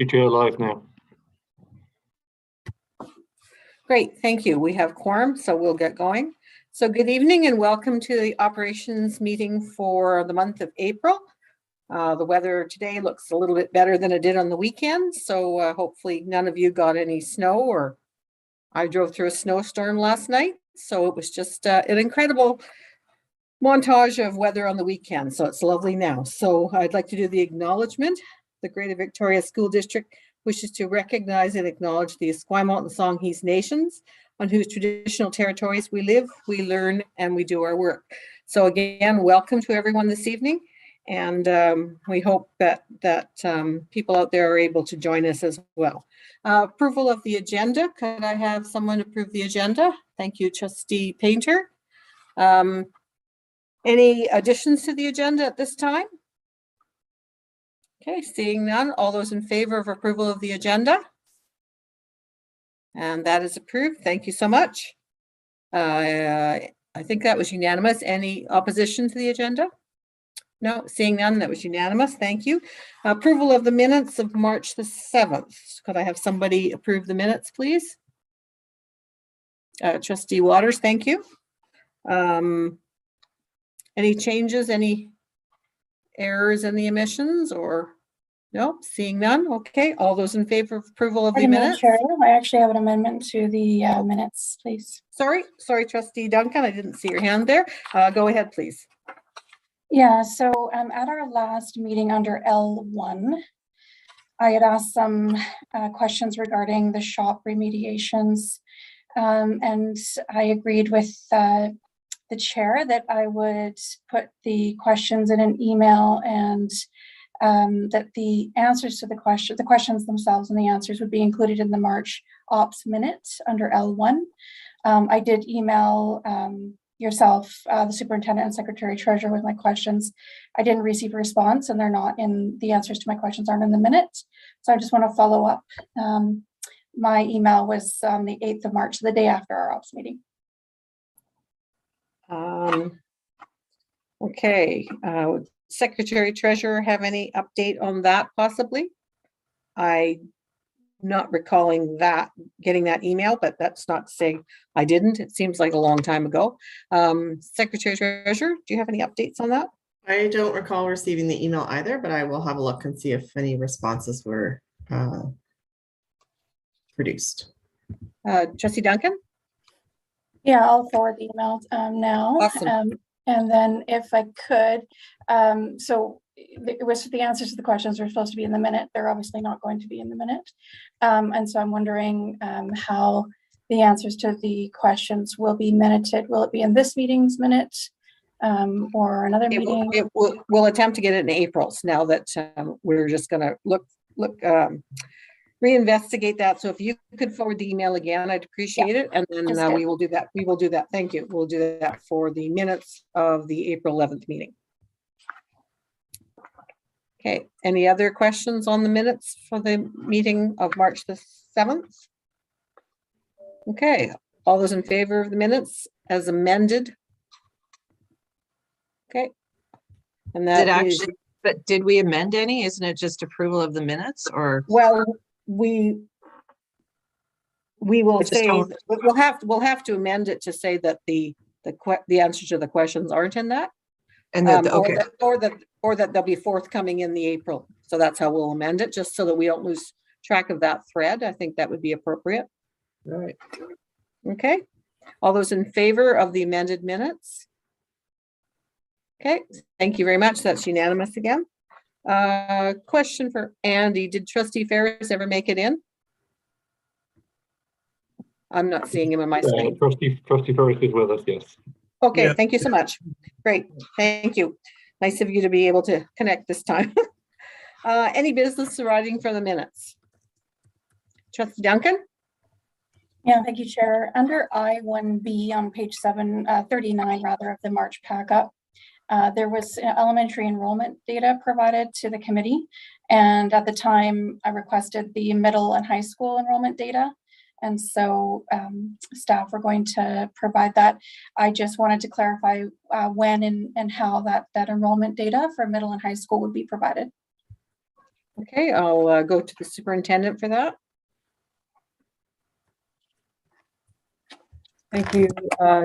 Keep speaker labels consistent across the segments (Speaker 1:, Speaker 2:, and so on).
Speaker 1: You're live now.
Speaker 2: Great, thank you. We have quorum, so we'll get going. So good evening and welcome to the operations meeting for the month of April. The weather today looks a little bit better than it did on the weekend, so hopefully none of you got any snow, or I drove through a snowstorm last night, so it was just an incredible montage of weather on the weekend, so it's lovely now. So I'd like to do the acknowledgement. The Greater Victoria School District wishes to recognize and acknowledge the Esquimalt and Songhees nations on whose traditional territories we live, we learn, and we do our work. So again, welcome to everyone this evening, and we hope that people out there are able to join us as well. Approval of the agenda. Could I have someone approve the agenda? Thank you, Trustee Painter. Any additions to the agenda at this time? Okay, seeing none, all those in favor of approval of the agenda? And that is approved. Thank you so much. I think that was unanimous. Any opposition to the agenda? No, seeing none, that was unanimous. Thank you. Approval of the minutes of March the 7th. Could I have somebody approve the minutes, please? Trustee Waters, thank you. Any changes, any errors in the omissions, or no? Seeing none. Okay, all those in favor of approval of the minutes?
Speaker 3: Chair, I actually have an amendment to the minutes, please.
Speaker 2: Sorry, Trustee Duncan, I didn't see your hand there. Go ahead, please.
Speaker 3: Yeah, so at our last meeting under L1, I had asked some questions regarding the shop remediations, and I agreed with the chair that I would put the questions in an email, and that the answers to the questions themselves and the answers would be included in the March ops minutes under L1. I did email yourself, the superintendent and secretary treasurer, with my questions. I didn't receive a response, and they're not in, the answers to my questions aren't in the minutes. So I just want to follow up. My email was on the 8th of March, the day after our ops meeting.
Speaker 2: Okay, Secretary Treasurer, have any update on that possibly? I'm not recalling that, getting that email, but that's not to say I didn't. It seems like a long time ago. Secretary Treasurer, do you have any updates on that?
Speaker 4: I don't recall receiving the email either, but I will have a look and see if any responses were produced.
Speaker 2: Trustee Duncan?
Speaker 3: Yeah, I'll forward the email now.
Speaker 2: Awesome.
Speaker 3: And then if I could, so it was the answers to the questions were supposed to be in the minute. They're obviously not going to be in the minute. And so I'm wondering how the answers to the questions will be minuted. Will it be in this meeting's minute or another meeting?
Speaker 2: We'll attempt to get it in April's, now that we're just going to look reinvestigate that. So if you could forward the email again, I'd appreciate it. And then we will do that. We will do that. Thank you. We'll do that for the minutes of the April 11th meeting. Okay. Any other questions on the minutes for the meeting of March the 7th? Okay. All those in favor of the minutes as amended? Okay. And that is,
Speaker 5: but did we amend any? Isn't it just approval of the minutes, or?
Speaker 2: Well, we will say we'll have to amend it to say that the answer to the questions aren't in that,
Speaker 5: and that okay,
Speaker 2: or that they'll be forthcoming in the April. So that's how we'll amend it, just so that we don't lose track of that thread. I think that would be appropriate.
Speaker 5: all right.
Speaker 2: Okay. All those in favor of the amended minutes? Okay. Thank you very much. That's unanimous again. Question for Andy. Did Trustee Ferris ever make it in? I'm not seeing him on my screen.
Speaker 1: Trustee Ferris is with us, yes.
Speaker 2: Okay,
Speaker 1: Yeah.
Speaker 2: Thank you so much. Great, thank you. Nice of you to be able to connect this time. Any business arising from the minutes? Trustee Duncan?
Speaker 3: Yeah, thank you, Chair. Under I1B on page 39 rather of the March packet, there was elementary enrollment data provided to the committee, and at the time I requested the middle and high school enrollment data, and so staff were going to provide that. I just wanted to clarify when and how that enrollment data for middle and high school would be provided.
Speaker 2: Okay, I'll go to the superintendent for that.
Speaker 6: Thank you,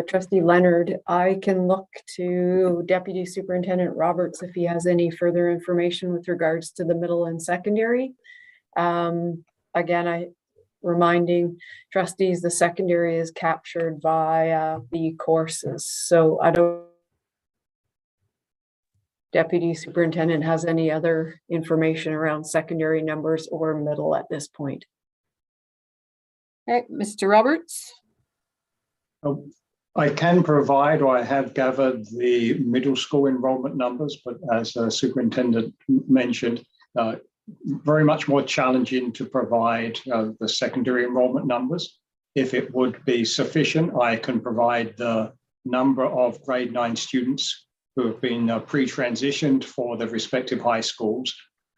Speaker 6: Trustee Leonard. I can look to Deputy Superintendent Roberts if he has any further information with regards to the middle and secondary. Again, reminding trustees, the secondary is captured by the courses. So I don't. Deputy Superintendent has any other information around secondary numbers or middle at this point.
Speaker 2: Okay, Mr. Roberts.
Speaker 7: I can provide, or I have gathered the middle school enrollment numbers, but as Superintendent mentioned, very much more challenging to provide the secondary enrollment numbers. If it would be sufficient, I can provide the number of grade 9 students who have been pre-transitioned for the respective high schools.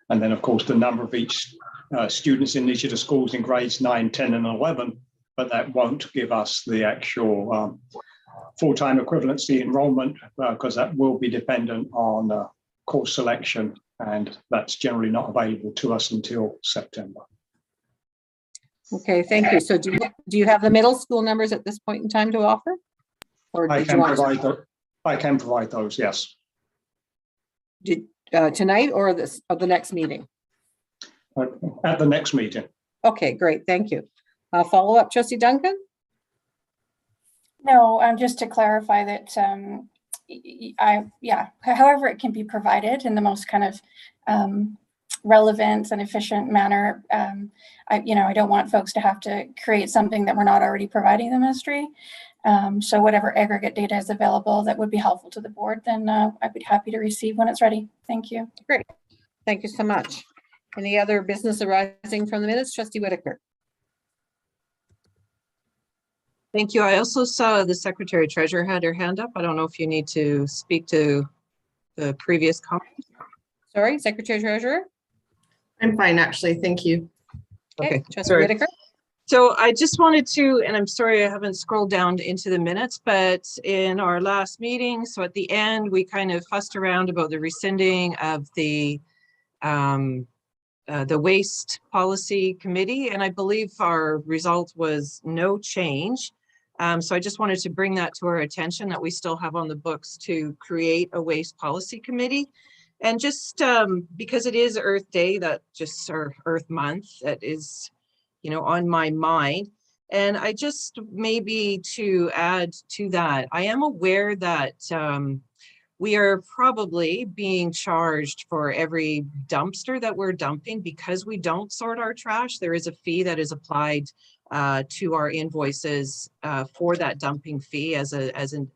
Speaker 7: And then, of course, the number of each students in each of the schools in grades 9, 10, and 11. But that won't give us the actual full-time equivalency enrollment because that will be dependent on course selection, and that's generally not available to us until September.
Speaker 2: Okay, thank you. So do you have the middle school numbers at this point in time to offer? Or
Speaker 7: I
Speaker 2: did you want
Speaker 7: can provide those, yes.
Speaker 2: tonight or the next meeting?
Speaker 7: At the next meeting.
Speaker 2: Okay, great. Thank you. Follow up, Trustee Duncan?
Speaker 3: No, just to clarify that, however it can be provided in the most kind of relevant and efficient manner. I don't want folks to have to create something that we're not already providing the ministry. So whatever aggregate data is available that would be helpful to the board, then I'd be happy to receive when it's ready. Thank you.
Speaker 2: Great. Thank you so much. Any other business arising from the minutes? Trustee Whitaker.
Speaker 5: Thank you. I also saw the Secretary Treasurer had her hand up. I don't know if you need to speak to the previous comment.
Speaker 2: Sorry, Secretary Treasurer.
Speaker 4: I'm fine, actually. Thank you.
Speaker 2: Okay, Trustee
Speaker 5: sorry.
Speaker 2: Whitaker.
Speaker 5: So I just wanted to, and I'm sorry I haven't scrolled down into the minutes, but in our last meeting, so at the end, we kind of fussed around about the rescinding of the Waste Policy Committee, and I believe our result was no change. So I just wanted to bring that to our attention that we still have on the books to create a Waste Policy Committee. And just because it is Earth Day, that just our Earth Month, that is, on my mind. And I just maybe to add to that, I am aware that we are probably being charged for every dumpster that we're dumping because we don't sort our trash. There is a fee that is applied to our invoices for that dumping fee as an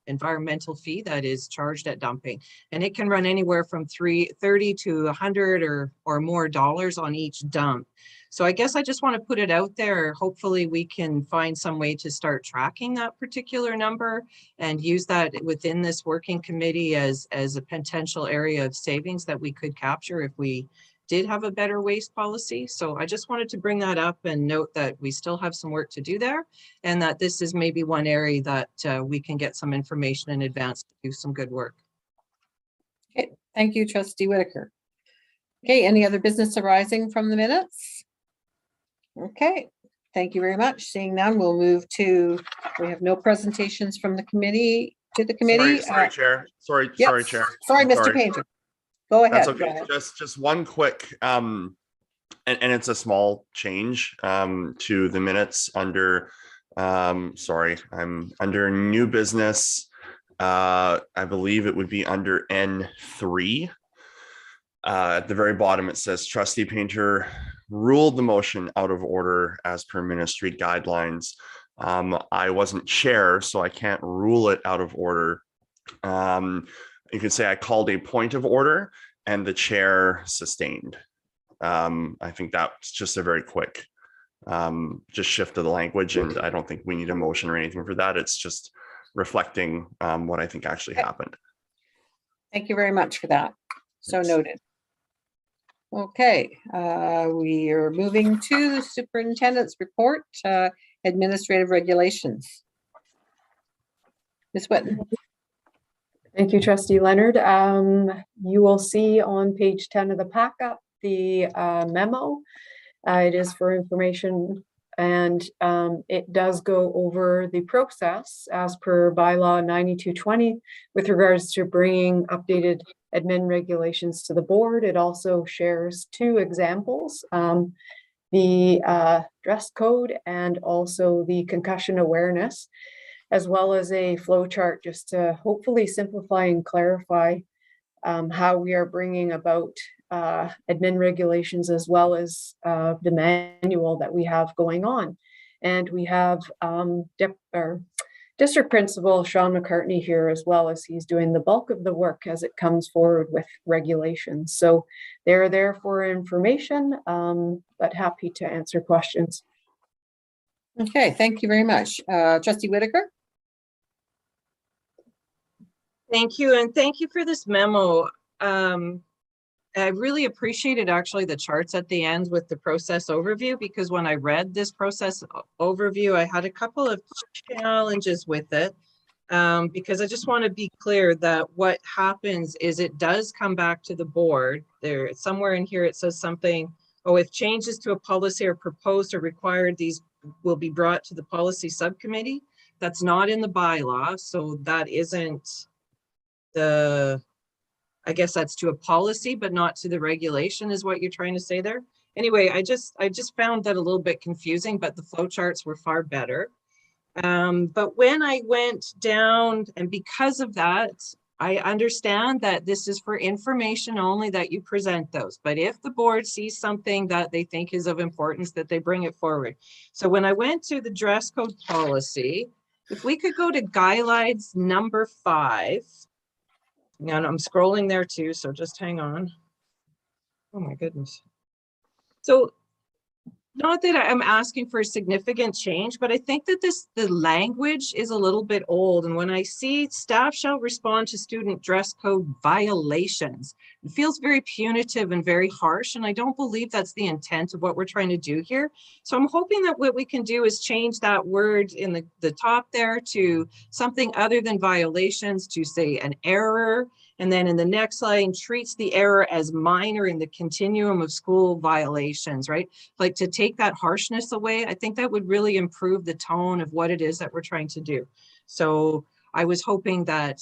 Speaker 5: environmental fee that is charged at dumping. And it can run anywhere from $30 to $100 or more dollars on each dump. So I guess I just want to put it out there. Hopefully we can find some way to start tracking that particular number and use that within this working committee as a potential area of savings that we could capture if we did have a better waste policy. So I just wanted to bring that up and note that we still have some work to do there, and that this is maybe one area that we can get some information in advance to do some good work.
Speaker 2: Okay, thank you, Trustee Whitaker. Okay, any other business arising from the minutes? Okay, thank you very much. Seeing none, we'll move to, we have no presentations from the committee to the committee.
Speaker 8: Sorry, Chair. Sorry,
Speaker 2: Yep.
Speaker 8: Chair.
Speaker 2: Sorry,
Speaker 8: I'm
Speaker 2: Mr. Painter. Go ahead.
Speaker 8: That's okay. Just one quick, and it's a small change to the minutes under, sorry, I'm under new business. I believe it would be under N3. At the very bottom, it says Trustee Painter ruled the motion out of order as per ministry guidelines. I wasn't chair, so I can't rule it out of order. You could say I called a point of order and the chair sustained. I think that's just a very quick just shift of the language, and I don't think we need a motion or anything for that. It's just reflecting what I think actually happened.
Speaker 2: Thank you very much for that. So noted. Okay, we are moving to the superintendent's report, administrative regulations. Ms. Whitten.
Speaker 6: Thank you, Trustee Leonard. You will see on page 10 of the the memo. It is for information, and it does go over the process as per bylaw 9220 with regards to bringing updated admin regulations to the board. It also shares 2 examples, the dress code and also the concussion awareness, as well as a flow chart just to hopefully simplify and clarify how we are bringing about admin regulations, as well as the manual that we have going on. And we have District Principal Sean McCartney here, as well, as he's doing the bulk of the work as it comes forward with regulations. So they're there for information, but happy to answer questions.
Speaker 2: Okay, thank you very much. Trustee Whitaker?
Speaker 5: Thank you, and thank you for this memo. I really appreciated actually the charts at the end with the process overview, because when I read this process overview, I had a couple of challenges with it, because I just want to be clear that what happens is it does come back to the board. There, somewhere in here, it says something, oh, if changes to a policy are proposed or required, these will be brought to the policy subcommittee. That's not in the bylaw, so that isn't the, I guess that's to a policy, but not to the regulation, is what you're trying to say there. Anyway, I just found that a little bit confusing, but the flowcharts were far better. But when I went down, and because of that, I understand that this is for information only, that you present those. But if the board sees something that they think is of importance, that they bring it forward. So when I went to the dress code policy, if we could go to guidelines number 5. And I'm scrolling there too, so just hang on. Oh my goodness. So not that I'm asking for a significant change, but I think that the language is a little bit old. And when I see staff shall respond to student dress code violations, it feels very punitive and very harsh. And I don't believe that's the intent of what we're trying to do here. So I'm hoping that what we can do is change that word in the top there to something other than violations, to say an error. And then in the next line, treats the error as minor in the continuum of school violations, right? Like to take that harshness away, I think that would really improve the tone of what it is that we're trying to do. So I was hoping that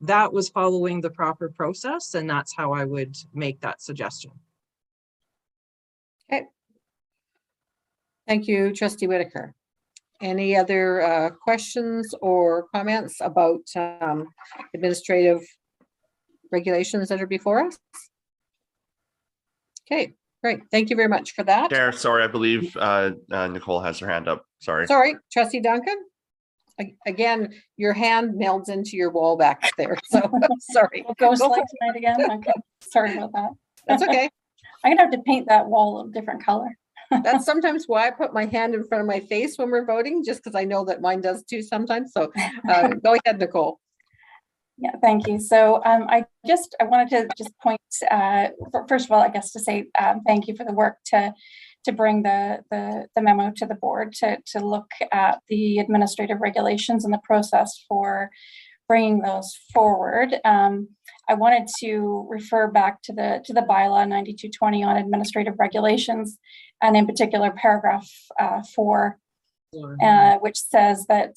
Speaker 5: that was following the proper process, and that's how I would make that suggestion.
Speaker 2: Okay. Thank you, Trustee Whitaker. Any other questions or comments about administrative regulations that are before us? Okay, great. Thank you very much for that.
Speaker 8: Chair, sorry, I believe Nicole has her hand up. Sorry.
Speaker 2: Sorry, Trustee Duncan. Again, your hand melds into your wall back there. So sorry.
Speaker 3: Ghost light tonight again. Okay, sorry about that.
Speaker 2: That's okay.
Speaker 3: I'm gonna have to paint that wall a different color.
Speaker 2: That's sometimes why I put my hand in front of my face when we're voting, just because I know that mine does too sometimes. So go ahead, Nicole.
Speaker 3: Yeah, thank you. So I wanted to just point, first of all, I guess to say thank you for the work to bring the memo to the board to look at the administrative regulations and the process for bringing those forward. I wanted to refer back to the bylaw 9220 on administrative regulations, and in particular paragraph 4, which says that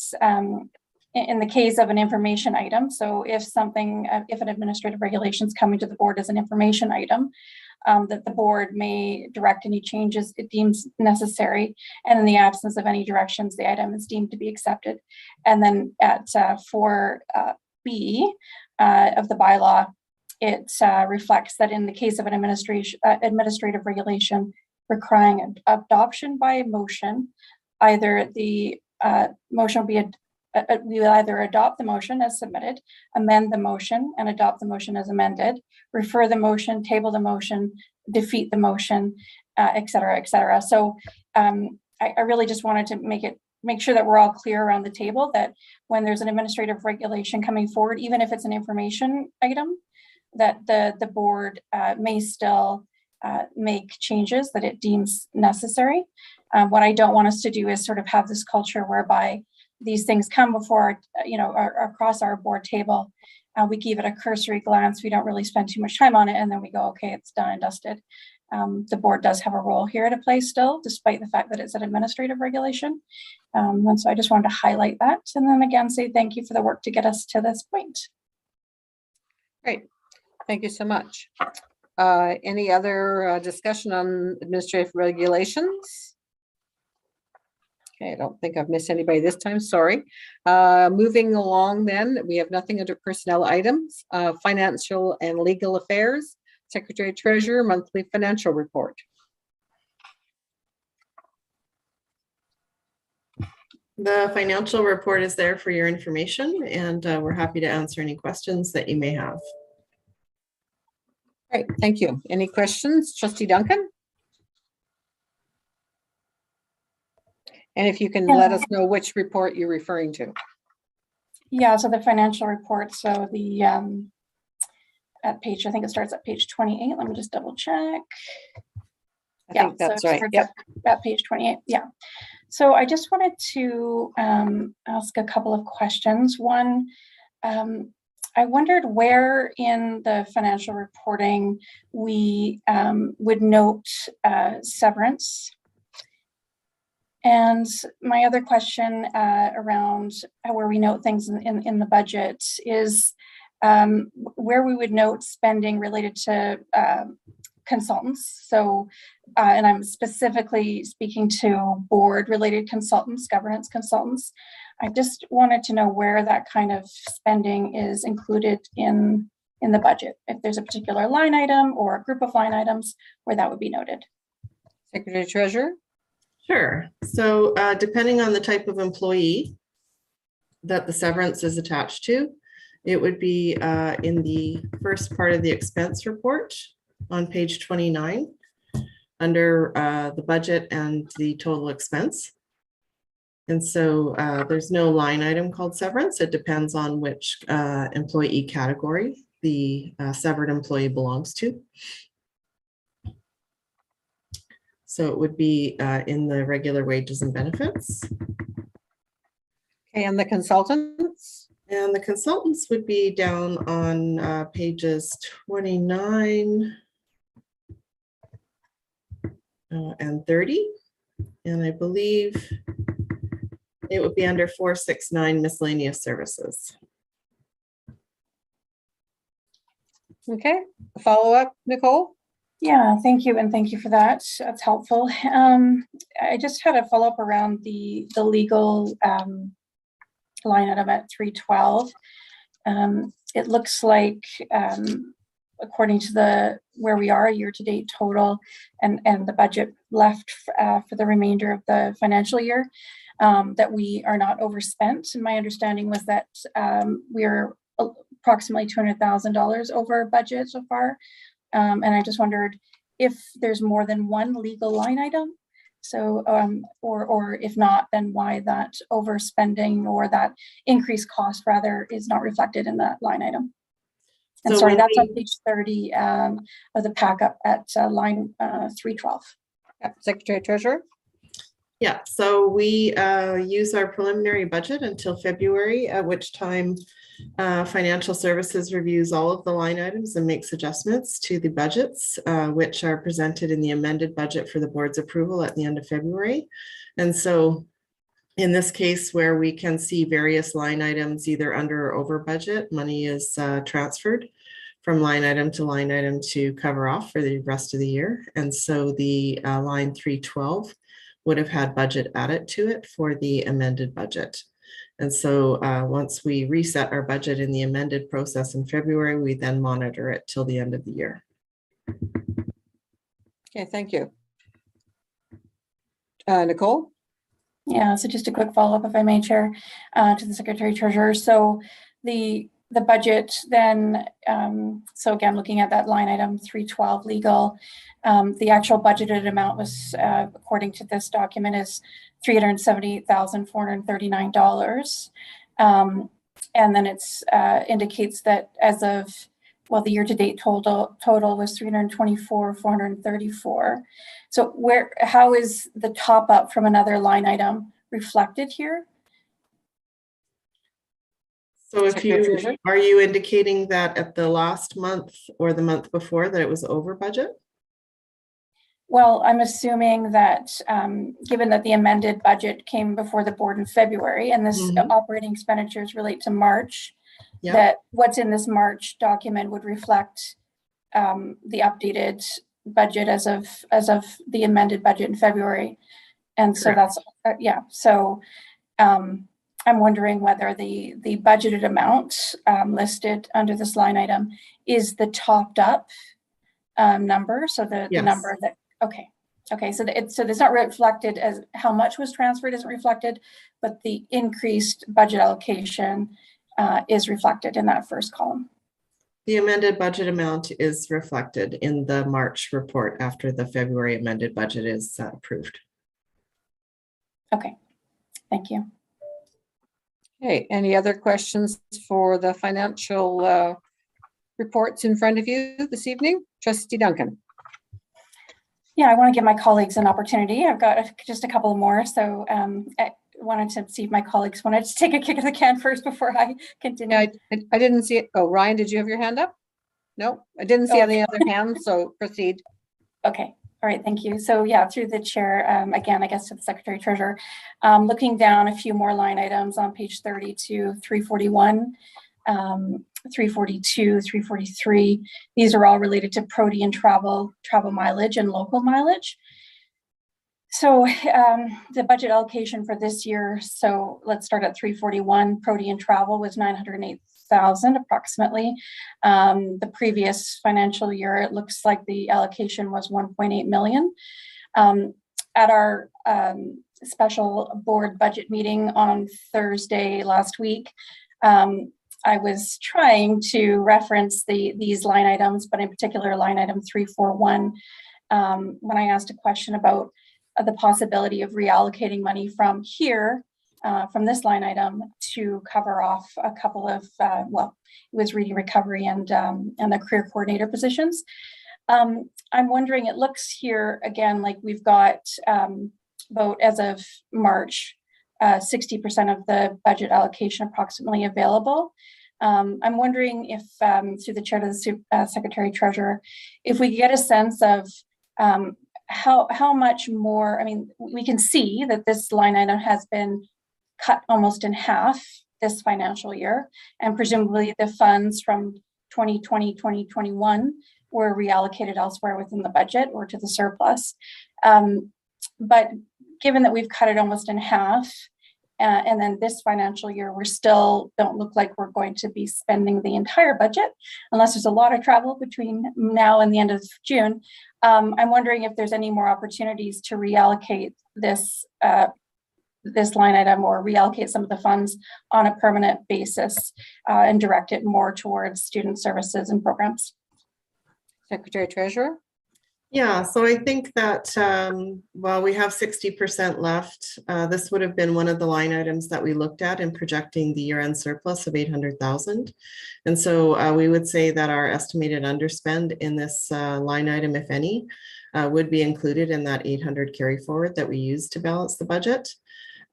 Speaker 3: in the case of an information item, so if an administrative regulation is coming to the board as an information item, that the board may direct any changes it deems necessary, and in the absence of any directions, the item is deemed to be accepted. And then at 4B of the bylaw, it reflects that in the case of an administrative regulation requiring adoption by motion, either the motion will be we will either adopt the motion as submitted, amend the motion and adopt the motion as amended, refer the motion, table the motion, defeat the motion, et cetera, et cetera. So I really just wanted to make sure that we're all clear around the table that when there's an administrative regulation coming forward, even if it's an information item, that the board may still make changes that it deems necessary. What I don't want us to do is sort of have this culture whereby these things come before, across our board table. We give it a cursory glance. We don't really spend too much time on it. And then we go, okay, it's done and dusted. the board does have a role here to play still, despite the fact that it's an administrative regulation. And so I just wanted to highlight that. And then again, say thank you for the work to get us to this point.
Speaker 2: Great. Thank you so much. Any other discussion on administrative regulations? Okay, I don't think I've missed anybody this time, sorry. Moving along then, we have nothing under personnel items, financial and legal affairs, Secretary Treasurer, monthly financial report.
Speaker 4: The financial report is there for your information, and we're happy to answer any questions that you may have.
Speaker 2: Great, thank you. Any questions, Trustee Duncan? And if you can let us know which report you're referring to.
Speaker 3: Yeah, so the financial report, so the at page, I think it starts at page 28. Let me just double check.
Speaker 2: I think that's right. Yep.
Speaker 3: At page 28. Yeah. So I just wanted to ask a couple of questions. One, I wondered where in the financial reporting we would note severance. And my other question around where we note things in the budget is where we would note spending related to consultants. So, and I'm specifically speaking to board-related consultants, governance consultants. I just wanted to know where that kind of spending is included in the budget. If there's a particular line item or a group of line items where that would be noted.
Speaker 2: Secretary Treasurer.
Speaker 4: Sure. So depending on the type of employee that the severance is attached to, it would be in the first part of the expense report on page 29 under the budget and the total expense. And so there's no line item called severance. It depends on which employee category the severed employee belongs to. So it would be in the regular wages and benefits.
Speaker 2: Okay, and the consultants?
Speaker 4: And the consultants would be down on pages 29 and 30. And I believe it would be under 469 miscellaneous services.
Speaker 2: Okay, follow up, Nicole?
Speaker 3: Yeah, thank you. And thank you for that. That's helpful. I just had a follow-up around the legal line item at 312. It looks like, according to where we are year-to-date total and the budget left for the remainder of the financial year, that we are not overspent. And my understanding was that we're approximately $200,000 over budget so far. And I just wondered if there's more than one legal line item. So, or if not, then why that overspending or that increased cost rather is not reflected in that line item. And so sorry, that's on page 30 of the pack up at line 312.
Speaker 2: Secretary Treasurer.
Speaker 4: Yeah, so we use our preliminary budget until February, at which time Financial Services reviews all of the line items and makes adjustments to the budgets, which are presented in the amended budget for the board's approval at the end of February. And so in this case, where we can see various line items either under or over budget, money is transferred from line item to cover off for the rest of the year. And so the line 312 would have had budget added to it for the amended budget. And so once we reset our budget in the amended process in February, we then monitor it till the end of the year.
Speaker 2: Okay, thank you. Nicole?
Speaker 3: Yeah, so just a quick follow-up, if I may, Chair, to the Secretary Treasurer. So the budget then, so again, looking at that line item 312 legal, the actual budgeted amount was, according to this document, is $378,439. And then it's indicates that as of, well, the year-to-date total was $324,434. So how is the top up from another line item reflected here?
Speaker 4: So are you indicating that at the last month or the month before that it was over budget?
Speaker 3: Well, I'm assuming that, given that the amended budget came before the board in February and this
Speaker 4: Mhm.
Speaker 3: operating expenditures relate to March,
Speaker 4: Yeah.
Speaker 3: that what's in this March document would reflect the updated budget as of the amended budget in February. And so
Speaker 4: Correct.
Speaker 3: that's, yeah, so I'm wondering whether the budgeted amount listed under this line item is the topped up number. So the
Speaker 4: Yes.
Speaker 3: number that, okay. So it's not reflected as how much was transferred isn't reflected, but the increased budget allocation is reflected in that first column.
Speaker 4: The amended budget amount is reflected in the March report after the February amended budget is approved.
Speaker 3: Okay, thank you.
Speaker 2: Okay, any other questions for the financial reports in front of you this evening? Trustee Duncan.
Speaker 3: Yeah, I want to give my colleagues an opportunity. I've got just a couple more, so I wanted to see if my colleagues wanted to take a kick of the can first before I continue.
Speaker 2: Yeah, I didn't see it. Oh, Ryan, did you have your hand up? No, I didn't see any other hands, so proceed.
Speaker 3: Okay, all right, thank you. So yeah, through the chair, again, I guess to the Secretary Treasurer, looking down a few more line items on page 30 to 341, 342, 343. These are all related to Protean travel mileage and local mileage. So the budget allocation for this year, so let's start at 341. Protean travel was 908,000 approximately. The previous financial year, it looks like the allocation was 1.8 million. At our special board budget meeting on Thursday last week, I was trying to reference these line items, but in particular line item 341, when I asked a question about the possibility of reallocating money from here, from this line item to cover off a couple of, well, it was reading recovery and the career coordinator positions. I'm wondering, it looks here again like we've got about as of March, 60% of the budget allocation approximately available. I'm wondering if through the chair to the Secretary Treasurer, if we get a sense of how much more, I mean, we can see that this line item has been cut almost in half this financial year, and presumably the funds from 2020, 2021 were reallocated elsewhere within the budget or to the surplus. But given that we've cut it almost in half, and then this financial year, we're still don't look like we're going to be spending the entire budget unless there's a lot of travel between now and the end of June. I'm wondering if there's any more opportunities to reallocate this this line item or reallocate some of the funds on a permanent basis and direct it more towards student services and programs.
Speaker 2: Secretary Treasurer.
Speaker 4: Yeah, so I think that while we have 60% left, this would have been one of the line items that we looked at in projecting the year-end surplus of 800,000. And so we would say that our estimated underspend in this line item, if any, would be included in that 800 carry forward that we use to balance the budget.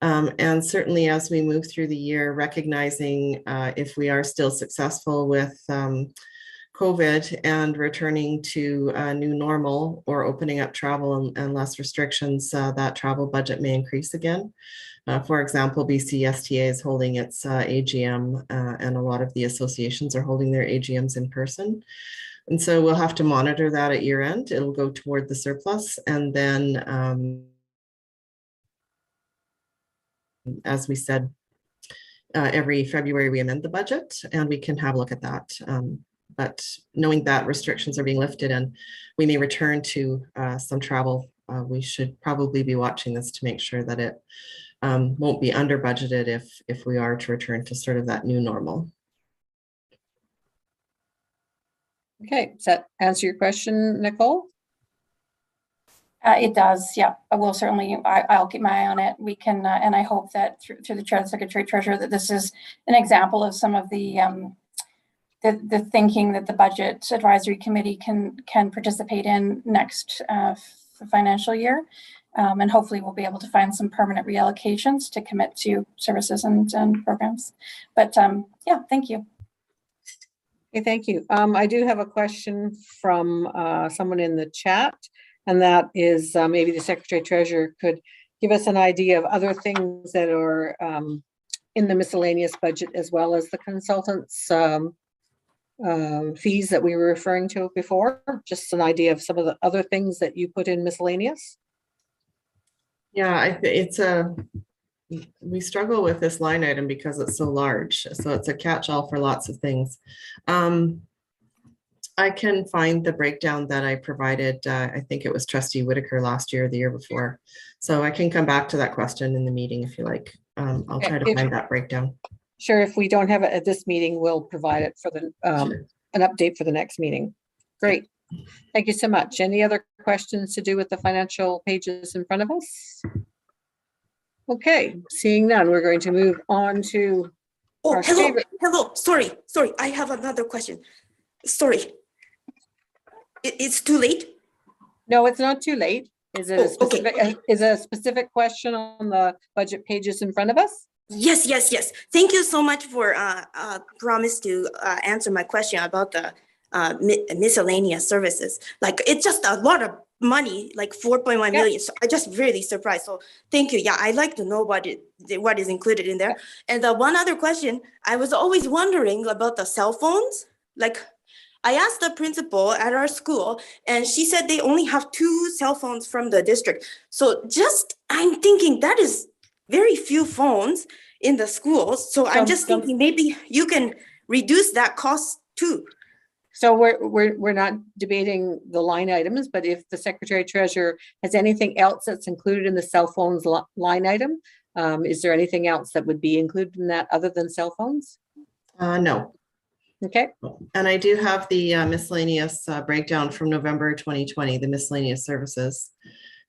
Speaker 4: And certainly as we move through the year, recognizing if we are still successful with COVID and returning to a new normal or opening up travel and less restrictions, that travel budget may increase again. For example, BCSTA is holding its AGM and a lot of the associations are holding their AGMs in person. And so we'll have to monitor that at year end. It'll go toward the surplus. And then, as we said, every February we amend the budget and we can have a look at that. But knowing that restrictions are being lifted and we may return to some travel, we should probably be watching this to make sure that it won't be under budgeted if we are to return to sort of that new normal.
Speaker 2: Okay, does that answer your question, Nicole?
Speaker 3: It does, yeah. I will certainly, I'll keep my eye on it. We can, and I hope that through the chair, the Secretary Treasurer, that this is an example of some of the thinking that the Budget Advisory Committee can participate in next financial year. And hopefully we'll be able to find some permanent reallocations to commit to services and programs. But yeah, thank you.
Speaker 2: Okay, thank you. I do have a question from someone in the chat. And that is maybe the Secretary Treasurer could give us an idea of other things that are in the miscellaneous budget, as well as the consultants' fees that we were referring to before. Just an idea of some of the other things that you put in miscellaneous.
Speaker 4: Yeah, we struggle with this line item because it's so large. So it's a catch-all for lots of things. I can find the breakdown that I provided. I think it was Trustee Whitaker last year, or the year before. So I can come back to that question in the meeting if you like. I'll try to find that breakdown.
Speaker 2: Sure, if we don't have it at this meeting, we'll provide it for the an update for the next meeting. Great. Thank you so much. Any other questions to do with the financial pages in front of us? Okay, seeing none, we're going to move on to our favorite.
Speaker 9: Hello. Sorry. I have another question. Sorry. It's too late?
Speaker 2: No, it's not too late. Is it a specific,
Speaker 9: okay.
Speaker 2: Is a specific question on the budget pages in front of us?
Speaker 9: Yes. Thank you so much for promise to answer my question about the miscellaneous services. Like, it's just a lot of money, like 4.1 million. So I just really surprised. So thank you. Yeah, I'd like to know what is included in there. And one other question, I was always wondering about the cell phones. Like, I asked the principal at our school, and she said they only have 2 cell phones from the district. So I'm thinking that is very few phones in the schools. So I'm just thinking maybe you can reduce that cost too.
Speaker 2: So we're not debating the line items, but if the Secretary Treasurer has anything else that's included in the cell phones line item, is there anything else that would be included in that other than cell phones?
Speaker 4: No.
Speaker 2: Okay.
Speaker 4: And I do have the miscellaneous breakdown from November 2020, the miscellaneous services,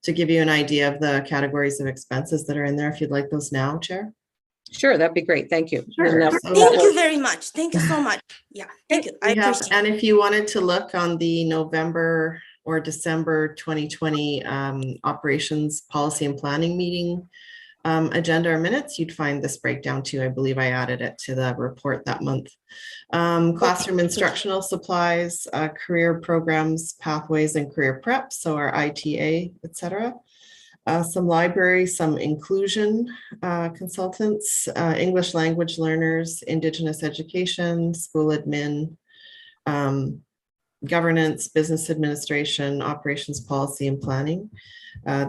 Speaker 4: to give you an idea of the categories of expenses that are in there, if you'd like those now, Chair.
Speaker 2: Sure, that'd be great. Thank you.
Speaker 4: Sure.
Speaker 9: Thank you very much. Thank you so much. Yeah, thank you. I appreciate it.
Speaker 4: And if you wanted to look on the November or December 2020 operations policy and planning meeting agenda or minutes, you'd find this breakdown too. I believe I added it to the report that month. Classroom instructional supplies, career programs, pathways, and career prep, so our ITA, etc. Some library, some inclusion consultants, English language learners, Indigenous education, school admin, governance, business administration, operations policy, and planning.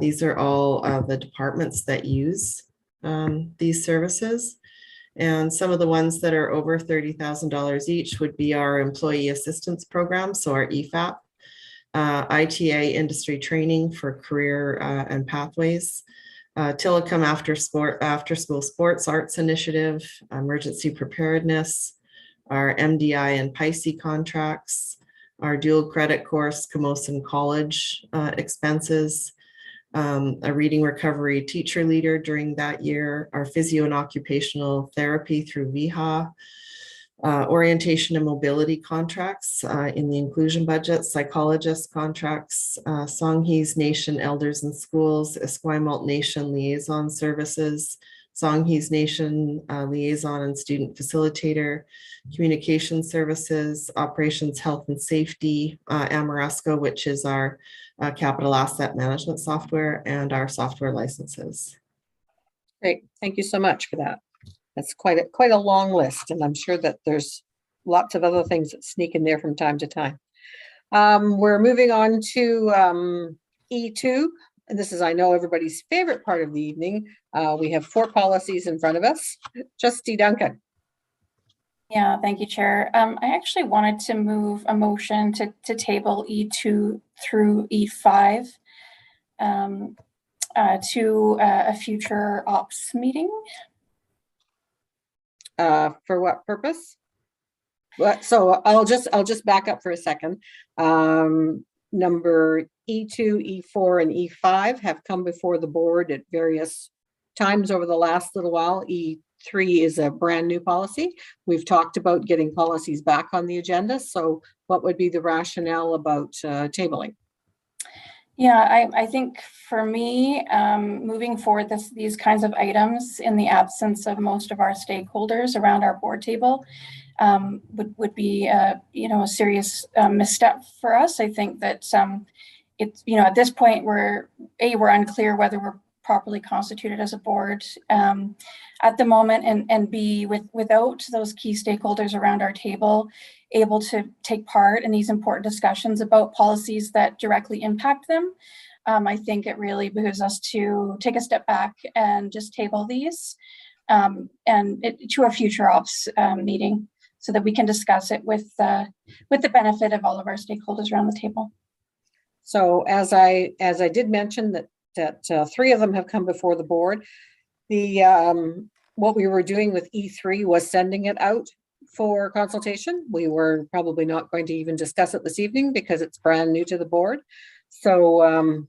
Speaker 4: These are all the departments that use these services. And some of the ones that are over $30,000 each would be our employee assistance program, so our EFAP, ITA industry training for career and pathways, Tillicum after school sports arts initiative, emergency preparedness, our MDI and PICE contracts, our dual credit course, Camosun College expenses, a reading recovery teacher leader during that year, our physio and occupational therapy through VHA, orientation and mobility contracts in the inclusion budget, psychologist contracts, Songhees Nation Elders in Schools, Esquimalt Nation Liaison Services, Songhees Nation Liaison and Student Facilitator, Communication Services, Operations Health and Safety, Amoresco, which is our capital asset management software, and our software licenses.
Speaker 2: Great, thank you so much for that. That's quite a long list, and I'm sure that there's lots of other things that sneak in there from time to time. We're moving on to E2, and this is, I know, everybody's favorite part of the evening. We have 4 policies in front of us. Trustee Duncan.
Speaker 3: Yeah, thank you, Chair. I actually wanted to move a motion to table E2 through E5 to a future ops meeting.
Speaker 2: For what purpose? So I'll just back up for a second. Number E2, E4, and E5 have come before the board at various times over the last little while. E3 is a brand new policy. We've talked about getting policies back on the agenda. So what would be the rationale about tabling?
Speaker 3: Yeah, I think for me, moving forward, these kinds of items in the absence of most of our stakeholders around our board table would be a serious misstep for us. I think that it's, at this point we're unclear whether we're properly constituted as a board at the moment, and B, without those key stakeholders around our table able to take part in these important discussions about policies that directly impact them. I think it really behooves us to take a step back and just table these to a future ops meeting, so that we can discuss it with the benefit of all of our stakeholders around the table.
Speaker 2: So as I did mention that 3 of them have come before the board. What we were doing with E3 was sending it out for consultation. We were probably not going to even discuss it this evening because it's brand new to the board. So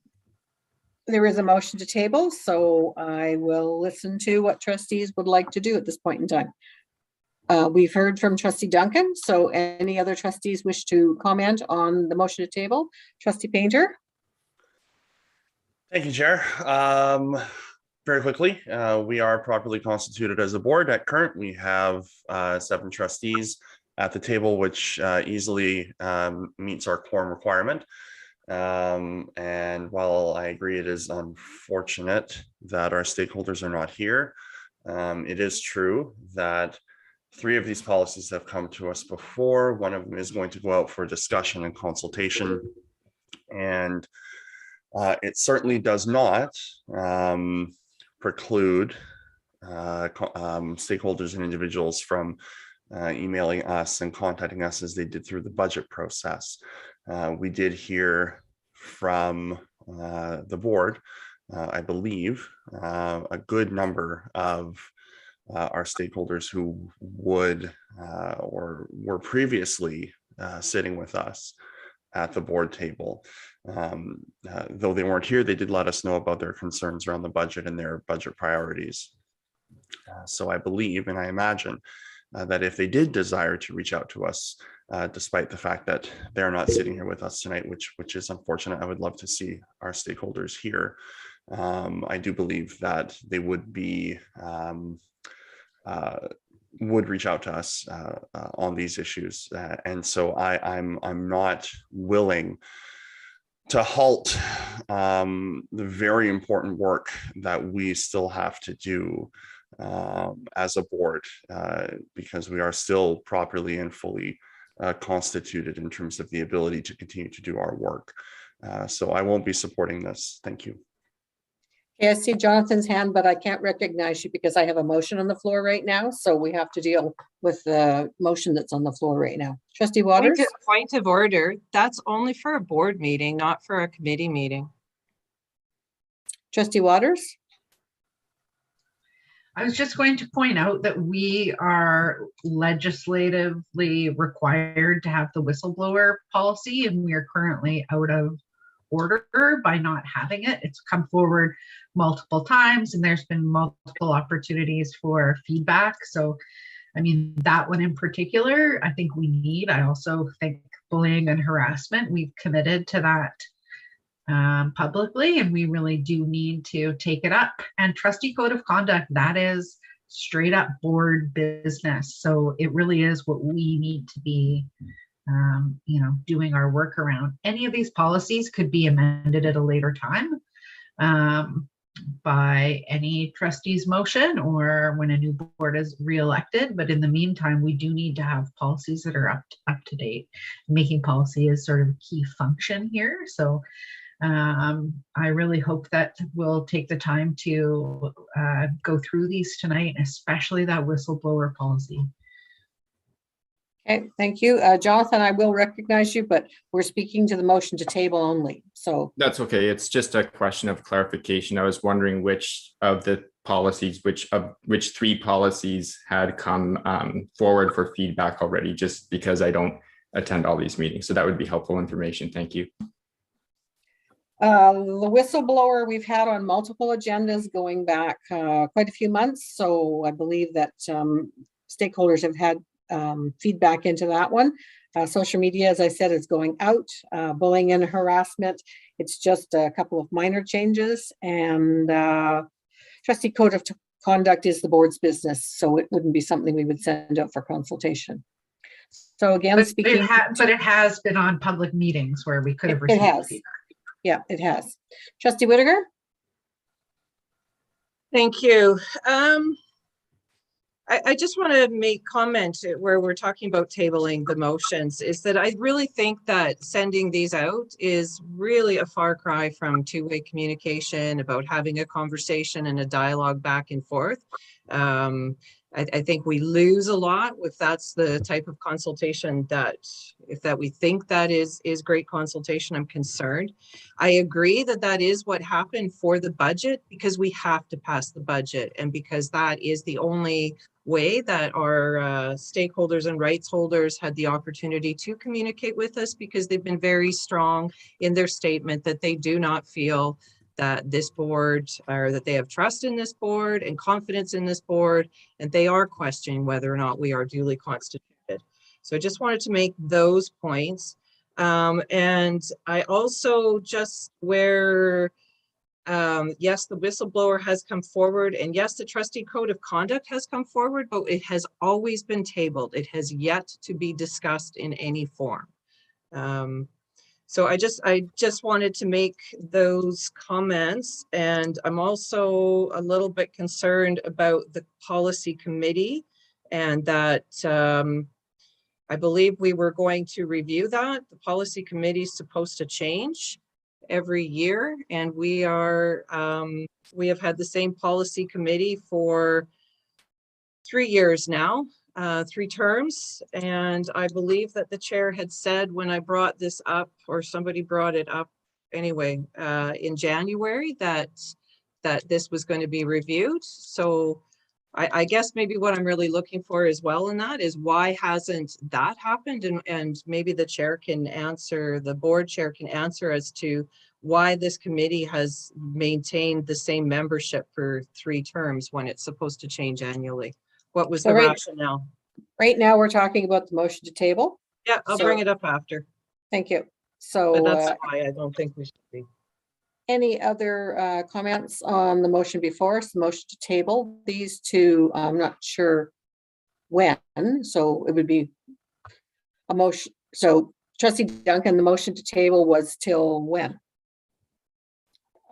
Speaker 2: there is a motion to table. So I will listen to what trustees would like to do at this point in time. We've heard from Trustee Duncan. So any other trustees wish to comment on the motion to table? Trustee Painter.
Speaker 8: Thank you, Chair. Very quickly, we are properly constituted as a board. At current, we have 7 trustees at the table, which easily meets our quorum requirement. And while I agree it is unfortunate that our stakeholders are not here, it is true that 3 of these policies have come to us before. One of them is going to go out for discussion and consultation. And it certainly does not preclude stakeholders and individuals from emailing us and contacting us as they did through the budget process. We did hear from the board, I believe, a good number of our stakeholders who would or were previously sitting with us at the board table. Though they weren't here, they did let us know about their concerns around the budget and their budget priorities. So I believe and I imagine that if they did desire to reach out to us, despite the fact that they're not sitting here with us tonight, which is unfortunate, I would love to see our stakeholders here. I do believe that they would be would reach out to us on these issues, and so I'm not willing to halt the very important work that we still have to do as a board, because we are still properly and fully constituted in terms of the ability to continue to do our work. So I won't be supporting this. Thank you.
Speaker 2: Okay, I see Jonathan's hand, but I can't recognize you because I have a motion on the floor right now. So we have to deal with the motion that's on the floor right now. Trustee Waters?
Speaker 5: Point of order. That's only for a board meeting, not for a committee meeting.
Speaker 2: Trustee Waters?
Speaker 10: I was just going to point out that we are legislatively required to have the whistleblower policy, and we are currently out of order by not having it. It's come forward multiple times, and there's been multiple opportunities for feedback. So, I mean, that one in particular, I think we need. I also think bullying and harassment, we've committed to that publicly, and we really do need to take it up. And trustee code of conduct, that is straight up board business. So it really is what we need to be doing our work around. Any of these policies could be amended at a later time by any trustee's motion or when a new board is re-elected. But in the meantime, we do need to have policies that are up to date. Making policy is sort of a key function here. So I really hope that we'll take the time to go through these tonight, especially that whistleblower policy.
Speaker 2: Okay, thank you. Jonathan, I will recognize you, but we're speaking to the motion to table only. So
Speaker 11: that's okay. It's just a question of clarification. I was wondering which of the policies, which 3 policies had come forward for feedback already, just because I don't attend all these meetings. So that would be helpful information. Thank you.
Speaker 2: The whistleblower we've had on multiple agendas going back quite a few months. So I believe that stakeholders have had feedback into that one. Social media, as I said, is going out. Bullying and harassment, it's just a couple of minor changes. And trustee code of conduct is the board's business, so it wouldn't be something we would send out for consultation. So again,
Speaker 10: but it has been on public meetings where we could have received feedback.
Speaker 2: Yeah, it has. Trustee Whittaker?
Speaker 5: Thank you. I just want to make comment where we're talking about tabling the motions is that I really think that sending these out is really a far cry from two-way communication about having a conversation and a dialogue back and forth. I think we lose a lot if that's the type of consultation that we think that is great consultation. I'm concerned. I agree that that is what happened for the budget because we have to pass the budget and because that is the only way that our stakeholders and rights holders had the opportunity to communicate with us because they've been very strong in their statement that they do not feel that this board or that they have trust in this board and confidence in this board, and they are questioning whether or not we are duly constituted. So I just wanted to make those points. And I also just where yes, the whistleblower has come forward and yes, the trustee code of conduct has come forward, but it has always been tabled. It has yet to be discussed in any form. So I just wanted to make those comments, and I'm also a little bit concerned about the policy committee and that I believe we were going to review that. The policy committee is supposed to change every year, and we have had the same policy committee for 3 years now, 3 terms, and I believe that the chair had said when I brought this up, or somebody brought it up anyway, in January, that this was going to be reviewed. So I guess maybe what I'm really looking for as well in that is why hasn't that happened? And maybe the chair can answer, the board chair can answer as to why this committee has maintained the same membership for 3 terms when it's supposed to change annually. What was the rationale?
Speaker 2: Right now, we're talking about the motion to table.
Speaker 5: Yeah, I'll bring it up after.
Speaker 2: Thank you. So
Speaker 5: But that's why I don't think we should be.
Speaker 2: Any other comments on the motion before us, the motion to table these two? I'm not sure when, so it would be a motion. So Trustee Duncan, the motion to table was till when?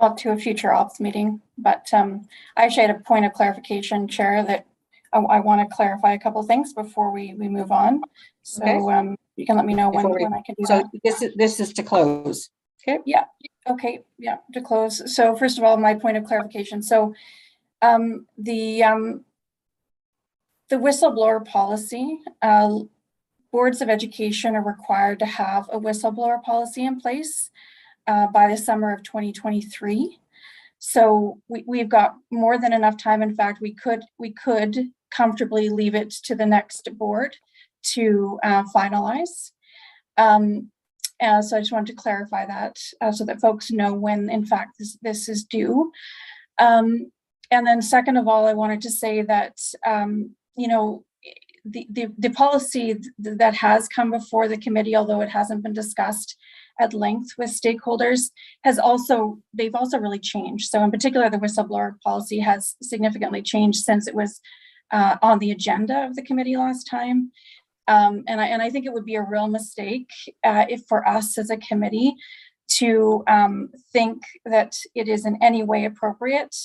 Speaker 3: Up to a future ops meeting, but I actually had a point of clarification, Chair, that I want to clarify a couple of things before we move on. So okay. You can let me know when I can do that.
Speaker 2: So this is to close. Okay.
Speaker 3: Yeah. Okay. Yeah. To close. So first of all, my point of clarification. So the whistleblower policy, boards of education are required to have a whistleblower policy in place by the summer of 2023. So we've got more than enough time. In fact, we could comfortably leave it to the next board to finalize. So I just wanted to clarify that so that folks know when, in fact, this is due. And then second of all, I wanted to say that, you know, the policy that has come before the committee, although it hasn't been discussed at length with stakeholders, they've also really changed. So in particular, the whistleblower policy has significantly changed since it was on the agenda of the committee last time. And I think it would be a real mistake if for us as a committee to think that it is in any way appropriate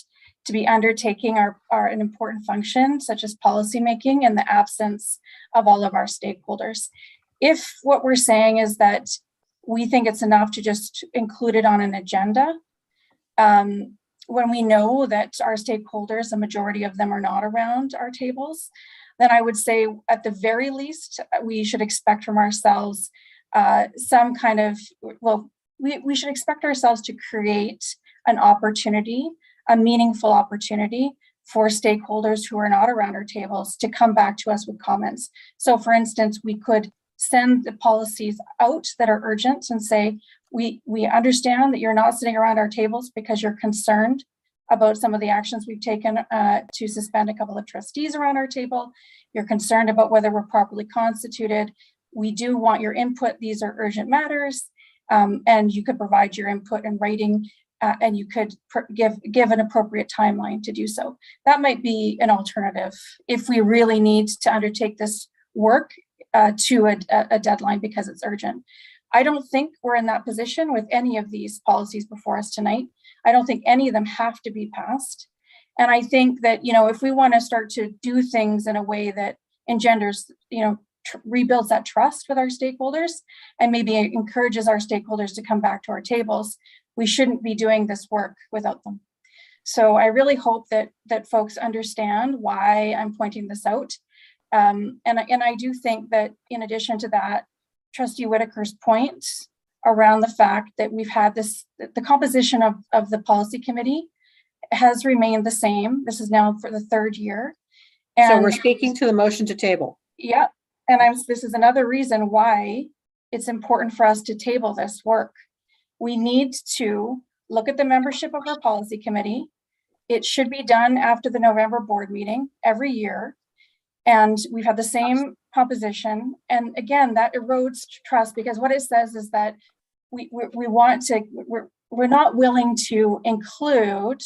Speaker 3: to be undertaking an important function such as policymaking in the absence of all of our stakeholders. If what we're saying is that we think it's enough to just include it on an agenda, when we know that our stakeholders, the majority of them are not around our tables, then I would say at the very least, we should expect from ourselves some kind of, well, we should expect ourselves to create an opportunity, a meaningful opportunity for stakeholders who are not around our tables to come back to us with comments. So for instance, we could send the policies out that are urgent and say, we understand that you're not sitting around our tables because you're concerned about some of the actions we've taken to suspend a couple of trustees around our table. You're concerned about whether we're properly constituted. We do want your input. These are urgent matters. And you could provide your input in writing and you could give an appropriate timeline to do so. That might be an alternative if we really need to undertake this work to a deadline because it's urgent. I don't think we're in that position with any of these policies before us tonight. I don't think any of them have to be passed. And I think that, you know, if we want to start to do things in a way that engenders, you know, rebuilds that trust with our stakeholders and maybe encourages our stakeholders to come back to our tables, we shouldn't be doing this work without them. So I really hope that folks understand why I'm pointing this out. And I do think that in addition to that, Trustee Whitaker's point around the fact that we've had this, the composition of the policy committee has remained the same. This is now for the third year. And
Speaker 2: so we're speaking to the motion to table.
Speaker 3: Yeah, and this is another reason why it's important for us to table this work. We need to look at the membership of our policy committee. It should be done after the November board meeting every year. And we've had the same composition. And again, that erodes trust, because what it says is that we're not willing to include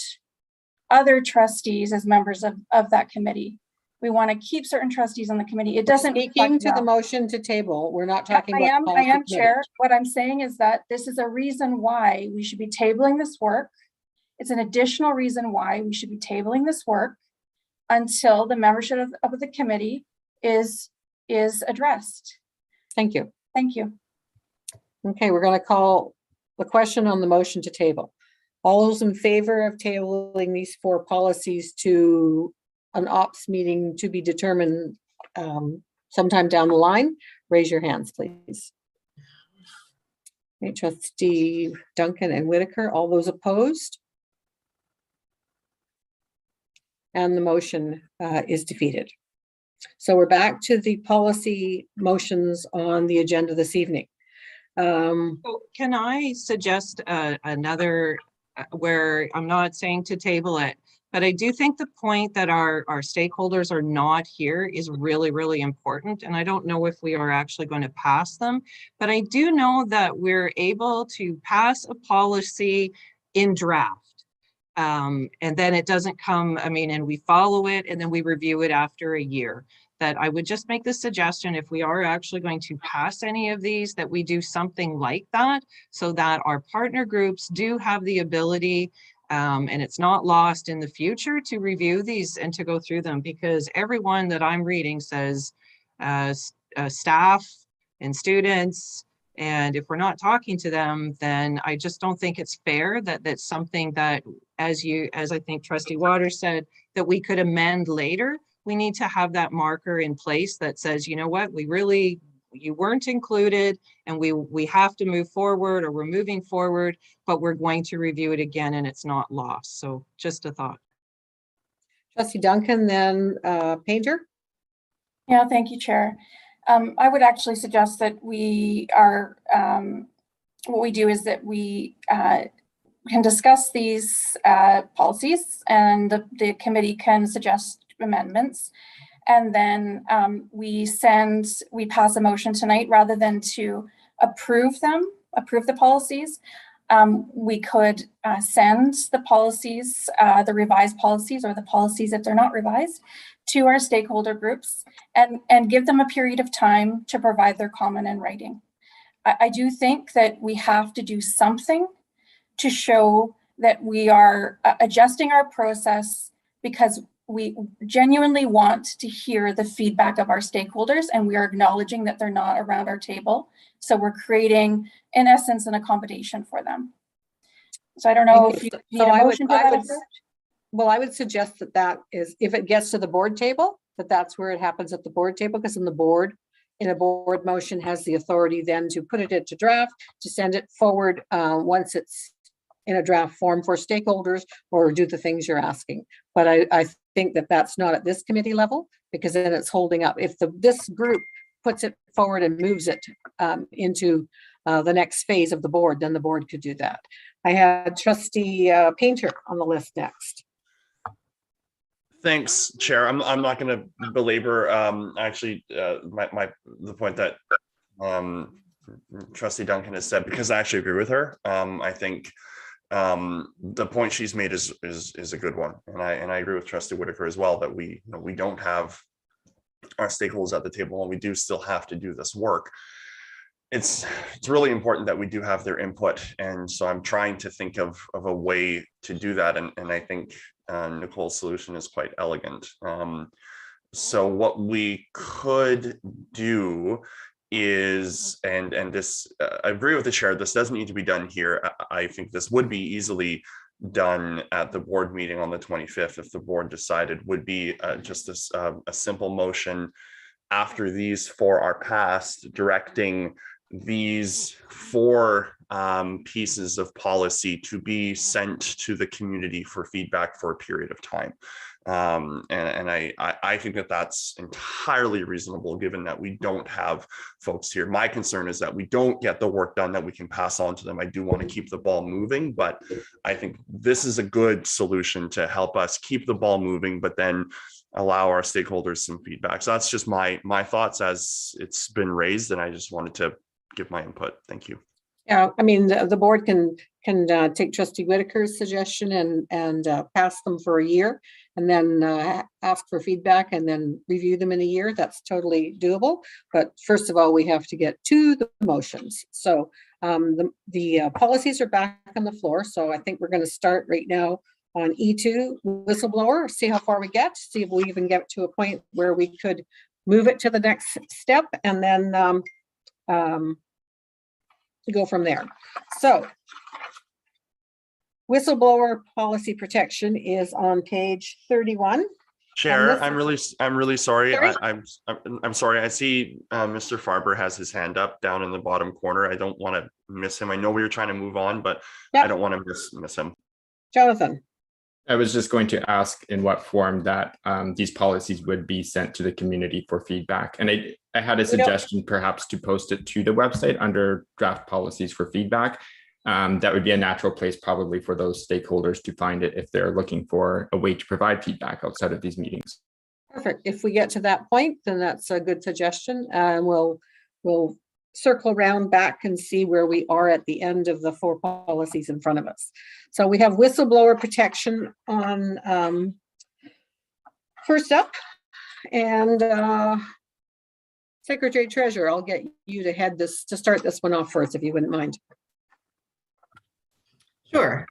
Speaker 3: other trustees as members of that committee. We want to keep certain trustees on the committee. It doesn't
Speaker 2: speaking to the motion to table. We're not talking about
Speaker 3: I am chair. What I'm saying is that this is a reason why we should be tabling this work. It's an additional reason why we should be tabling this work until the membership of the committee is addressed.
Speaker 2: Thank you.
Speaker 3: Thank you.
Speaker 2: Okay, we're going to call the question on the motion to table. All those in favor of tabling these 4 policies to an ops meeting to be determined sometime down the line, raise your hands, please. Okay, Trustee Duncan and Whitaker, all those opposed? And the motion is defeated. So we're back to the policy motions on the agenda this evening.
Speaker 5: So can I suggest another, where I'm not saying to table it, but I do think the point that our stakeholders are not here is really, really important. And I don't know if we are actually going to pass them, but I do know that we're able to pass a policy in draft. And then it doesn't come, I mean, and we follow it and then we review it after a year. That I would just make the suggestion, if we are actually going to pass any of these, that we do something like that so that our partner groups do have the ability, and it's not lost in the future, to review these and to go through them, because everyone that I'm reading says staff and students, and if we're not talking to them, then I just don't think it's fair that that's something that, as I think Trustee Waters said, that we could amend later. We need to have that marker in place that says, you know what, you weren't included and we have to move forward, or we're moving forward, but we're going to review it again and it's not lost. So just a thought.
Speaker 2: Trustee Duncan, then Painter.
Speaker 3: Yeah, thank you, Chair. I would actually suggest that we are, what we do is that we can discuss these policies, and the committee can suggest amendments, and then we pass a motion tonight rather than to approve the policies. We could send the policies, the revised policies, or the policies if they're not revised, to our stakeholder groups and give them a period of time to provide their comment in writing. I do think that we have to do something to show that we are adjusting our process, because we genuinely want to hear the feedback of our stakeholders, and we are acknowledging that they're not around our table. So we're creating, in essence, an accommodation for them. So I don't know if you need a motion to that effect.
Speaker 2: Well, I would suggest that is, if it gets to the board table, that's where it happens at the board table, because in a board motion has the authority then to put it into draft, to send it forward once it's in a draft form for stakeholders, or do the things you're asking. But I think that that's not at this committee level, because then it's holding up. If this group puts it forward and moves it into the next phase of the board, then the board could do that. I had Trustee Painter on the list next.
Speaker 8: Thanks, Chair. I'm not going to belabor the point that Trustee Duncan has said, because I actually agree with her. I think the point she's made is a good one, and I agree with Trustee Whitaker as well, that we don't have our stakeholders at the table, and we do still have to do this work. it's really important that we do have their input. And so I'm trying to think of a way to do that. And I think Nicole's solution is quite elegant. So what we could do is, and this, I agree with the chair, this doesn't need to be done here. I think this would be easily done at the board meeting on the 25th if the board decided, would be just a simple motion after these four are passed, directing these four pieces of policy to be sent to the community for feedback for a period of time. And I think that that's entirely reasonable, given that we don't have folks here. My concern is that we don't get the work done that we can pass on to them. I do want to keep the ball moving, but I think this is a good solution to help us keep the ball moving, but then allow our stakeholders some feedback. So that's just my thoughts as it's been raised, and I just wanted to give my input. Thank you.
Speaker 2: Yeah, I mean, the board can take Trustee Whitaker's suggestion and pass them for a year, and then ask for feedback and then review them in a year. That's totally doable. But first of all, we have to get to the motions. So the policies are back on the floor. So I think we're going to start right now on E2 whistleblower, see how far we get, see if we even get to a point where we could move it to the next step, and then go from there. So whistleblower policy protection is on page 31.
Speaker 8: Chair, I'm really sorry.
Speaker 2: Sorry?
Speaker 8: I'm sorry. I see Mr. Farber has his hand up down in the bottom corner. I don't want to miss him. I know we were trying to move on, but
Speaker 2: Yep.
Speaker 8: I don't want to miss him.
Speaker 2: Jonathan.
Speaker 11: I was just going to ask in what form that these policies would be sent to the community for feedback. And I had a suggestion perhaps to post it to the website under draft policies for feedback. That would be a natural place probably for those stakeholders to find it if they're looking for a way to provide feedback outside of these meetings.
Speaker 2: Perfect. If we get to that point, then that's a good suggestion. We'll circle around back and see where we are at the end of the four policies in front of us. So we have whistleblower protection on first up, and Secretary Treasurer, I'll get you to start this one off first, if you wouldn't mind.
Speaker 4: Sure.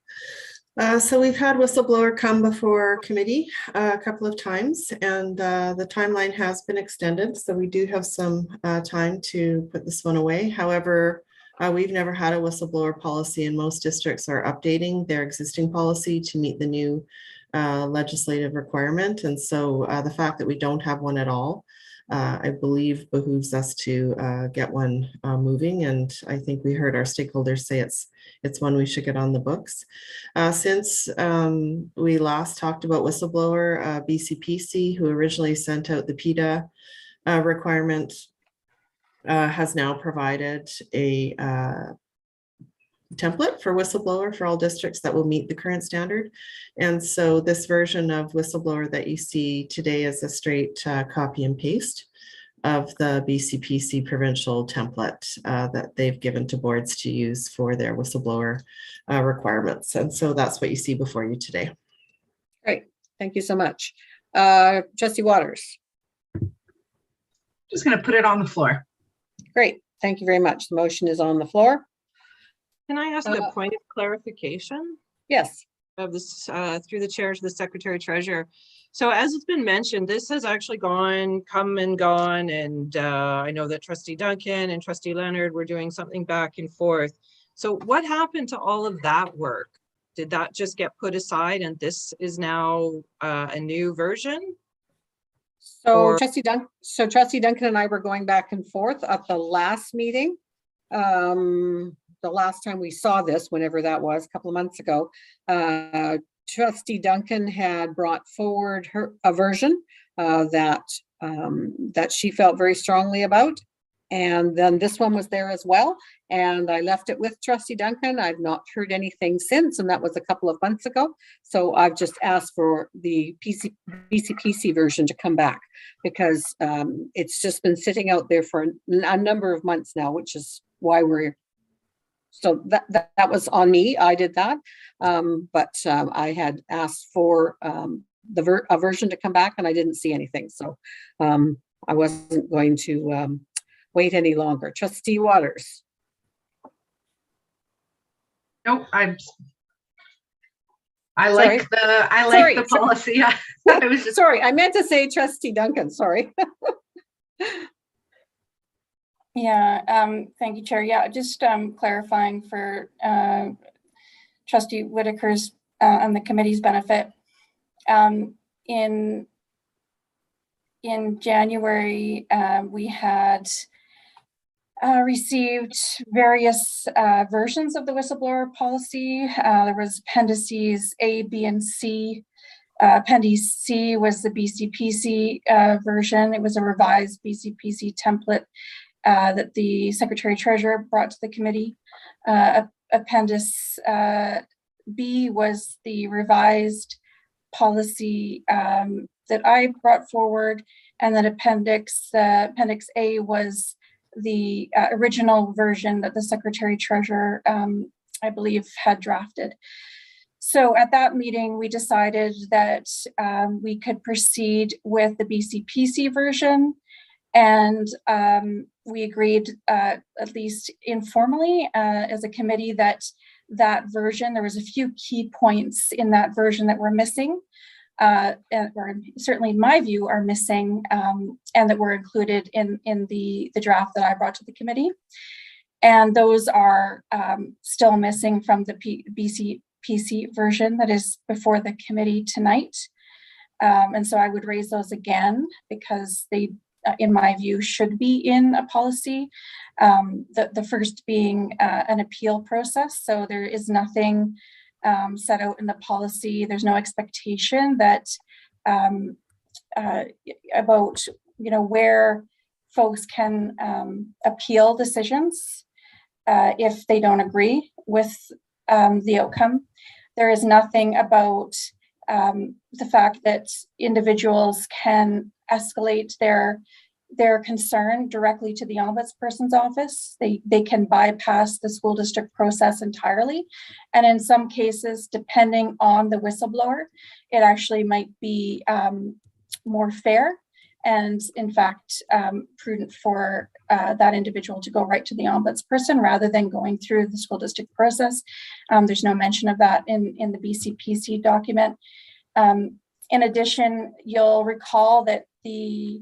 Speaker 4: So we've had whistleblower come before committee a couple of times, and the timeline has been extended. So we do have some time to put this one away. However, we've never had a whistleblower policy, and most districts are updating their existing policy to meet the new legislative requirement. And so the fact that we don't have one at all, I believe behooves us to get one moving. And I think we heard our stakeholders say it's one we should get on the books. Since we last talked about whistleblower, BCPC, who originally sent out the PETA requirement, has now provided a template for whistleblower for all districts that will meet the current standard. And so this version of whistleblower that you see today is a straight copy and paste of the BCPC provincial template that they've given to boards to use for their whistleblower requirements. And so that's what you see before you today.
Speaker 2: Great, thank you so much. Trustee Waters.
Speaker 10: Just going to put it on the floor.
Speaker 2: Great, thank you very much. The motion is on the floor.
Speaker 5: Can I ask a point of clarification?
Speaker 2: Yes.
Speaker 5: Of this through the chair to the Secretary Treasurer. So as it's been mentioned, this has actually come and gone, and I know that Trustee Duncan and Trustee Leonard were doing something back and forth. So what happened to all of that work? Did that just get put aside and this is now a new version?
Speaker 2: So Trustee Duncan and I were going back and forth at the last meeting. The last time we saw this, whenever that was, a couple of months ago, Trustee Duncan had brought forward a version that she felt very strongly about. And then this one was there as well. And I left it with Trustee Duncan. I've not heard anything since, and that was a couple of months ago. So I've just asked for the BCPC version to come back, because it's just been sitting out there for a number of months now, which is why so that was on me. I did that, but I had asked for a version to come back, and I didn't see anything. So I wasn't going to wait any longer. Trustee Waters.
Speaker 10: Nope, I
Speaker 2: Sorry.
Speaker 10: like the
Speaker 2: Sorry.
Speaker 10: the policy. I was just
Speaker 2: Sorry, I meant to say Trustee Duncan, sorry.
Speaker 3: Yeah, thank you, Chair. Yeah, just clarifying for Trustee Whitaker's and the committee's benefit. In January, we had received various versions of the whistleblower policy. There was appendices A, B, and C. Appendix C was the BCPC version. It was a revised BCPC template that the Secretary Treasurer brought to the committee. Appendix B was the revised policy that I brought forward, and then Appendix A was the original version that the Secretary Treasurer, I believe, had drafted. So at that meeting, we decided that we could proceed with the BCPC version, and we agreed, at least informally, as a committee, that version, there was a few key points in that version that were missing, or certainly in my view are missing, and that were included in the draft that I brought to the committee. And those are still missing from the BCPC version that is before the committee tonight. And so I would raise those again because they, in my view, should be in a policy. The first being an appeal process. So there is nothing set out in the policy. There's no expectation that about where folks can appeal decisions if they don't agree with the outcome. There is nothing about the fact that individuals can escalate their concern directly to the ombudsperson's office. They can bypass the school district process entirely. And in some cases, depending on the whistleblower, it actually might be more fair and in fact prudent for that individual to go right to the ombudsperson rather than going through the school district process. There's no mention of that in the BCPC document. In addition, you'll recall that the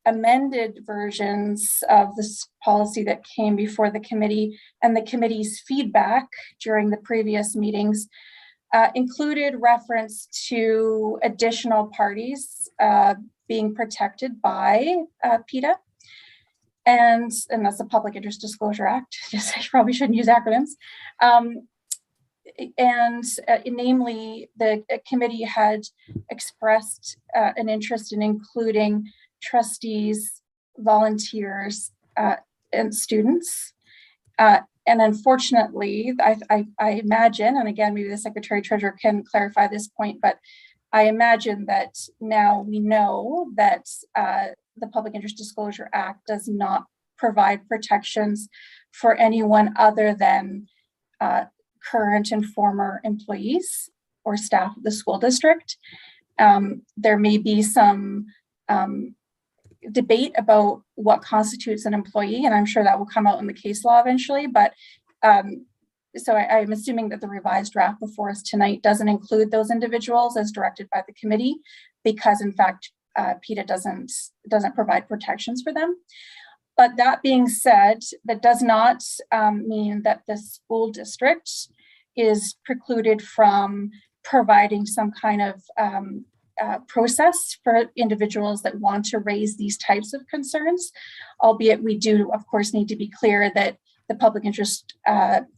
Speaker 3: amended versions of this policy that came before the committee and the committee's feedback during the previous meetings included reference to additional parties being protected by PETA. And that's the Public Interest Disclosure Act. I probably shouldn't use acronyms. Namely, the committee had expressed an interest in including trustees, volunteers, and students. And unfortunately, I imagine, and again, maybe the Secretary Treasurer can clarify this point, but I imagine that now we know that the Public Interest Disclosure Act does not provide protections for anyone other than current and former employees or staff of the school district. There may be some debate about what constitutes an employee, and I'm sure that will come out in the case law eventually, but so I'm assuming that the revised draft before us tonight doesn't include those individuals as directed by the committee, because in fact, PETA doesn't provide protections for them. But that being said, that does not mean that the school district is precluded from providing some kind of process for individuals that want to raise these types of concerns, albeit we do, of course, need to be clear that the Public Interest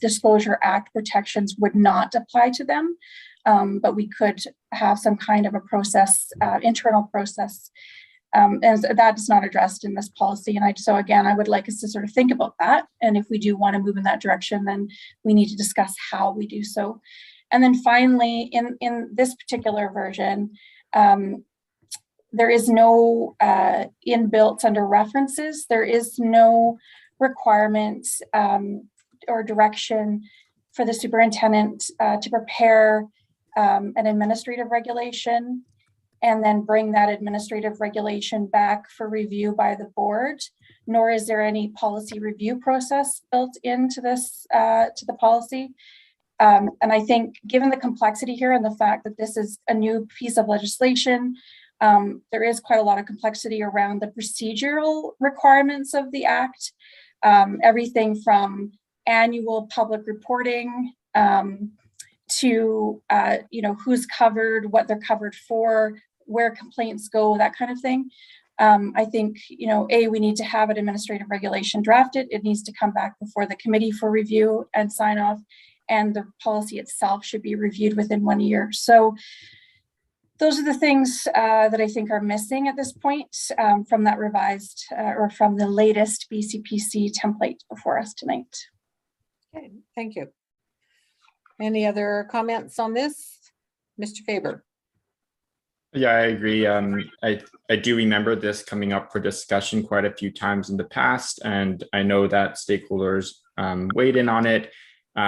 Speaker 3: Disclosure Act protections would not apply to them, but we could have some kind of a process, internal process, and that is not addressed in this policy. And so again, I would like us to sort of think about that. And if we do want to move in that direction, then we need to discuss how we do so. And then finally, in this particular version, there is no inbuilt under references. There is no requirement or direction for the superintendent to prepare an administrative regulation and then bring that administrative regulation back for review by the board, nor is there any policy review process built into this, to the policy. And I think given the complexity here and the fact that this is a new piece of legislation, there is quite a lot of complexity around the procedural requirements of the Act. Everything from annual public reporting to, who's covered, what they're covered for, where complaints go, that kind of thing. I think, we need to have an administrative regulation drafted. It needs to come back before the committee for review and sign off, and the policy itself should be reviewed within 1 year. So those are the things that I think are missing at this point from that revised or from the latest BCPC template before us tonight.
Speaker 2: Okay, thank you. Any other comments on this? Mr. Faber?
Speaker 11: Yeah, I agree. I do remember this coming up for discussion quite a few times in the past, and I know that stakeholders weighed in on it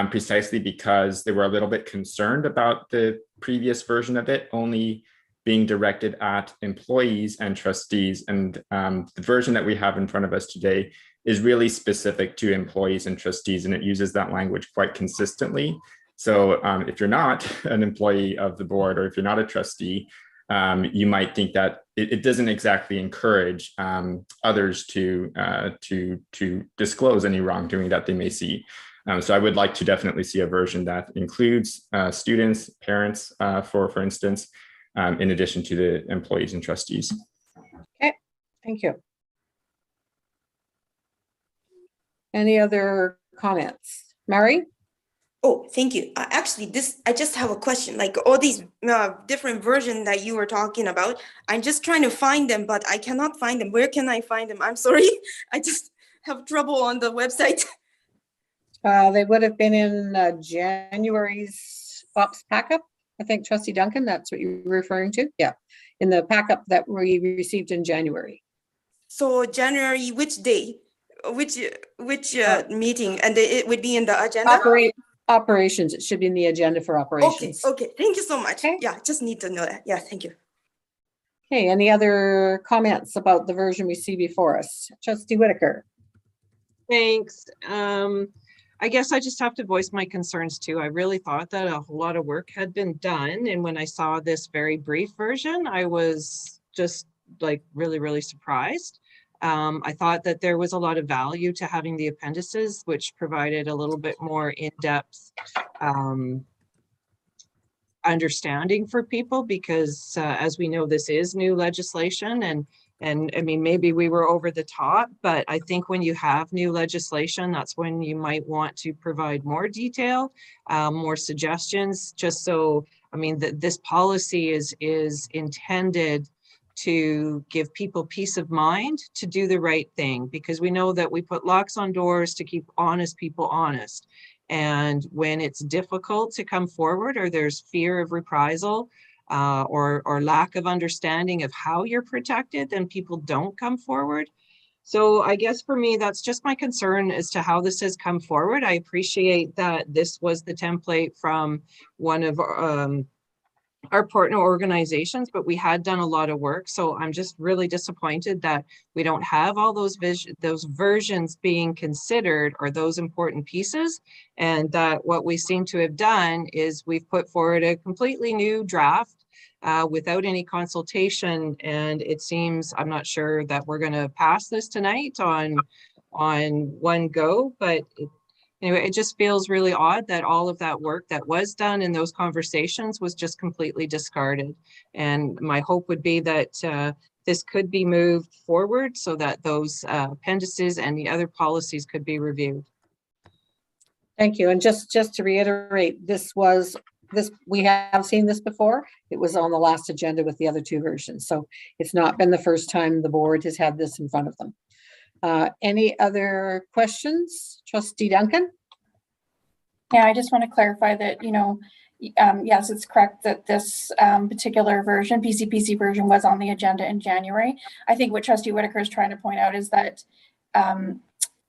Speaker 11: precisely because they were a little bit concerned about the previous version of it only being directed at employees and trustees. And the version that we have in front of us today is really specific to employees and trustees, and it uses that language quite consistently. So if you're not an employee of the board, or if you're not a trustee, you might think that it doesn't exactly encourage others to disclose any wrongdoing that they may see. So I would like to definitely see a version that includes students, parents, for instance, in addition to the employees and trustees.
Speaker 2: Okay, thank you. Any other comments? Mary?
Speaker 9: Oh, thank you. Actually, I just have a question. Like all these different versions that you were talking about, I'm just trying to find them, but I cannot find them. Where can I find them? I'm sorry. I just have trouble on the website.
Speaker 2: They would have been in January's ops packet. I think, Trustee Duncan, that's what you're referring to? Yeah, in the packet that we received in January.
Speaker 9: So January, which day? Which meeting? And it would be in the agenda?
Speaker 2: Operations. It should be in the agenda for operations.
Speaker 9: Okay. Thank you so much.
Speaker 2: Okay.
Speaker 9: Yeah, just need to know that. Yeah, thank you.
Speaker 2: Okay, any other comments about the version we see before us? Trustee Whitaker.
Speaker 5: Thanks. I guess I just have to voice my concerns too. I really thought that a whole lot of work had been done. And when I saw this very brief version, I was just like really, really surprised. I thought that there was a lot of value to having the appendices, which provided a little bit more in-depth understanding for people, because as we know, this is new legislation, and I mean, maybe we were over the top, but I think when you have new legislation, that's when you might want to provide more detail, more suggestions, just so, I mean, this policy is intended to give people peace of mind to do the right thing, because we know that we put locks on doors to keep honest people honest. And when it's difficult to come forward, or there's fear of reprisal, or lack of understanding of how you're protected, then people don't come forward. So I guess for me, that's just my concern as to how this has come forward. I appreciate that this was the template from one of our partner organizations, but we had done a lot of work. So I'm just really disappointed that we don't have all those versions being considered, or those important pieces. And that what we seem to have done is we've put forward a completely new draft without any consultation. And it seems, I'm not sure that we're going to pass this tonight on one go, but anyway, it just feels really odd that all of that work that was done in those conversations was just completely discarded. And my hope would be that this could be moved forward so that those appendices and the other policies could be reviewed.
Speaker 2: Thank you. And just to reiterate, we have seen this before. It was on the last agenda with the other two versions. So it's not been the first time the board has had this in front of them. Any other questions? Trustee Duncan?
Speaker 3: Yeah, I just want to clarify that, yes, it's correct that this particular version, PCPC version, was on the agenda in January. I think what Trustee Whitaker is trying to point out is that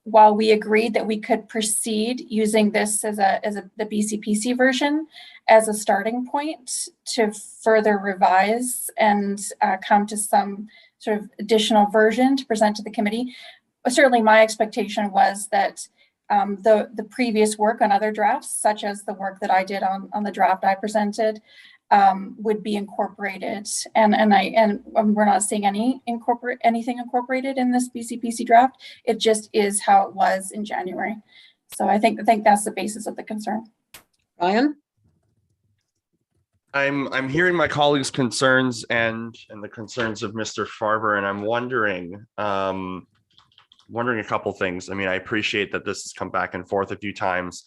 Speaker 3: while we agreed that we could proceed using this as the BCPC version as a starting point to further revise and come to some sort of additional version to present to the committee, certainly my expectation was that the previous work on other drafts, such as the work that I did on the draft I presented, would be incorporated. And we're not seeing anything incorporated in this BCPC draft. It just is how it was in January. So I think that's the basis of the concern.
Speaker 2: Ryan?
Speaker 8: I'm hearing my colleagues' concerns and the concerns of Mr. Farber, and I'm wondering a couple things. I mean, I appreciate that this has come back and forth a few times,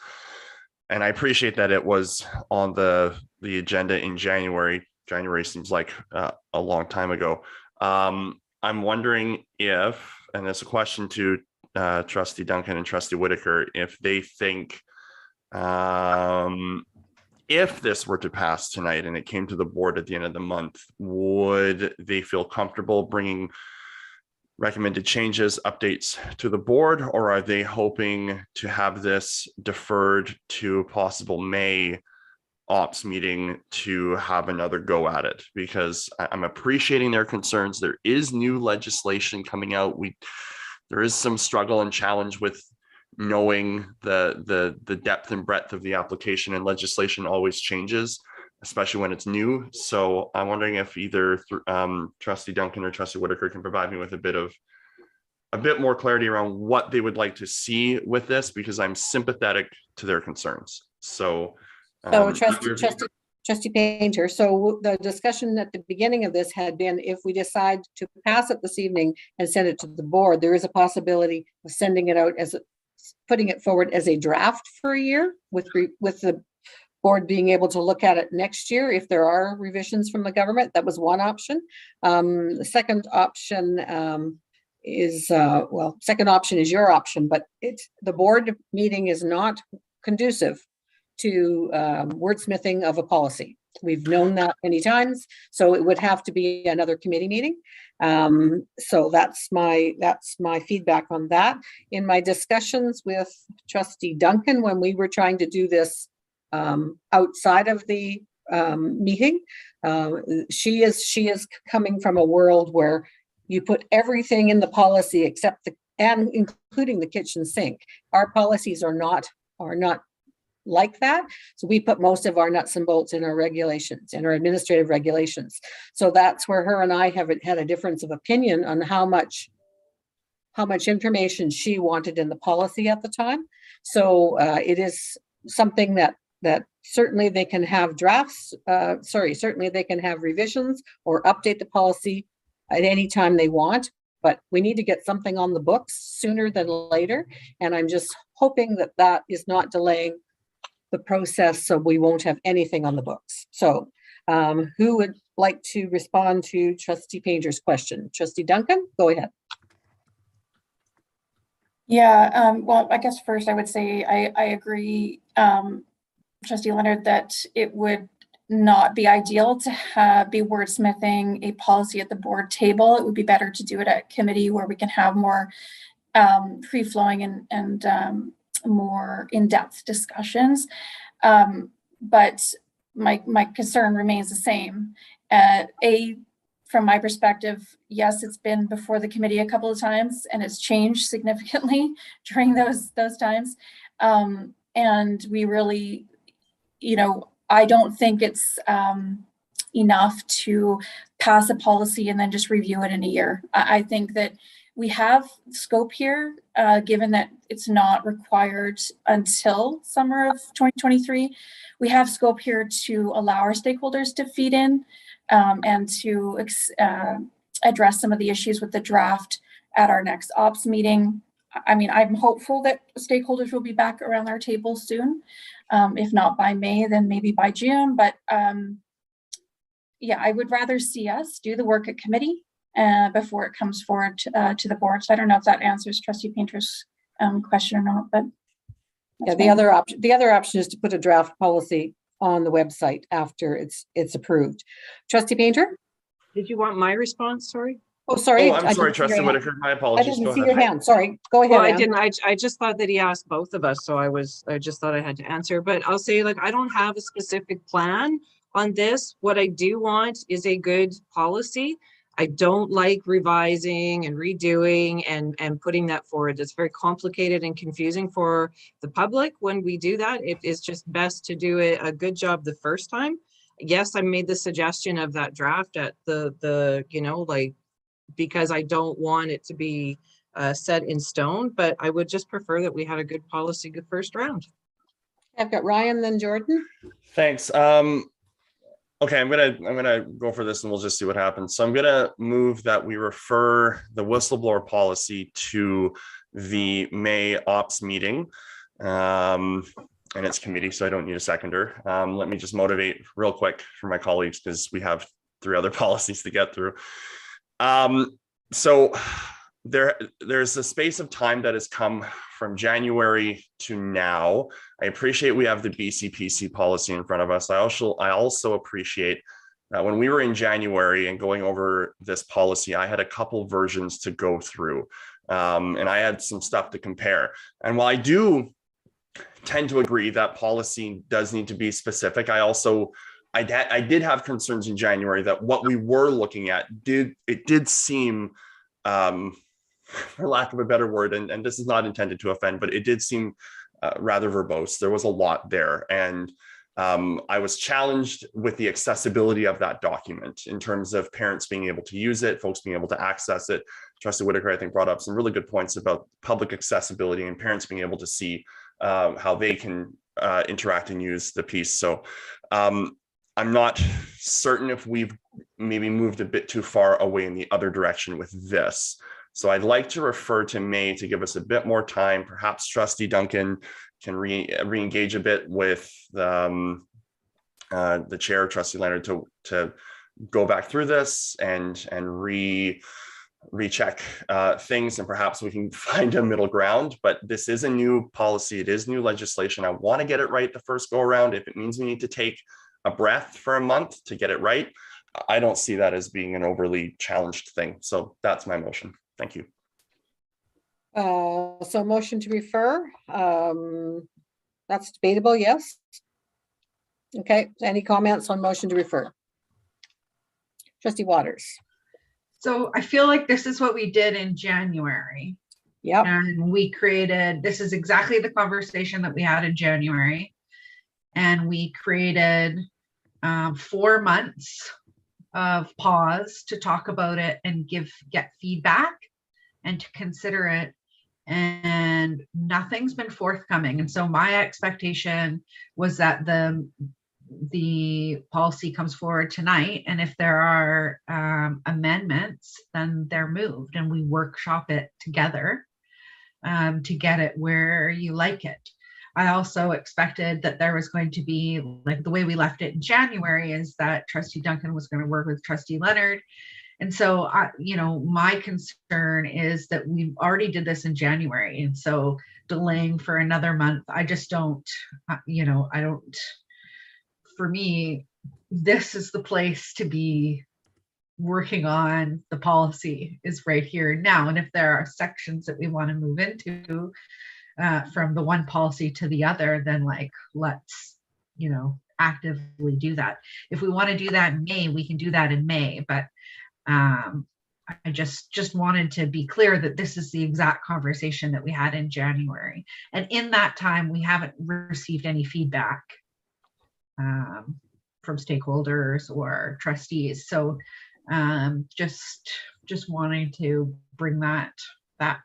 Speaker 8: and I appreciate that it was on the agenda in January. January seems like a long time ago. I'm wondering if, and it's a question to Trustee Duncan and Trustee Whitaker, if they think if this were to pass tonight and it came to the board at the end of the month, would they feel comfortable bringing recommended changes, updates to the board, or are they hoping to have this deferred to a possible May ops meeting to have another go at it? Because I'm appreciating their concerns. There is new legislation coming out. There is some struggle and challenge with knowing the depth and breadth of the application, and legislation always changes, especially when it's new. So I'm wondering if either Trustee Duncan or Trustee Whitaker can provide me with a bit more clarity around what they would like to see with this, because I'm sympathetic to their concerns. So
Speaker 2: Trustee Painter, so the discussion at the beginning of this had been, if we decide to pass it this evening and send it to the board, there is a possibility of sending it out putting it forward as a draft for a year, with the board being able to look at it next year if there are revisions from the government. That was one option. The second option is your option, but the board meeting is not conducive to wordsmithing of a policy. We've known that many times, so it would have to be another committee meeting. So that's my feedback on that. In my discussions with Trustee Duncan, when we were trying to do this outside of the meeting, she is coming from a world where you put everything in the policy except and including the kitchen sink. Our policies are not like that. So we put most of our nuts and bolts in our regulations, in our administrative regulations. So that's where her and I have had a difference of opinion on how much information she wanted in the policy at the time. So it is something that certainly they can have drafts, certainly they can have revisions or update the policy at any time they want, but we need to get something on the books sooner than later. And I'm just hoping that is not delaying the process, so we won't have anything on the books. So who would like to respond to Trustee Painter's question? Trustee Duncan, go ahead.
Speaker 3: Yeah, well, I guess first I would say I agree, Trustee Leonard, that it would not be ideal to be wordsmithing a policy at the board table. It would be better to do it at committee, where we can have more free-flowing and more in-depth discussions. But my concern remains the same. From my perspective, yes, it's been before the committee a couple of times, and it's changed significantly during those times. And we really, I don't think it's enough to pass a policy and then just review it in a year. I think that we have scope here, given that it's not required until summer of 2023. We have scope here to allow our stakeholders to feed in and to address some of the issues with the draft at our next ops meeting. I mean, I'm hopeful that stakeholders will be back around our table soon. If not by May, then maybe by June. But yeah, I would rather see us do the work at committee before it comes forward to the board. So I don't know if that answers Trustee Painter's question or not, but
Speaker 2: yeah, the other option is to put a draft policy on the website after it's approved. Trustee Painter?
Speaker 5: Did you want my response? Sorry.
Speaker 2: Oh, sorry.
Speaker 8: Oh, I'm sorry, Trustee Whitaker. My apologies.
Speaker 2: I didn't see your hand. Sorry. Go ahead.
Speaker 5: Well, I didn't. I just thought that he asked both of us, so I just thought I had to answer. But I'll say, I don't have a specific plan on this. What I do want is a good policy. I don't like revising and redoing and putting that forward. It's very complicated and confusing for the public when we do that. It is just best to do it a good job the first time. Yes, I made the suggestion of that draft at the you know, like, because I don't want it to be set in stone, but I would just prefer that we had a good policy good first round.
Speaker 2: I've got Ryan, then Jordan.
Speaker 8: Thanks. Okay, I'm gonna go for this and we'll just see what happens. So I'm gonna move that we refer the whistleblower policy to the May ops meeting and its committee, so I don't need a seconder. Let me just motivate real quick for my colleagues because we have 3 other policies to get through. So there's a space of time that has come from January to now. I appreciate we have the BCPC policy in front of us. I also appreciate that when we were in January and going over this policy, I had a couple versions to go through, and I had some stuff to compare. And while I do tend to agree that policy does need to be specific, I did have concerns in January that what we were looking at did seem, for lack of a better word, and this is not intended to offend, but it did seem rather verbose. There was a lot there. And I was challenged with the accessibility of that document in terms of parents being able to use it, folks being able to access it. Trustee Whitaker, I think, brought up some really good points about public accessibility and parents being able to see how they can interact and use the piece. So I'm not certain if we've maybe moved a bit too far away in the other direction with this. So I'd like to refer to May to give us a bit more time. Perhaps Trustee Duncan can re-engage a bit with the chair, Trustee Leonard, to go back through this and recheck things, and perhaps we can find a middle ground. But this is a new policy. It is new legislation. I want to get it right the first go around. If it means we need to take a breath for a month to get it right, I don't see that as being an overly challenged thing. So that's my motion. Thank you.
Speaker 2: So motion to refer, that's debatable, yes? Okay, any comments on motion to refer? Trustee Waters.
Speaker 10: So I feel like this is what we did in January.
Speaker 2: Yep.
Speaker 10: And we created, this is exactly the conversation that we had in January. And we created 4 months of pause to talk about it and get feedback and to consider it. And nothing's been forthcoming. And so my expectation was that the policy comes forward tonight, and if there are amendments, then they're moved and we workshop it together to get it where you like it. I also expected that there was going to be, like the way we left it in January, is that Trustee Duncan was going to work with Trustee Leonard. And so, my concern is that we already did this in January. And so delaying for another month, I just don't, for me, this is the place to be working on the policy, is right here now. And if there are sections that we want to move into from the one policy to the other, then let's, actively do that. If we want to do that in May, we can do that in May. But I just wanted to be clear that this is the exact conversation that we had in January. And in that time, we haven't received any feedback from stakeholders or trustees. So just wanting to bring that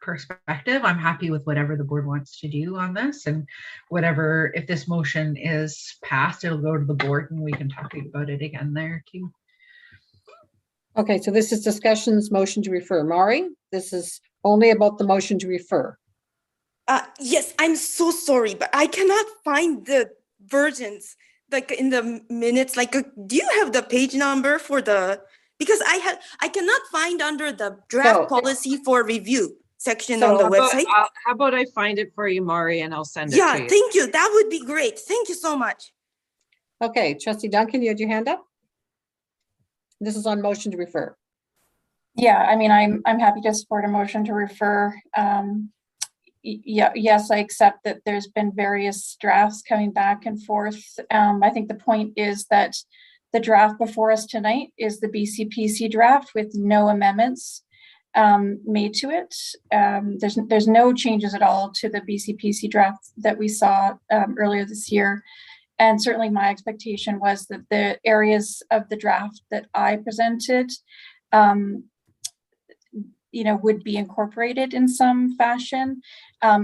Speaker 10: perspective. I'm happy with whatever the board wants to do on this, and whatever, if this motion is passed, it'll go to the board and we can talk about it again there too.
Speaker 2: Okay, so this is discussions, motion to refer. Mari, this is only about the motion to refer.
Speaker 9: Yes, I'm so sorry, but I cannot find the versions in the minutes. Do you have the page number for because I cannot find under the draft policy for review section on the website.
Speaker 5: How about I find it for you, Mari, and I'll send it to you.
Speaker 9: Yeah, thank you. That would be great. Thank you so much.
Speaker 2: Okay, Trustee Duncan, you had your hand up? This is on motion to refer.
Speaker 3: Yeah, I mean, I'm happy to support a motion to refer. Yes, I accept that there's been various drafts coming back and forth. I think the point is that The draft before us tonight is the BCPC draft with no amendments made to it. There's no changes at all to the BCPC draft that we saw earlier this year. And certainly my expectation was that the areas of the draft that I presented, would be incorporated in some fashion.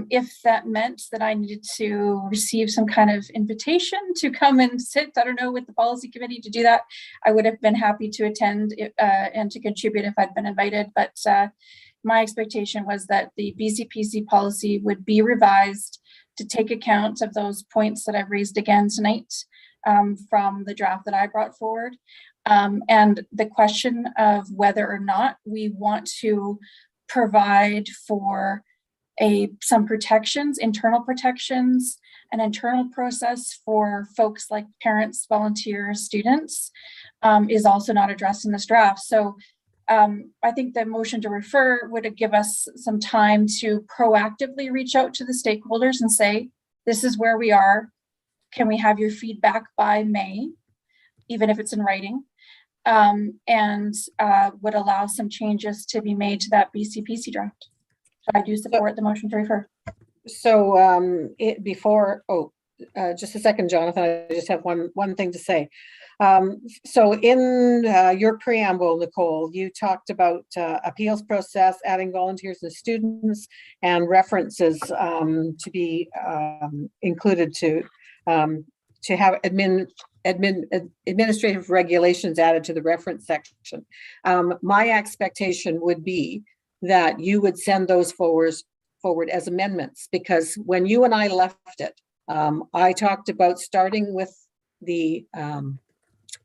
Speaker 3: If that meant that I needed to receive some kind of invitation to come and sit, I don't know, with the policy committee to do that, I would have been happy to attend and to contribute if I'd been invited. But my expectation was that the BCPC policy would be revised to take account of those points that I've raised again tonight from the draft that I brought forward. And the question of whether or not we want to provide for some protections, internal protections, an internal process for folks like parents, volunteers, students, is also not addressed in this draft. So I think the motion to refer would give us some time to proactively reach out to the stakeholders and say, this is where we are. Can we have your feedback by May, even if it's in writing? And would allow some changes to be made to that BCPC draft. So I do support the motion to refer.
Speaker 2: So just a second, Jonathan, I just have one thing to say. So in your preamble, Nicole, you talked about appeals process, adding volunteers and students, and references to be included to have administrative regulations added to the reference section. My expectation would be that you would send those forward as amendments, because when you and I left it, I talked about starting with the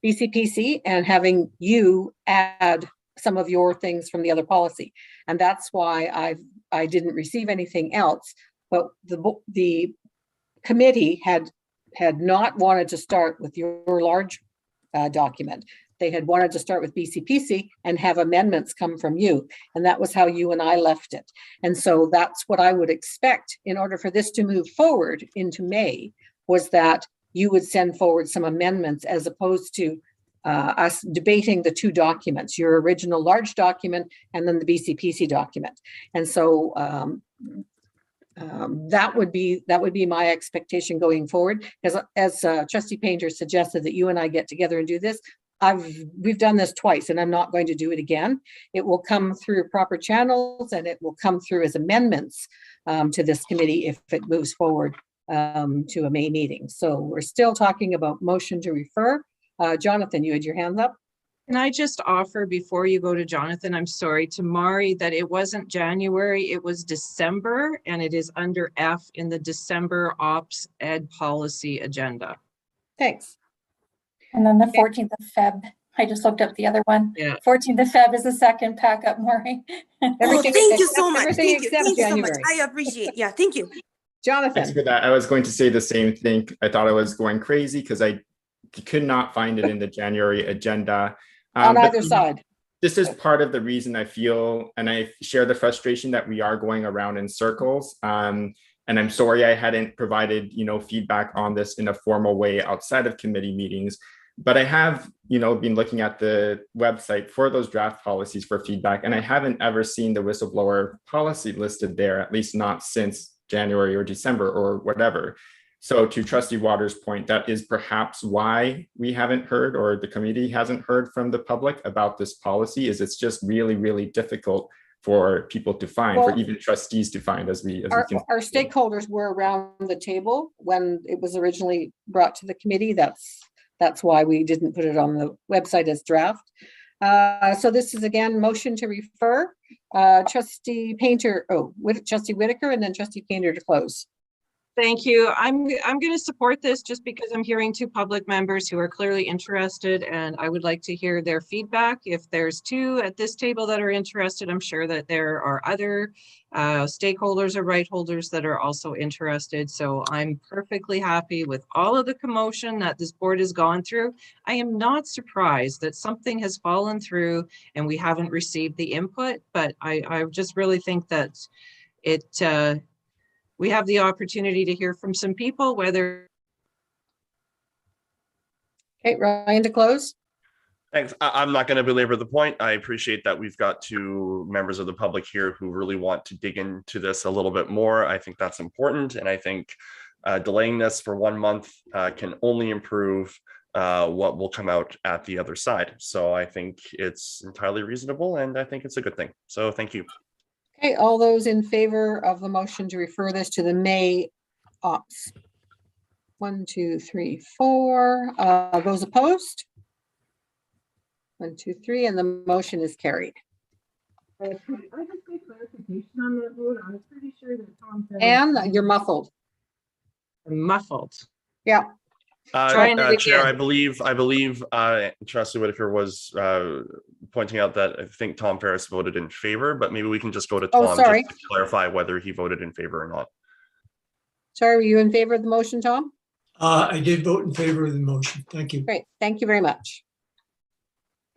Speaker 2: BCPC and having you add some of your things from the other policy. And that's why I didn't receive anything else, but the committee had not wanted to start with your large document. They had wanted to start with BCPC and have amendments come from you. And that was how you and I left it. And so that's what I would expect in order for this to move forward into May, was that you would send forward some amendments as opposed to us debating the two documents, your original large document and then the BCPC document. And so that would be my expectation going forward. As Trustee Painter suggested that you and I get together and do this, we've done this twice and I'm not going to do it again. It will come through proper channels and it will come through as amendments to this committee if it moves forward to a May meeting. So we're still talking about motion to refer. Jonathan, you had your hand up.
Speaker 5: Can I just offer before you go to Jonathan, I'm sorry, to Mari, that it wasn't January, it was December, and it is under F in the December Ops Ed Policy agenda.
Speaker 2: Thanks.
Speaker 3: And then the 14th of Feb, I just looked up the other one. Yeah. 14th of Feb is the second pack up, Maury.
Speaker 9: Oh, thank you so much. Thank you so much. I appreciate it. Yeah, thank you.
Speaker 2: Jonathan.
Speaker 11: Thanks for that. I was going to say the same thing. I thought I was going crazy because I could not find it in the January agenda.
Speaker 2: On either side.
Speaker 11: This is part of the reason I feel, and I share the frustration that we are going around in circles. And I'm sorry I hadn't provided, feedback on this in a formal way outside of committee meetings. But I have, been looking at the website for those draft policies for feedback, and I haven't ever seen the whistleblower policy listed there, at least not since January or December or whatever. So to Trustee Waters' point, that is perhaps why we haven't heard, or the committee hasn't heard from the public about this policy, is it's just really, really difficult for people to find, for even trustees to find, as our
Speaker 2: stakeholders were around the table when it was originally brought to the committee. That's why we didn't put it on the website as draft. So this is again motion to refer. Trustee Painter, Trustee Whitaker, and then Trustee Painter to close.
Speaker 5: Thank you. I'm going to support this just because I'm hearing two public members who are clearly interested, and I would like to hear their feedback. If there's two at this table that are interested, I'm sure that there are other stakeholders or right holders that are also interested. So I'm perfectly happy with all of the commotion that this board has gone through. I am not surprised that something has fallen through and we haven't received the input, but I just really think that we have the opportunity to hear from some people, whether.
Speaker 2: Okay, Ryan, to close.
Speaker 8: Thanks. I'm not going to belabor the point. I appreciate that we've got two members of the public here who really want to dig into this a little bit more. I think that's important. And I think delaying this for 1 month can only improve what will come out at the other side. So I think it's entirely reasonable and I think it's a good thing. So thank you.
Speaker 2: Okay, all those in favor of the motion to refer this to the May ops? 1, 2, 3, 4. Those opposed? 1, 2, 3, and the motion is carried.
Speaker 5: I just get clarification on that vote. I'm pretty sure that Tom said.
Speaker 2: And you're muffled.
Speaker 5: Muffled.
Speaker 2: Yeah.
Speaker 5: Trying it
Speaker 8: Chair,
Speaker 5: again.
Speaker 8: I believe Trustee Whitaker was pointing out that I think Tom Ferris voted in favor, but maybe we can just go to Tom
Speaker 2: sorry.
Speaker 8: just to clarify whether he voted in favor or not.
Speaker 2: Sorry, were you in favor of the motion, Tom?
Speaker 12: I did vote in favor of the motion. Thank you.
Speaker 2: Great, thank you very much.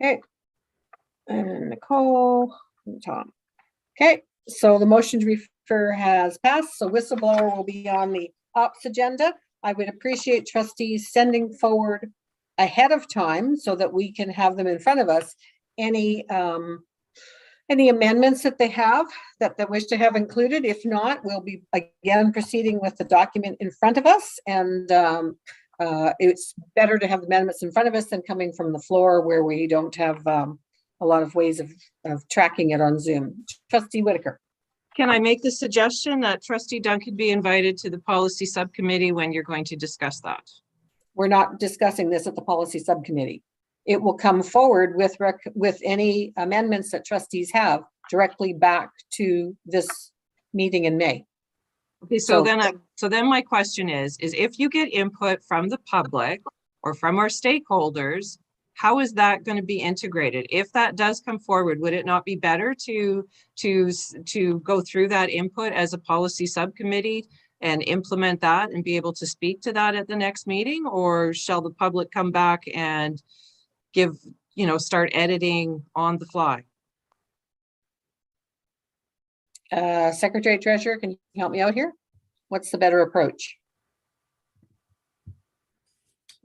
Speaker 2: Okay. And Nicole and Tom. Okay, so the motion to refer has passed. So whistleblower will be on the ops agenda. I would appreciate trustees sending forward ahead of time so that we can have them in front of us. Any amendments that they have that they wish to have included. If not, we'll be again proceeding with the document in front of us. And it's better to have the amendments in front of us than coming from the floor where we don't have a lot of ways of tracking it on Zoom. Trustee Whitaker.
Speaker 5: Can I make the suggestion that Trustee Duncan be invited to the policy subcommittee when you're going to discuss that?
Speaker 2: We're not discussing this at the policy subcommittee. It will come forward with any amendments that trustees have directly back to this meeting in May.
Speaker 5: Okay, so then my question is if you get input from the public or from our stakeholders, how is that going to be integrated? If that does come forward, would it not be better to go through that input as a policy subcommittee and implement that and be able to speak to that at the next meeting? Or shall the public come back and start editing on the fly?
Speaker 2: Secretary Treasurer, can you help me out here? What's the better approach?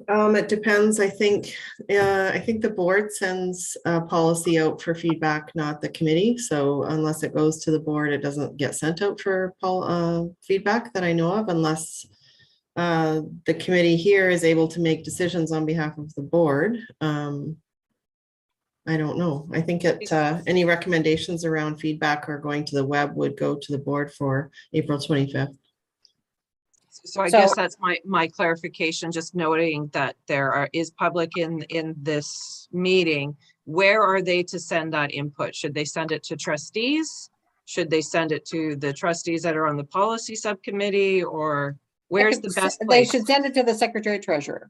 Speaker 4: It depends. I think the board sends a policy out for feedback, not the committee. So unless it goes to the board, it doesn't get sent out for feedback that I know of, unless the committee here is able to make decisions on behalf of the board. I don't know. I think any recommendations around feedback or going to the web would go to the board for April 25th.
Speaker 5: So I guess that's my clarification, just noting that there is public in this meeting. Where are they to send that input? Should they send it to trustees? Should they send it to the trustees that are on the policy subcommittee, or where's the best place?
Speaker 2: They should send it to the Secretary Treasurer.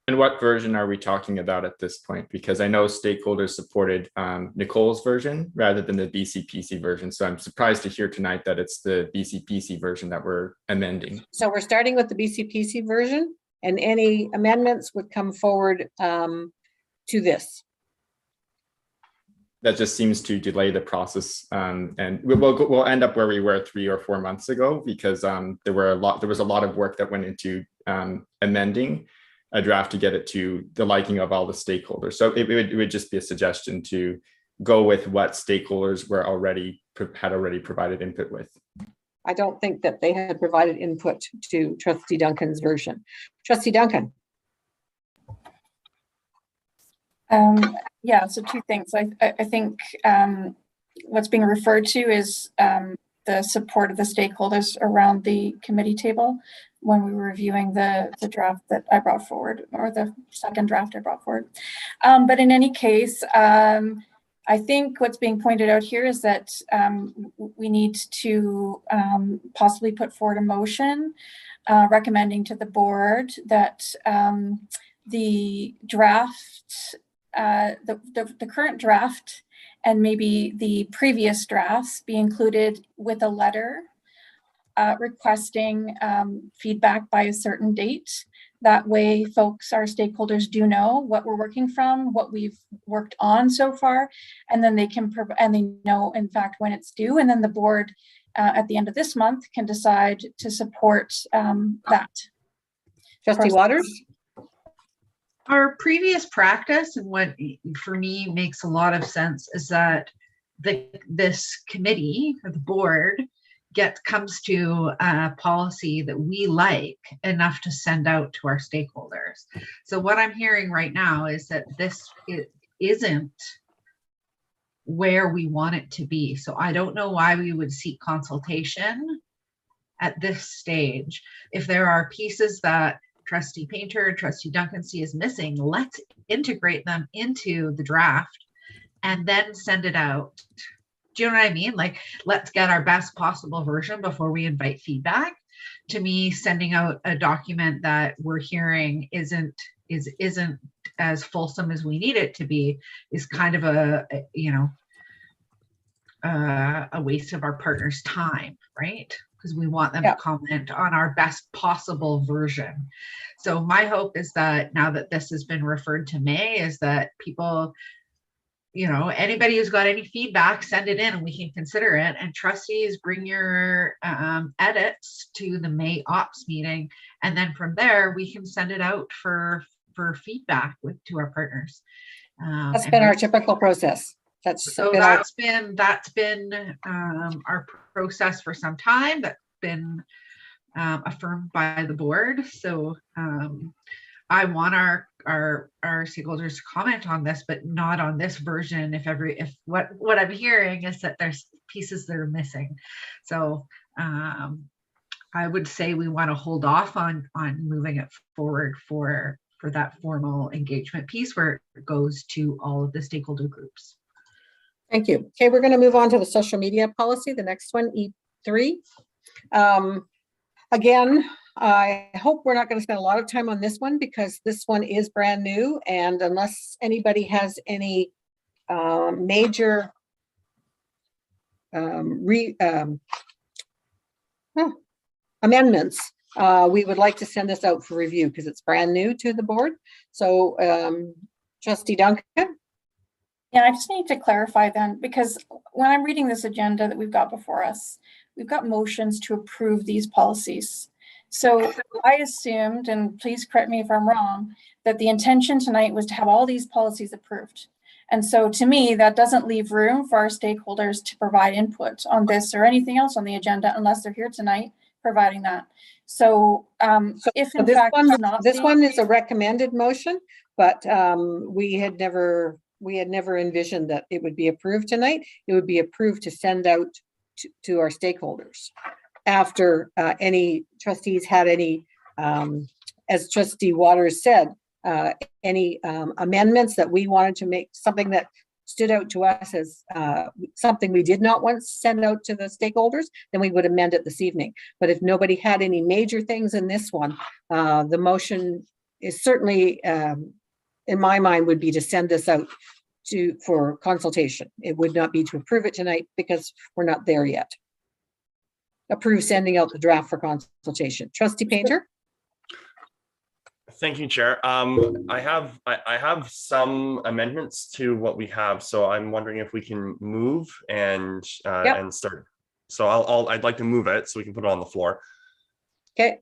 Speaker 11: And what version are we talking about at this point? Because I know stakeholders supported Nicole's version rather than the BCPC version. So I'm surprised to hear tonight that it's the BCPC version that we're amending.
Speaker 2: So we're starting with the BCPC version, and any amendments would come forward to this.
Speaker 11: That just seems to delay the process, and we'll end up where we were 3 or 4 months ago, because there was a lot of work that went into amending a draft to get it to the liking of all the stakeholders. So it would just be a suggestion to go with what stakeholders had already provided input with.
Speaker 2: I don't think that they had provided input to Trustee Duncan's version. Trustee Duncan.
Speaker 3: Yeah, so two things. I think what's being referred to is the support of the stakeholders around the committee table when we were reviewing the draft that I brought forward, or the second draft I brought forward. But in any case, I think what's being pointed out here is that we need to possibly put forward a motion recommending to the board that the draft, the current draft and maybe the previous drafts be included with a letter requesting feedback by a certain date. That way folks, our stakeholders, do know what we're working from, what we've worked on so far, and then they can, and they know in fact when it's due, and then the board at the end of this month can decide to support that.
Speaker 2: Trustee Waters?
Speaker 10: Our previous practice, and what for me makes a lot of sense, is that this committee or the board comes to a policy that we like enough to send out to our stakeholders. So what I'm hearing right now is that it isn't where we want it to be. So I don't know why we would seek consultation at this stage. If there are pieces that Trustee Painter, Trustee Duncan is missing, let's integrate them into the draft and then send it out. Do you know what I mean? Like, let's get our best possible version before we invite feedback. To me, sending out a document that we're hearing isn't as fulsome as we need it to be is kind of a waste of our partners' time, right? Because we want them to comment on our best possible version. So my hope is that now that this has been referred to May, is that people, anybody who's got any feedback, send it in and we can consider it. And trustees, bring your edits to the May ops meeting. And then from there, we can send it out for feedback to our partners.
Speaker 2: That's been our typical process. That's
Speaker 10: been our process for some time. That's been affirmed by the board. So I want our stakeholders to comment on this, but not on this version. If what I'm hearing is that there's pieces that are missing. So I would say we want to hold off on moving it forward for that formal engagement piece where it goes to all of the stakeholder groups.
Speaker 2: Thank you. Okay, we're going to move on to the social media policy, the next one, E3. Again, I hope we're not going to spend a lot of time on this one because this one is brand new, and unless anybody has any major amendments, we would like to send this out for review because it's brand new to the board. So Trustee Duncan?
Speaker 3: Yeah, I just need to clarify then, because when I'm reading this agenda that we've got before us, we've got motions to approve these policies. So I assumed, and please correct me if I'm wrong, that the intention tonight was to have all these policies approved. And so to me, that doesn't leave room for our stakeholders to provide input on this or anything else on the agenda unless they're here tonight providing that. So if in fact
Speaker 2: this one is a recommended motion, but we had never envisioned that it would be approved tonight. It would be approved to send out to our stakeholders after any trustees had any, as Trustee Waters said, any amendments that we wanted to make, something that stood out to us as something we did not want to send out to the stakeholders, then we would amend it this evening. But if nobody had any major things in this one, the motion is certainly, in my mind, would be to send this out for consultation. It would not be to approve it tonight because we're not there yet. Approve sending out the draft for consultation. Trustee Painter?
Speaker 8: Thank you, Chair. I have some amendments to what we have, so I'm wondering if we can move and start. So I'd like to move it so we can put it on the floor.
Speaker 2: Okay.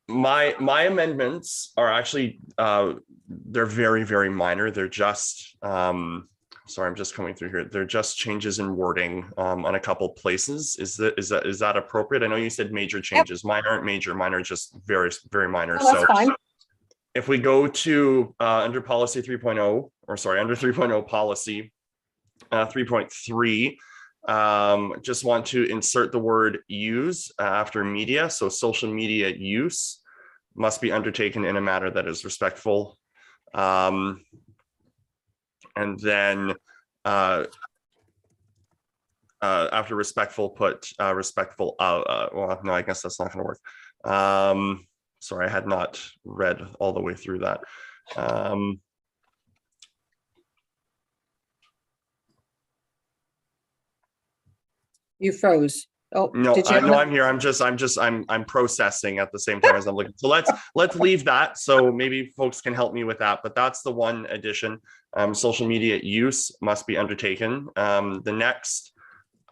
Speaker 8: My amendments are actually they're very, very minor. They're just sorry, I'm just coming through here. They're just changes in wording on a couple places. Is that appropriate? I know you said major changes. Yep. Mine aren't major. Mine are just very, very minor.
Speaker 2: Oh, that's fine.
Speaker 8: If we go to under policy 3.0, or sorry, under 3.0 policy 3.3, just want to insert the word use after media. So social media use must be undertaken in a manner that is respectful. And then after respectful, put respectful. Well, no, I guess that's not going to work. Sorry, I had not read all the way through that.
Speaker 2: You froze. Oh
Speaker 8: no, I'm here. I'm processing at the same time as I'm looking. So let's leave that. So maybe folks can help me with that. But that's the one addition. Social media use must be undertaken. The next,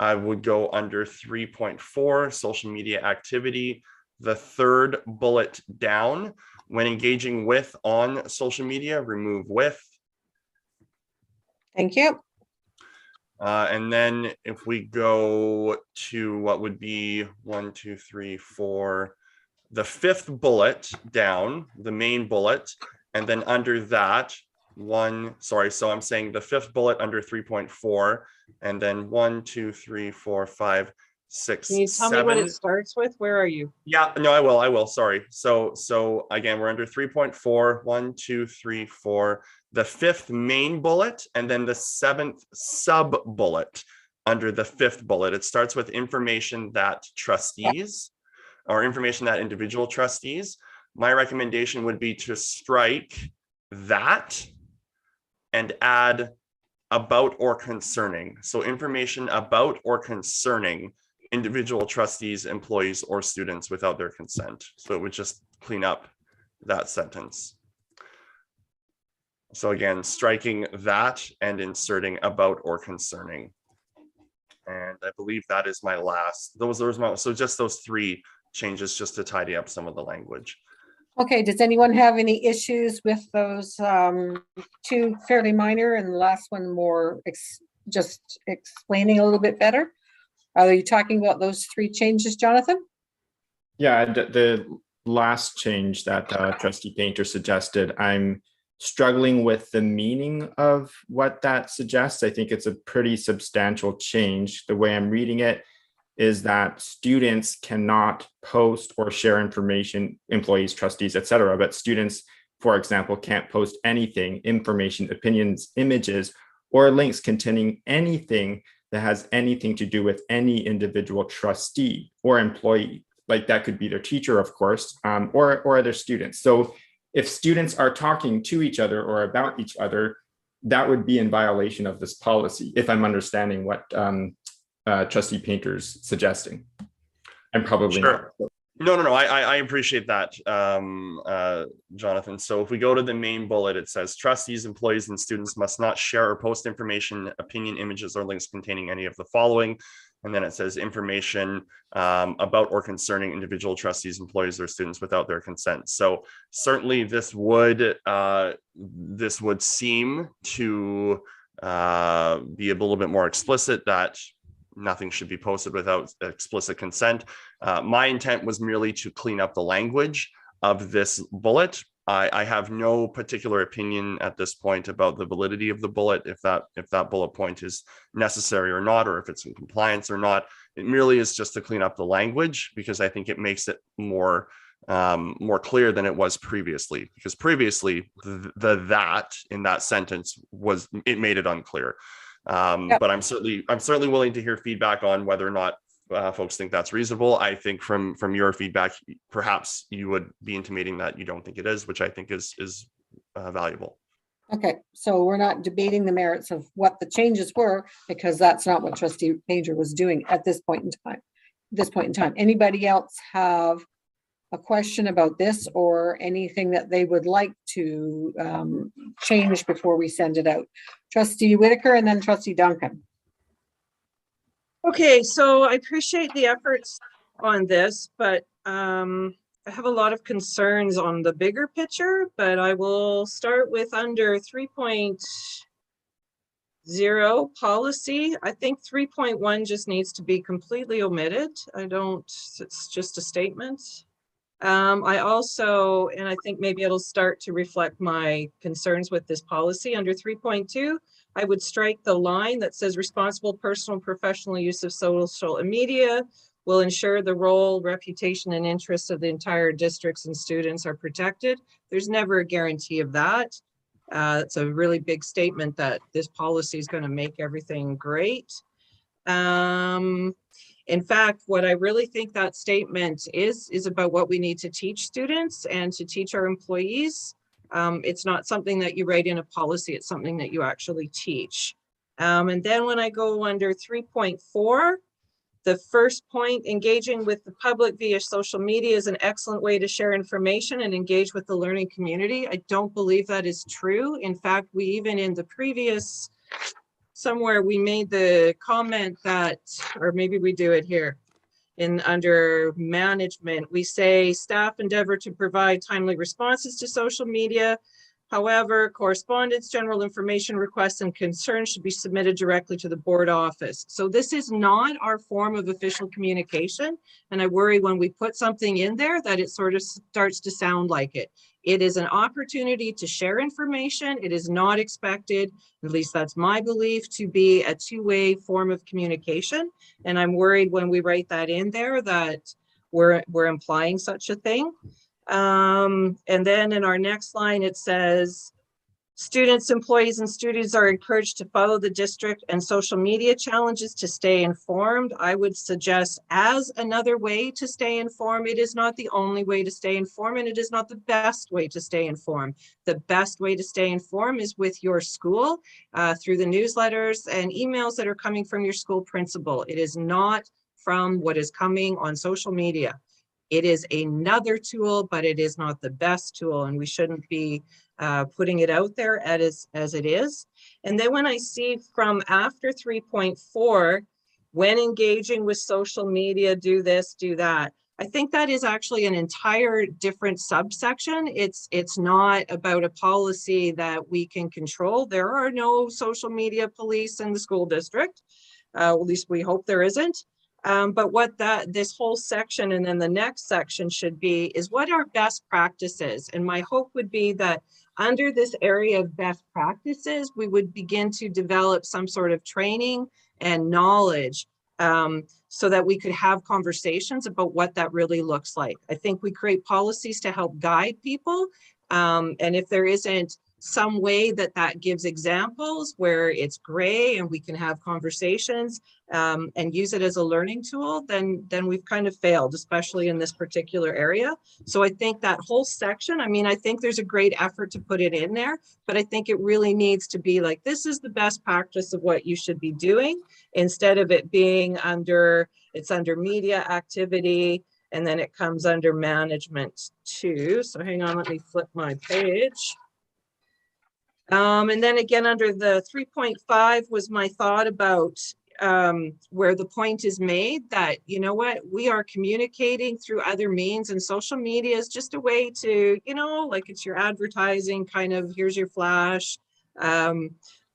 Speaker 8: I would go under 3.4, social media activity. The third bullet down, When engaging with on social media, remove with.
Speaker 2: Thank you.
Speaker 8: And then if we go to what would be 1, 2, 3, 4, the fifth bullet down, the main bullet, and then under that, so I'm saying the fifth bullet under 3.4, and then 1, 2, 3, 4, 5, 6,
Speaker 5: Can you tell
Speaker 8: 7.
Speaker 5: me what it starts with? Where are you?
Speaker 8: Yeah, no, I will. Sorry. So again, we're under 3.4, 1, 2, 3, 4, the fifth main bullet, and then the seventh sub bullet under the fifth bullet. It starts with information that trustees or information that individual trustees. My recommendation would be to strike that and add about or concerning. So information about or concerning individual trustees, employees, or students without their consent. So it would just clean up that sentence. So again, striking that and inserting about or concerning. And I believe that is my last, so just those 3 changes just to tidy up some of the language.
Speaker 2: Okay, does anyone have any issues with those 2 fairly minor and the last one more just explaining a little bit better? Are you talking about those 3 changes, Jonathan?
Speaker 11: Yeah, the last change that Trustee Painter suggested, I'm struggling with the meaning of what that suggests. I think it's a pretty substantial change. The way I'm reading it is that students cannot post or share information, employees, trustees, etc. But students, for example, can't post anything, information, opinions, images, or links containing anything that has anything to do with any individual trustee or employee. Like that could be their teacher, of course, or other students. So if students are talking to each other or about each other, that would be in violation of this policy, if I'm understanding what Trustee Painter's suggesting. I'm probably
Speaker 8: Sure.
Speaker 11: not.
Speaker 8: No, I appreciate that, Jonathan. So if we go to the main bullet, it says trustees, employees, and students must not share or post information, opinion, images, or links containing any of the following. And then it says information about or concerning individual trustees, employees, or students without their consent. So certainly this would seem to be a little bit more explicit that nothing should be posted without explicit consent. My intent was merely to clean up the language of this bullet. I have no particular opinion at this point about the validity of the bullet, if that bullet point is necessary or not, or if it's in compliance or not. It merely is just to clean up the language, because I think it makes it more clear than it was previously. Because previously, the that in that sentence made it unclear.
Speaker 2: Yep.
Speaker 8: But I'm certainly willing to hear feedback on whether or not folks think that's reasonable. I think from your feedback, perhaps you would be intimating that you don't think it is, which I think is valuable.
Speaker 2: Okay, so we're not debating the merits of what the changes were, because that's not what Trustee Painter was doing at this point in time. Anybody else have a question about this or anything that they would like to change before we send it out? Trustee Whitaker and then Trustee Duncan.
Speaker 5: Okay, so I appreciate the efforts on this, but I have a lot of concerns on the bigger picture, but I will start with under 3.0 policy. I think 3.1 just needs to be completely omitted. It's just a statement. I also, and I think maybe it'll start to reflect my concerns with this policy under 3.2, I would strike the line that says responsible personal and professional use of social media will ensure the role, reputation, and interests of the entire districts and students are protected. There's never a guarantee of that. It's a really big statement that this policy is going to make everything great. In fact, what I really think that statement is about what we need to teach students and to teach our employees. It's not something that you write in a policy, it's something that you actually teach. And then when I go under 3.4, the first point, engaging with the public via social media is an excellent way to share information and engage with the learning community. I don't believe that is true. In fact, we even in the previous, somewhere we made the comment that, or maybe we do it here. under management, we say staff endeavor to provide timely responses to social media. However, correspondence, general information requests and concerns should be submitted directly to the board office. So this is not our form of official communication. And I worry when we put something in there that it sort of starts to sound like it. It is an opportunity to share information. It is not expected, at least that's my belief, to be a two-way form of communication. And I'm worried when we write that in there that we're implying such a thing. And then in our next line, it says, students, employees, and students are encouraged to follow the district and social media challenges to stay informed. I would suggest as another way to stay informed. It is not the only way to stay informed, and it is not the best way to stay informed. The best way to stay informed is with your school through the newsletters and emails that are coming from your school principal. It is not from what is coming on social media. It is another tool, but it is not the best tool, and we shouldn't be putting it out there as it is. And then when I see from after 3.4, when engaging with social media, do this, do that. I think that is actually an entire different subsection. It's not about a policy that we can control. There are no social media police in the school district. At least we hope there isn't. But what this whole section and then the next section should be is what are best practices. And my hope would be that under this area of best practices, we would begin to develop some sort of training and knowledge so that we could have conversations about what that really looks like. I think we create policies to help guide people. And if there isn't some way that gives examples where it's gray and we can have conversations and use it as a learning tool, then we've kind of failed, especially in this particular area. So I think that whole section, I mean, I think there's a great effort to put it in there, but I think it really needs to be like, this is the best practice of what you should be doing, instead of it being it's under media activity, and then it comes under management too. So hang on, let me flip my page. And then again, under the 3.5 was my thought about where the point is made that, you know what, we are communicating through other means, and social media is just a way to, you know, like it's your advertising kind of, here's your flash.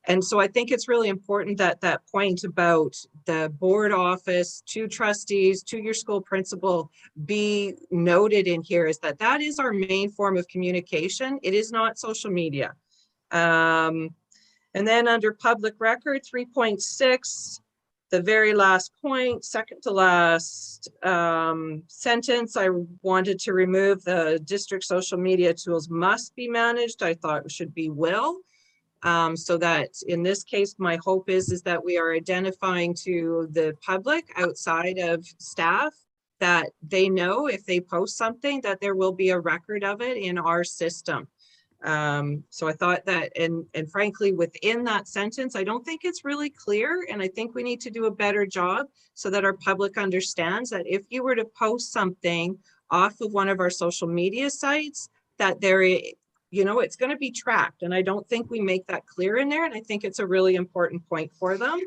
Speaker 5: And so I think it's really important that that point about the board office to trustees, to your school principal be noted in here, is that is our main form of communication. It is not social media. And then under public record 3.6, the very last point, second to last sentence, I wanted to remove the district social media tools must be managed. I thought it should be will. So that in this case, my hope is that we are identifying to the public outside of staff that they know if they post something that there will be a record of it in our system. So I thought that, and frankly, within that sentence, I don't think it's really clear. And I think we need to do a better job so that our public understands that if you were to post something off of one of our social media sites, that you know, it's going to be tracked. And I don't think we make that clear in there. And I think it's a really important point for them.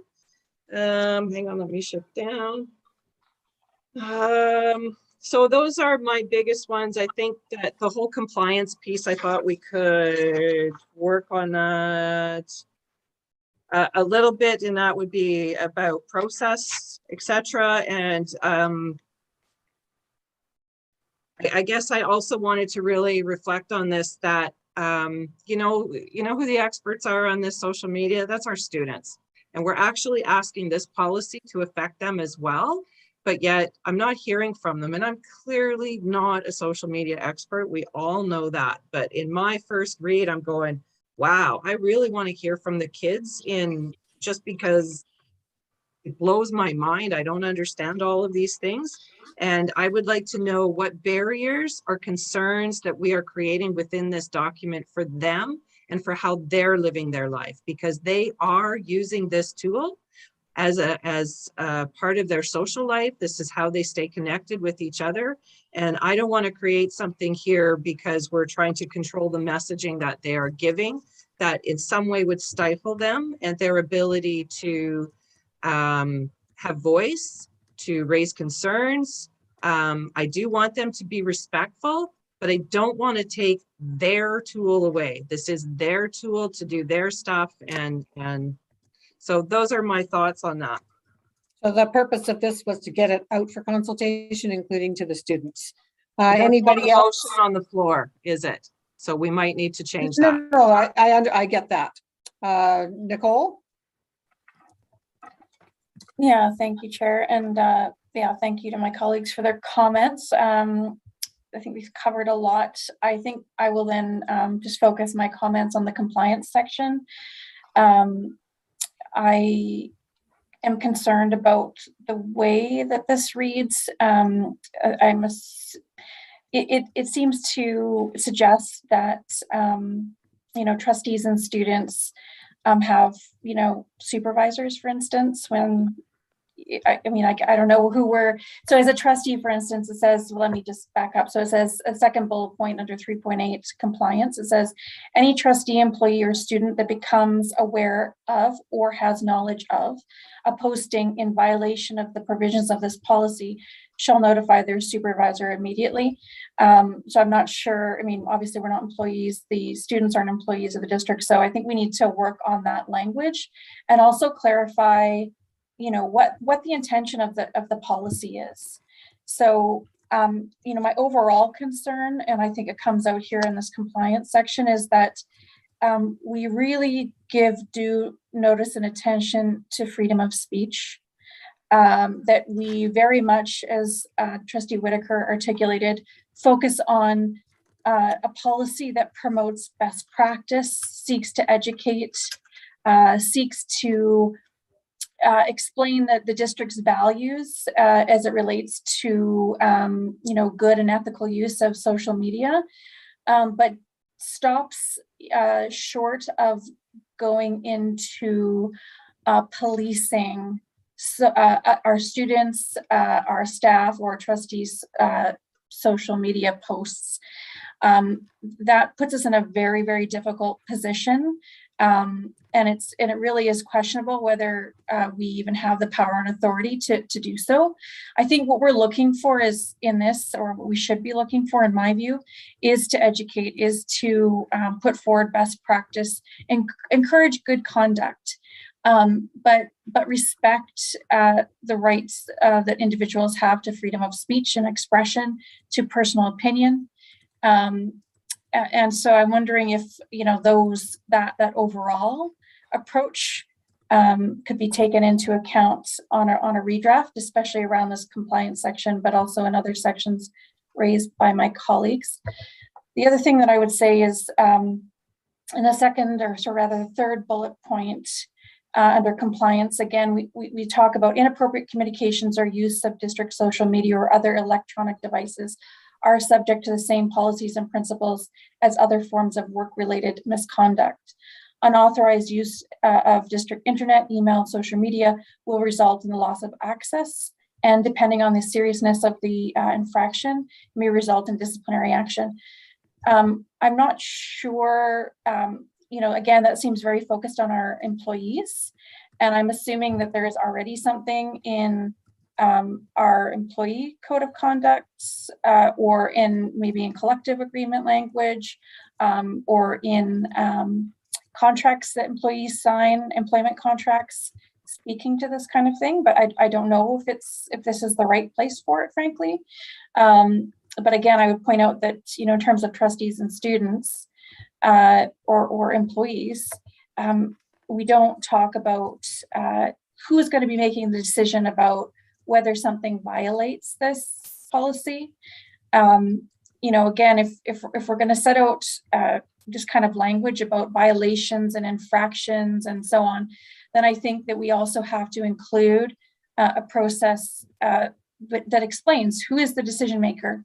Speaker 5: Hang on, let me shift down. So those are my biggest ones. I think that the whole compliance piece, I thought we could work on that a little bit, and that would be about process, etc. And I guess I also wanted to really reflect on this, that you know who the experts are on this social media? That's our students. And we're actually asking this policy to affect them as well. But yet I'm not hearing from them, and I'm clearly not a social media expert. We all know that. But in my first read, I'm going, wow, I really want to hear from the kids, just because it blows my mind. I don't understand all of these things. And I would like to know what barriers or concerns that we are creating within this document for them and for how they're living their life, because they are using this tool as a part of their social life. This is how they stay connected with each other. And I don't want to create something here because we're trying to control the messaging that they are giving, that in some way would stifle them and their ability to have voice to raise concerns. I do want them to be respectful, but I don't want to take their tool away. This is their tool to do their stuff. And so those are my thoughts on that.
Speaker 2: So the purpose of this was to get it out for consultation, including to the students.
Speaker 5: That's not
Speaker 2: Anybody
Speaker 5: the
Speaker 2: else?
Speaker 5: motion on the floor, is it? So we might need to change
Speaker 2: No,
Speaker 5: that.
Speaker 2: no, I get that. Nicole?
Speaker 3: Yeah, thank you, Chair. And yeah, thank you to my colleagues for their comments. I think we've covered a lot. I think I will then just focus my comments on the compliance section. I am concerned about the way that this reads. It seems to suggest that trustees and students have supervisors, for instance, when I don't know who we're, so as a trustee, for instance, it says, well, let me just back up. So it says a second bullet point under 3.8 compliance. It says any trustee, employee, or student that becomes aware of or has knowledge of a posting in violation of the provisions of this policy shall notify their supervisor immediately. So I'm not sure, obviously we're not employees, the students aren't employees of the district. So I think we need to work on that language and also clarify what the intention of the policy is. So my overall concern, and I think it comes out here in this compliance section, is that we really give due notice and attention to freedom of speech, that we very much, as Trustee Whitaker articulated, focus on a policy that promotes best practice, seeks to educate, seeks to explain that the district's values as it relates to good and ethical use of social media, but stops short of going into policing our students, our staff, or trustees' social media posts. That puts us in a very, very difficult position. And it really is questionable whether we even have the power and authority to do so. I think what we're looking for is in this, or what we should be looking for, in my view, is to educate, is to put forward best practice and encourage good conduct, but respect the rights that individuals have to freedom of speech and expression, to personal opinion. And so I'm wondering if that overall approach could be taken into account on a redraft, especially around this compliance section, but also in other sections raised by my colleagues. The other thing that I would say is in the second, or so rather the third bullet point under compliance, again, we talk about inappropriate communications or use of district social media or other electronic devices are subject to the same policies and principles as other forms of work-related misconduct. Unauthorized use of district internet, email, and social media will result in the loss of access, and depending on the seriousness of the infraction, may result in disciplinary action. I'm not sure, again, that seems very focused on our employees, and I'm assuming that there is already something in our employee code of conduct, or maybe in collective agreement language, or in contracts that employees sign, employment contracts speaking to this kind of thing. But I don't know if this is the right place for it, frankly. But again, I would point out that in terms of trustees and students or employees, we don't talk about who's going to be making the decision about whether something violates this policy. Again, if we're going to set out just kind of language about violations and infractions and so on, then I think that we also have to include a process that explains who is the decision maker.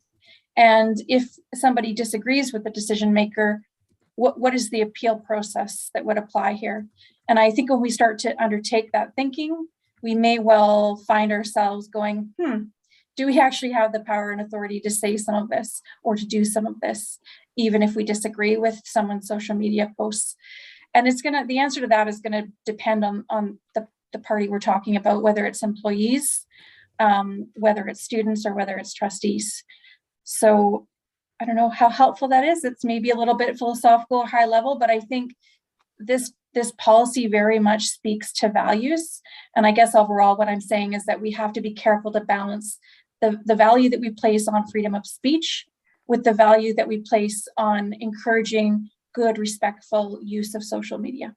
Speaker 3: And if somebody disagrees with the decision maker, what is the appeal process that would apply here? And I think when we start to undertake that thinking, we may well find ourselves going, do we actually have the power and authority to say some of this or to do some of this, even if we disagree with someone's social media posts? And the answer to that is going to depend on the party we're talking about, whether it's employees whether it's students or whether it's trustees. So I don't know how helpful that is. It's maybe a little bit philosophical, high level, but I think this policy very much speaks to values. And I guess overall what I'm saying is that we have to be careful to balance the value that we place on freedom of speech with the value that we place on encouraging good, respectful use of social media.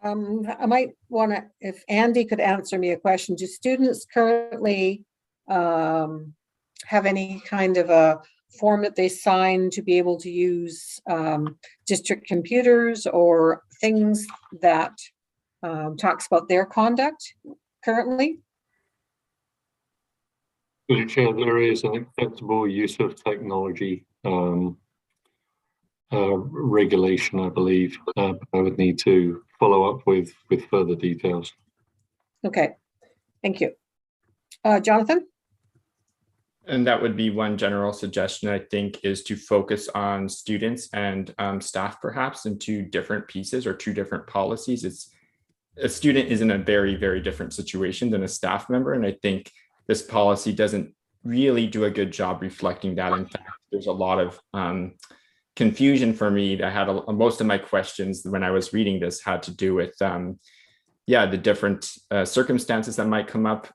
Speaker 2: I might want to, if Andy could answer me a question, do students currently have any kind of a form that they sign to be able to use district computers or things that talks about their conduct currently?
Speaker 1: Mr. Chair, there is an acceptable use of technology regulation, I believe. I would need to follow up with further details.
Speaker 2: Okay, thank you. Jonathan?
Speaker 11: And that would be one general suggestion, I think, is to focus on students and staff perhaps in two different pieces or two different policies. It's a student is in a very, very different situation than a staff member. And I think this policy doesn't really do a good job reflecting that. In fact, there's a lot of confusion for me. I had most of my questions when I was reading this had to do with the different circumstances that might come up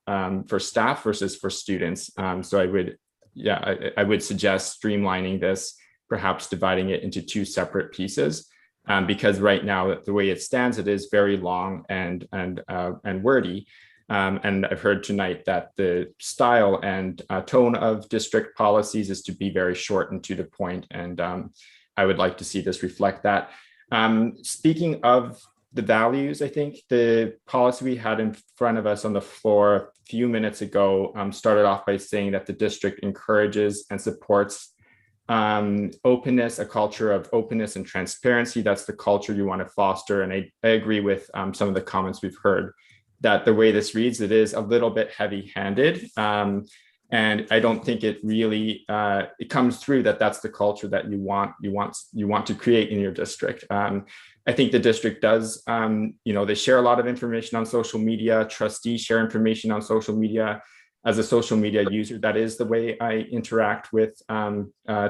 Speaker 11: for staff versus for students. So I would suggest streamlining this, perhaps dividing it into two separate pieces, because right now the way it stands, it is very long and wordy. And I've heard tonight that the style and tone of district policies is to be very short and to the point. And I would like to see this reflect that. Speaking of the values, I think the policy we had in front of us on the floor a few minutes ago started off by saying that the district encourages and supports openness, a culture of openness and transparency. That's the culture you want to foster. And I agree with some of the comments we've heard, that the way this reads, it is a little bit heavy-handed. And I don't think it really, it comes through that that's the culture that you want to create in your district. I think the district does, they share a lot of information on social media. Trustees share information on social media. As a social media user, that is the way I interact with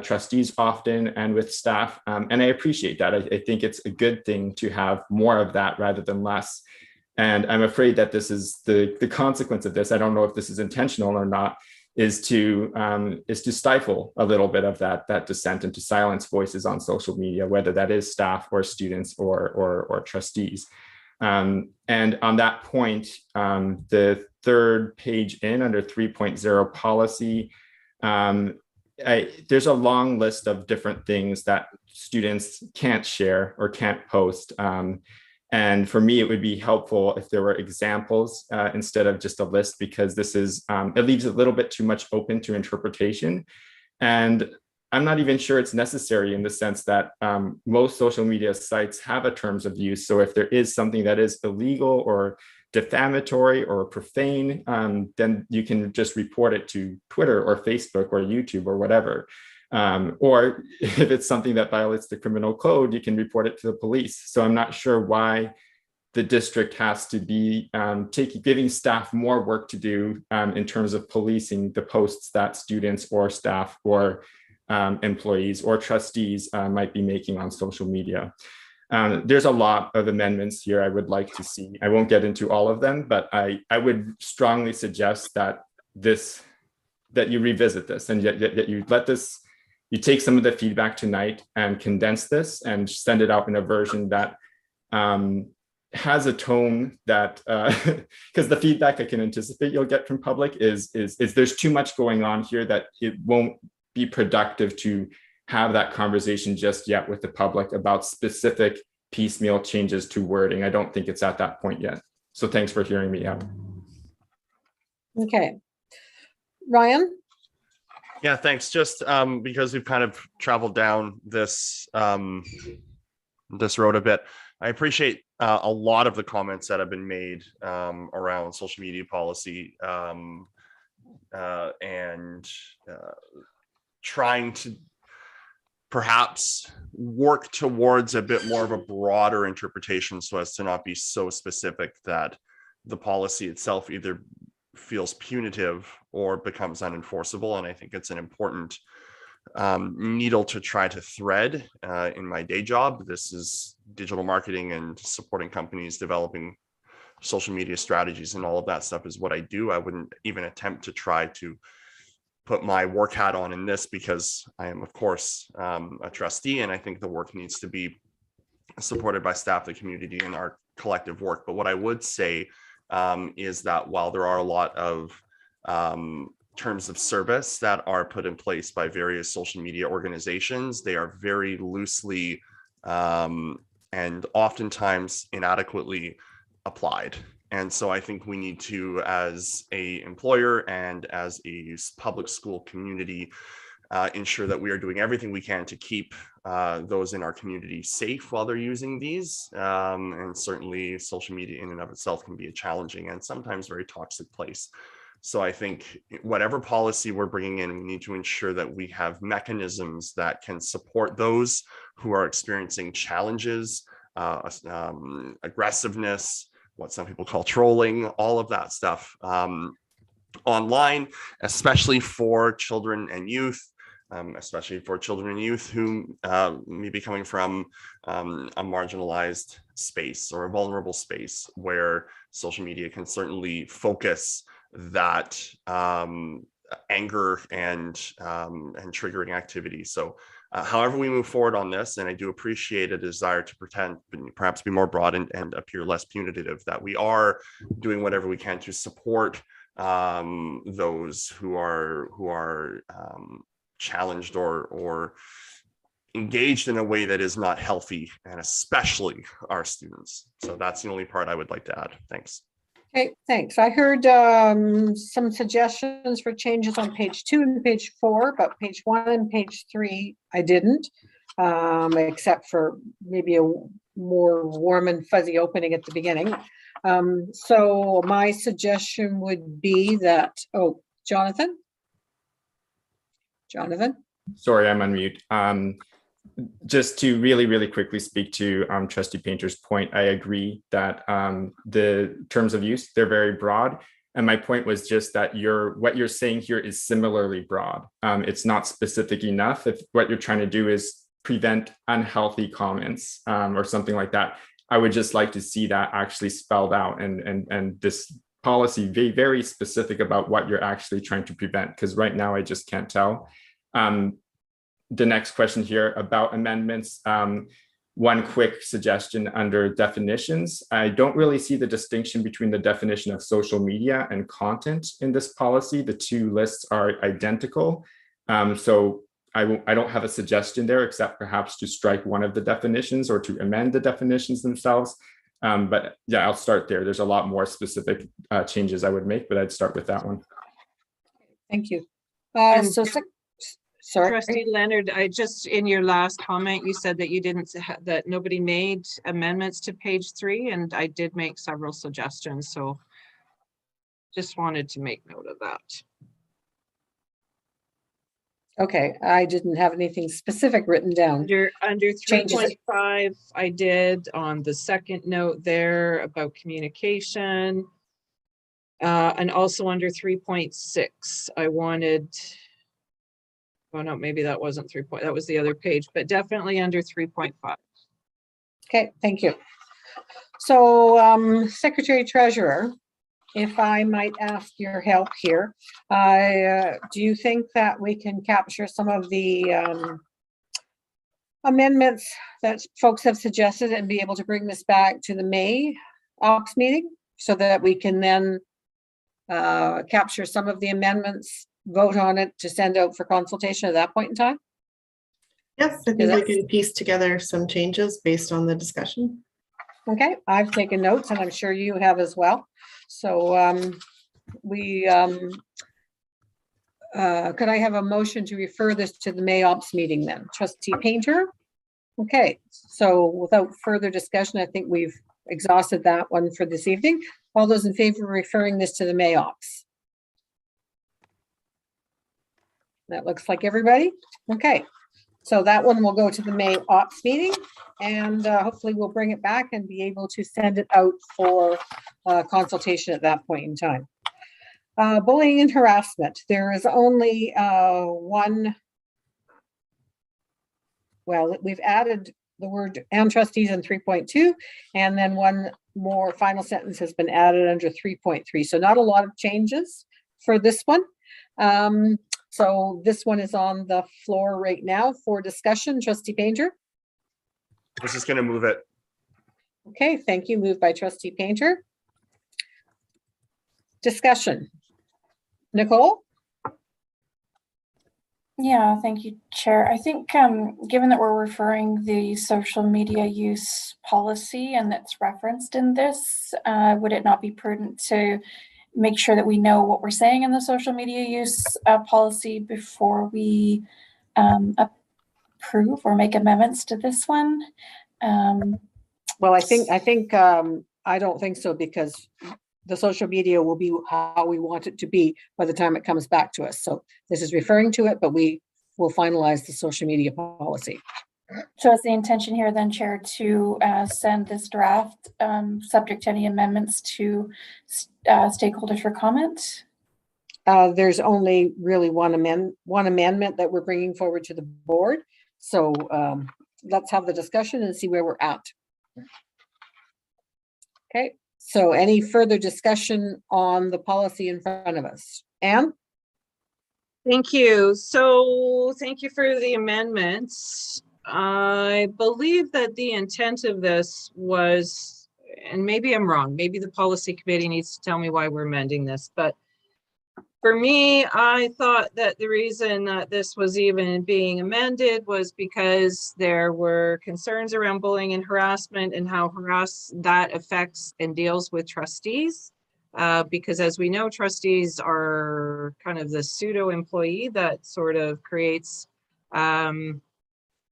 Speaker 11: trustees often and with staff. And I appreciate that. I think it's a good thing to have more of that rather than less. And I'm afraid that this is the consequence of this. I don't know if this is intentional or not, is to stifle a little bit of that dissent and to silence voices on social media, whether that is staff or students or trustees. And on that point, the third page in under 3.0 policy, there's a long list of different things that students can't share or can't post. And for me, it would be helpful if there were examples instead of just a list, because this is, it leaves a little bit too much open to interpretation. And I'm not even sure it's necessary in the sense that most social media sites have a terms of use. So if there is something that is illegal or defamatory or profane, then you can just report it to Twitter or Facebook or YouTube or whatever. Or if it's something that violates the criminal code, you can report it to the police. So I'm not sure why the district has to be giving staff more work to do in terms of policing the posts that students or staff or employees or trustees might be making on social media. There's a lot of amendments here I would like to see. I won't get into all of them, but I would strongly suggest that you revisit this and that you let this. You take some of the feedback tonight and condense this and send it out in a version that has a tone that, because the feedback I can anticipate you'll get from public is there's too much going on here that it won't be productive to have that conversation just yet with the public about specific piecemeal changes to wording. I don't think it's at that point yet. So thanks for hearing me out.
Speaker 2: Okay. Ryan?
Speaker 8: Yeah, thanks. Just because we've kind of traveled down this this road a bit, I appreciate a lot of the comments that have been made around social media policy and trying to perhaps work towards a bit more of a broader interpretation so as to not be so specific that the policy itself either feels punitive or becomes unenforceable. And I think it's an important needle to try to thread in my day job. This is digital marketing and supporting companies developing social media strategies, and all of that stuff is what I do. I wouldn't even attempt to try to put my work hat on in this, because I am, of course, a trustee, and I think the work needs to be supported by staff, the community, and our collective work. But what I would say is that while there are a lot of terms of service that are put in place by various social media organizations, they are very loosely and oftentimes inadequately applied. And so I think we need to, as a employer and as a public school community, ensure that we are doing everything we can to keep those in our community safe while they're using these. And certainly social media in and of itself can be a challenging and sometimes very toxic place. So I think whatever policy we're bringing in, we need to ensure that we have mechanisms that can support those who are experiencing challenges, aggressiveness, what some people call trolling, all of that stuff online, especially for children and youth, who may be coming from a marginalized space or a vulnerable space, where social media can certainly focus that anger and triggering activity. So however we move forward on this, and I do appreciate a desire to pretend, perhaps be more broad and appear less punitive, that we are doing whatever we can to support those who are challenged or engaged in a way that is not healthy, and especially our students. So that's the only part I would like to add. Thanks.
Speaker 2: Okay, thanks. I heard some suggestions for changes on page 2 and page 4, but page 1 and page 3, I didn't, except for maybe a more warm and fuzzy opening at the beginning. So my suggestion would be that, oh, Jonathan?
Speaker 11: Sorry, I'm on mute. Just to really quickly speak to Trustee Painter's point, I agree that the terms of use, they're very broad. And my point was just that what you're saying here is similarly broad. It's not specific enough. If what you're trying to do is prevent unhealthy comments or something like that, I would just like to see that actually spelled out, and this policy be very specific about what you're actually trying to prevent, because right now I just can't tell. The next question here about amendments. One quick suggestion under definitions. I don't really see the distinction between the definition of social media and content in this policy. The two lists are identical. So I don't have a suggestion there, except perhaps to strike one of the definitions or to amend the definitions themselves. But yeah, I'll start there. There's a lot more specific changes I would make, but I'd start with that one.
Speaker 2: Thank you.
Speaker 5: Sorry, Trustee Leonard, I just, in your last comment, you said that you didn't, that nobody made amendments to page 3, and I did make several suggestions, so just wanted to make note of that.
Speaker 2: Okay, I didn't have anything specific written down.
Speaker 5: Under 3.5, I did on the second note there about communication, and also under 3.6, I wanted. Oh no, maybe that wasn't 3. That was the other page, but definitely under 3.5.
Speaker 2: Okay, thank you. So, Secretary Treasurer, if I might ask your help here, do you think that we can capture some of the amendments that folks have suggested and be able to bring this back to the May Ops meeting so that we can then capture some of the amendments, vote on it to send out for consultation at that point in time?
Speaker 4: Yes, I think we can piece together some changes based on the discussion.
Speaker 2: Okay, I've taken notes and I'm sure you have as well. So could I have a motion to refer this to the May Ops meeting then? Trustee Painter? Okay, so without further discussion, I think we've exhausted that one for this evening. All those in favor of referring this to the May Ops? That looks like everybody. Okay, so that one will go to the May Ops meeting, and hopefully we'll bring it back and be able to send it out for consultation at that point in time. Bullying and harassment. There is only one. Well, we've added the word "and trustees" in 3.2, and then one more final sentence has been added under 3.3. So not a lot of changes for this one. So this one is on the floor right now for discussion. Trustee Painter.
Speaker 8: I was just going to move it.
Speaker 2: Okay, thank you. Moved by Trustee Painter. Discussion. Nicole?
Speaker 3: Yeah, thank you, Chair. I think given that we're referring the social media use policy and that's referenced in this, would it not be prudent to make sure that we know what we're saying in the social media use policy before we approve or make amendments to this one?
Speaker 2: Well, I don't think so, because the social media will be how we want it to be by the time it comes back to us. So this is referring to it, but we will finalize the social media policy.
Speaker 3: So is the intention here then, Chair, to send this draft subject to any amendments to stakeholders for comment?
Speaker 2: There's only really one amendment that we're bringing forward to the board. So let's have the discussion and see where we're at. Okay. So any further discussion on the policy in front of us? Anne?
Speaker 5: Thank you. So thank you for the amendments. I believe that the intent of this was, and maybe I'm wrong, maybe the policy committee needs to tell me why we're amending this, but for me, I thought that the reason that this was even being amended was because there were concerns around bullying and harassment and how that affects and deals with trustees. Because as we know, trustees are kind of the pseudo employee that sort of creates a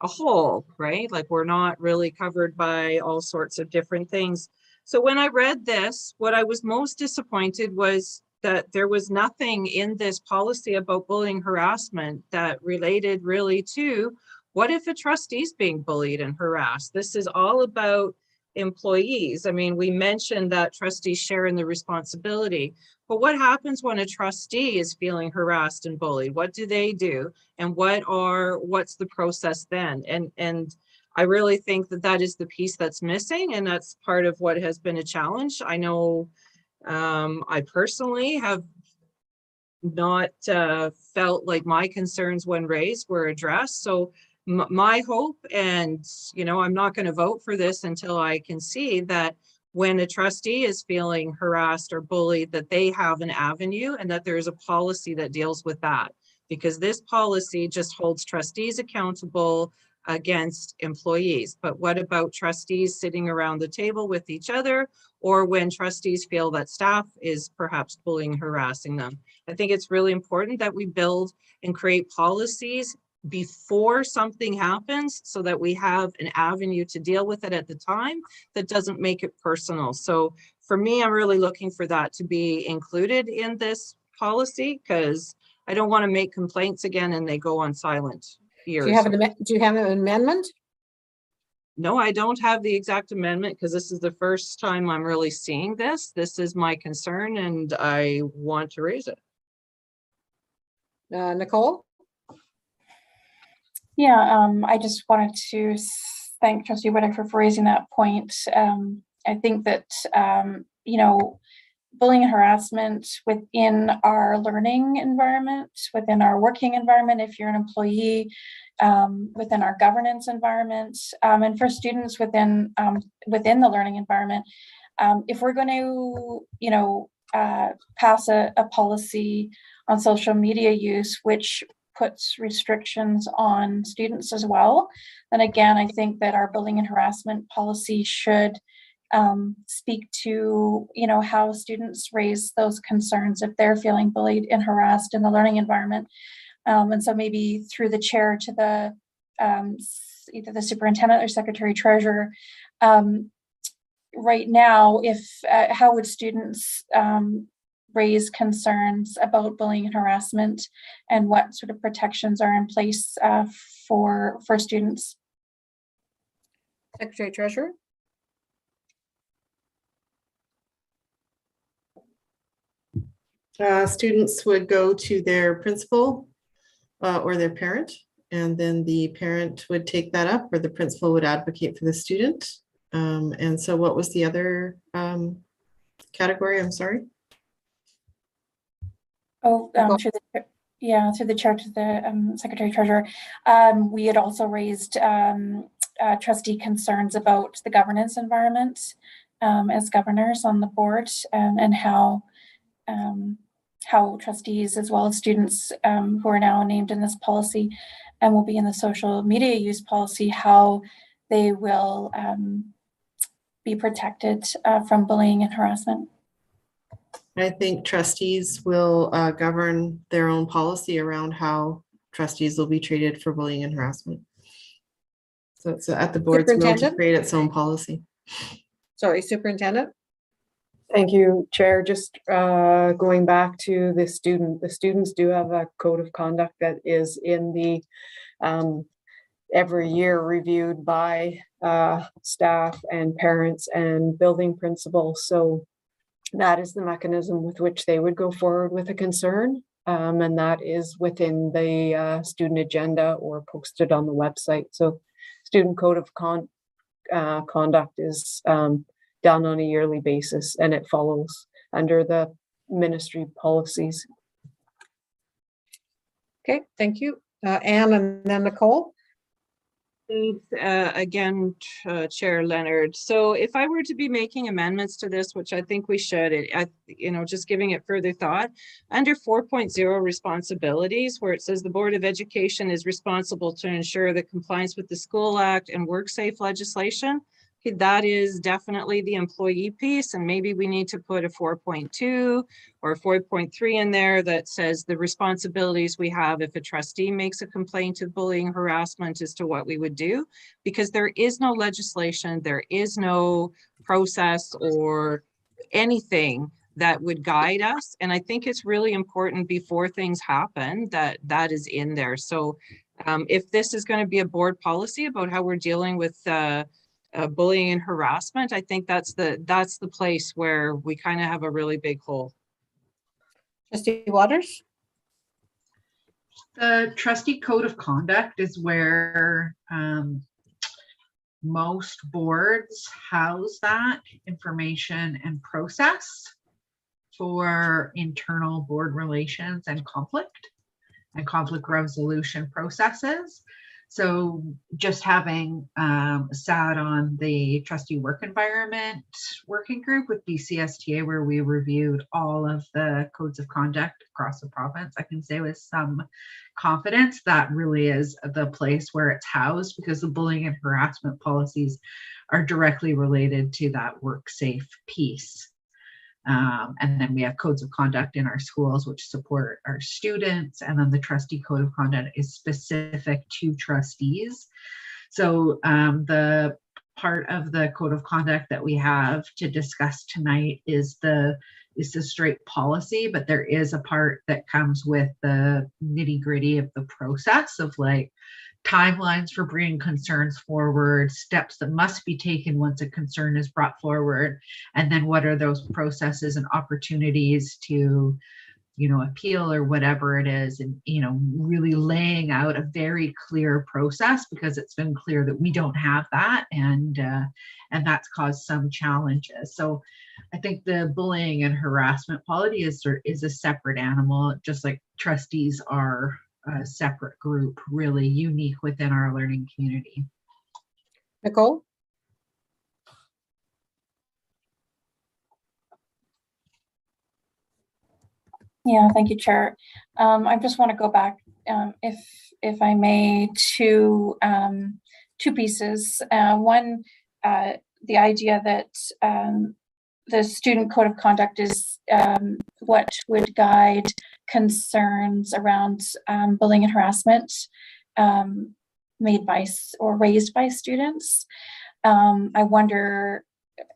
Speaker 5: whole, right? Like we're not really covered by all sorts of different things. So when I read this, what I was most disappointed was that there was nothing in this policy about bullying harassment that related really to what if a trustee is being bullied and harassed. This is all about employees. I mean, we mentioned that trustees share in the responsibility, but what happens when a trustee is feeling harassed and bullied? What do they do? And what's the process then? And I really think that is the piece that's missing, and that's part of what has been a challenge. I know I personally have not felt like my concerns when raised were addressed. So my hope, and I'm not going to vote for this until I can see that when a trustee is feeling harassed or bullied, that they have an avenue and that there is a policy that deals with that. Because this policy just holds trustees accountable against employees. But what about trustees sitting around the table with each other, or when trustees feel that staff is perhaps bullying, harassing them? I think it's really important that we build and create policies before something happens so that we have an avenue to deal with it at the time that doesn't make it personal. So for me, I'm really looking for that to be included in this policy, because I don't want to make complaints again and they go on silent.
Speaker 2: Do you have an amendment?
Speaker 5: No, I don't have the exact amendment, because this is the first time I'm really seeing this. This is my concern and I want to raise it.
Speaker 2: Nicole?
Speaker 3: Yeah, I just wanted to thank Trustee Whitaker for raising that point. I think that, bullying and harassment within our learning environment, within our working environment, if you're an employee, within our governance environment, and for students within the learning environment, if we're going to, pass a policy on social media use, which puts restrictions on students as well, then again, I think that our bullying and harassment policy should speak to, how students raise those concerns if they're feeling bullied and harassed in the learning environment. And so maybe through the chair to the either the superintendent or secretary treasurer, right now, how would students raise concerns about bullying and harassment, and what sort of protections are in place for students?
Speaker 2: Secretary treasurer?
Speaker 4: Students would go to their principal or their parent, and then the parent would take that up, or the principal would advocate for the student. And so what was the other category? I'm sorry.
Speaker 3: Oh, through the chair to the secretary treasurer. We had also raised trustee concerns about the governance environment as governors on the board, and how trustees as well as students who are now named in this policy and will be in the social media use policy, how they will be protected from bullying and harassment.
Speaker 4: I think trustees will govern their own policy around how trustees will be treated for bullying and harassment. So it's at the board's will to create its own policy.
Speaker 2: Sorry, Superintendent.
Speaker 6: Thank you, Chair. Just going back to the students do have a code of conduct that is in the every year reviewed by staff and parents and building principals. So that is the mechanism with which they would go forward with a concern. And that is within the student agenda or posted on the website. So student code of conduct is done on a yearly basis, and it follows under the ministry policies.
Speaker 2: Okay, thank you. Anne and then Nicole.
Speaker 5: Thanks again, Chair Leonard. So if I were to be making amendments to this, which I think we should, just giving it further thought, under 4.0 responsibilities, where it says the Board of Education is responsible to ensure the compliance with the School Act and WorkSafe legislation. Okay, that is definitely the employee piece, and maybe we need to put a 4.2 or 4.3 in there that says the responsibilities we have if a trustee makes a complaint of bullying harassment as to what we would do, because there is no legislation, there is no process or anything that would guide us. And I think it's really important before things happen that is in there. So if this is going to be a board policy about how we're dealing with bullying and harassment, I think that's the place where we kind of have a really big hole.
Speaker 2: Trustee Waters?
Speaker 10: The trustee code of conduct is where most boards house that information and process for internal board relations and conflict resolution processes. So just having sat on the trustee work environment working group with BCSTA, where we reviewed all of the codes of conduct across the province, I can say with some confidence that really is the place where it's housed, because the bullying and harassment policies are directly related to that work safe piece. And then we have codes of conduct in our schools which support our students, and then the trustee code of conduct is specific to trustees. So the part of the code of conduct that we have to discuss tonight is the straight policy, but there is a part that comes with the nitty-gritty of the process of like timelines for bringing concerns forward, steps that must be taken once a concern is brought forward, and then what are those processes and opportunities to, appeal or whatever it is, and, really laying out a very clear process, because it's been clear that we don't have that, and that's caused some challenges. So I think the bullying and harassment policy is a separate animal, just like trustees are a separate group, really unique within our learning community.
Speaker 2: Nicole?
Speaker 3: Yeah, thank you, Chair. I just want to go back, if I may, to two pieces. One, the idea that the student code of conduct is what would guide concerns around bullying and harassment made by or raised by students. I wonder,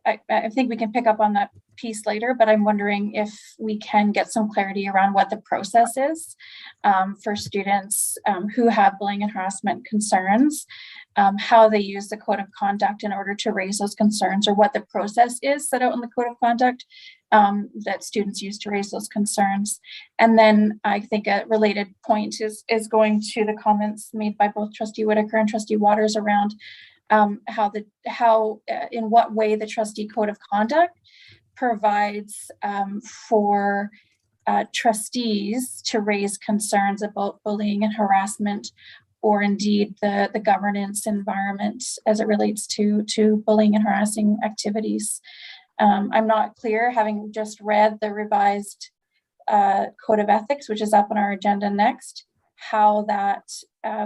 Speaker 3: I think we can pick up on that piece later, but I'm wondering if we can get some clarity around what the process is for students who have bullying and harassment concerns, how they use the code of conduct in order to raise those concerns, or what the process is set out in the code of conduct that students use to raise those concerns. And then I think a related point is going to the comments made by both Trustee Whitaker and Trustee Waters around in what way the trustee code of conduct provides for trustees to raise concerns about bullying and harassment, or indeed the governance environment as it relates to bullying and harassing activities. I'm not clear, having just read the revised Code of Ethics, which is up on our agenda next, how that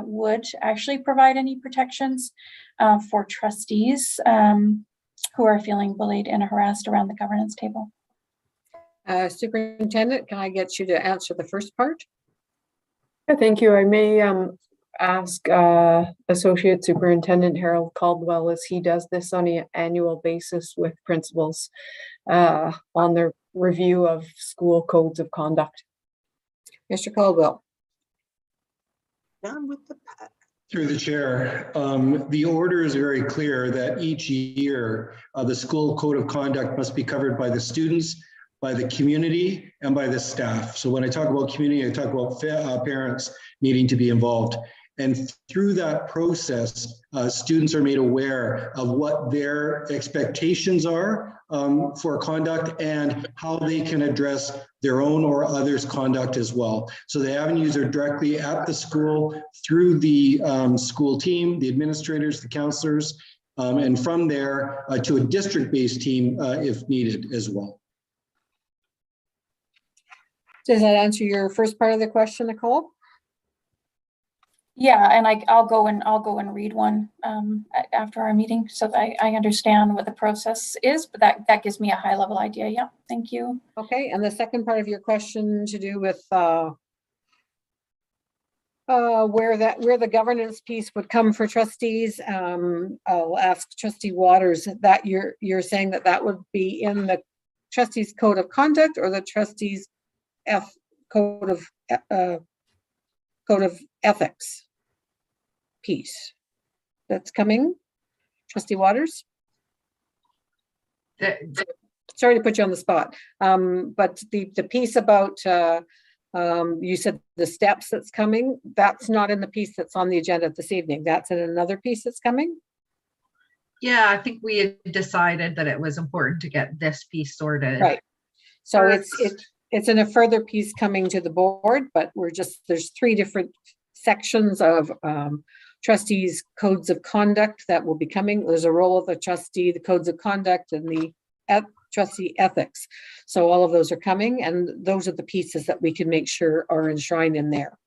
Speaker 3: would actually provide any protections for trustees who are feeling bullied and harassed around the governance table.
Speaker 2: Superintendent, can I get you to answer the first part?
Speaker 6: Yeah, thank you. I may ask Associate Superintendent Harold Caldwell, as he does this on an annual basis with principals on their review of school codes of conduct.
Speaker 2: Mr. Caldwell.
Speaker 5: Down with the pack.
Speaker 13: Through the chair, the order is very clear that each year the school code of conduct must be covered by the students, by the community, and by the staff. So when I talk about community, I talk about parents needing to be involved. And through that process, students are made aware of what their expectations are for conduct and how they can address their own or others' conduct as well. So the avenues are directly at the school through the school team, the administrators, the counselors, and from there to a district-based team if needed as well.
Speaker 2: Does that answer your first part of the question, Nicole?
Speaker 3: Yeah, and I'll go and read one after our meeting so that I understand what the process is, but that gives me a high level idea. Yeah, thank you.
Speaker 2: Okay, and the second part of your question to do with where the governance piece would come for trustees. I'll ask Trustee Waters that you're saying that would be in the trustees code of conduct or the trustees code of ethics piece that's coming. Trustee Waters? Sorry to put you on the spot, but the piece about you said the steps that's coming, that's not in the piece that's on the agenda this evening. That's in another piece that's coming?
Speaker 10: Yeah, I think we had decided that it was important to get this piece sorted.
Speaker 2: Right. So it's in a further piece coming to the board, but there's 3 different sections of trustees codes of conduct that will be coming. There's a role of the trustee, the codes of conduct, and the trustee ethics. So all of those are coming, and those are the pieces that we can make sure are enshrined in there.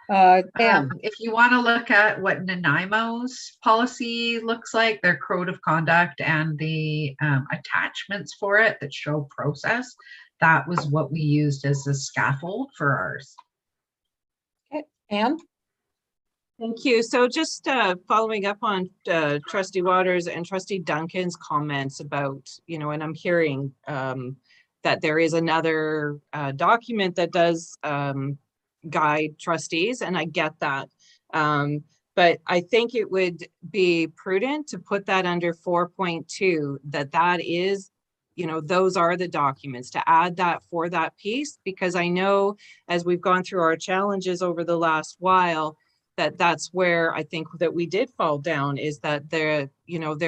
Speaker 10: If you want to look at what Nanaimo's policy looks like, their code of conduct and the attachments for it that show process, that was what we used as a scaffold for ours.
Speaker 2: Okay, Anne?
Speaker 5: Thank you. So just following up on Trustee Waters and Trustee Duncan's comments about, and I'm hearing that there is another document that does guide trustees, and I get that. But I think it would be prudent to put that under 4.2, that is, those are the documents, to add that for that piece, because I know as we've gone through our challenges over the last while, that's where I think that we did fall down, is that there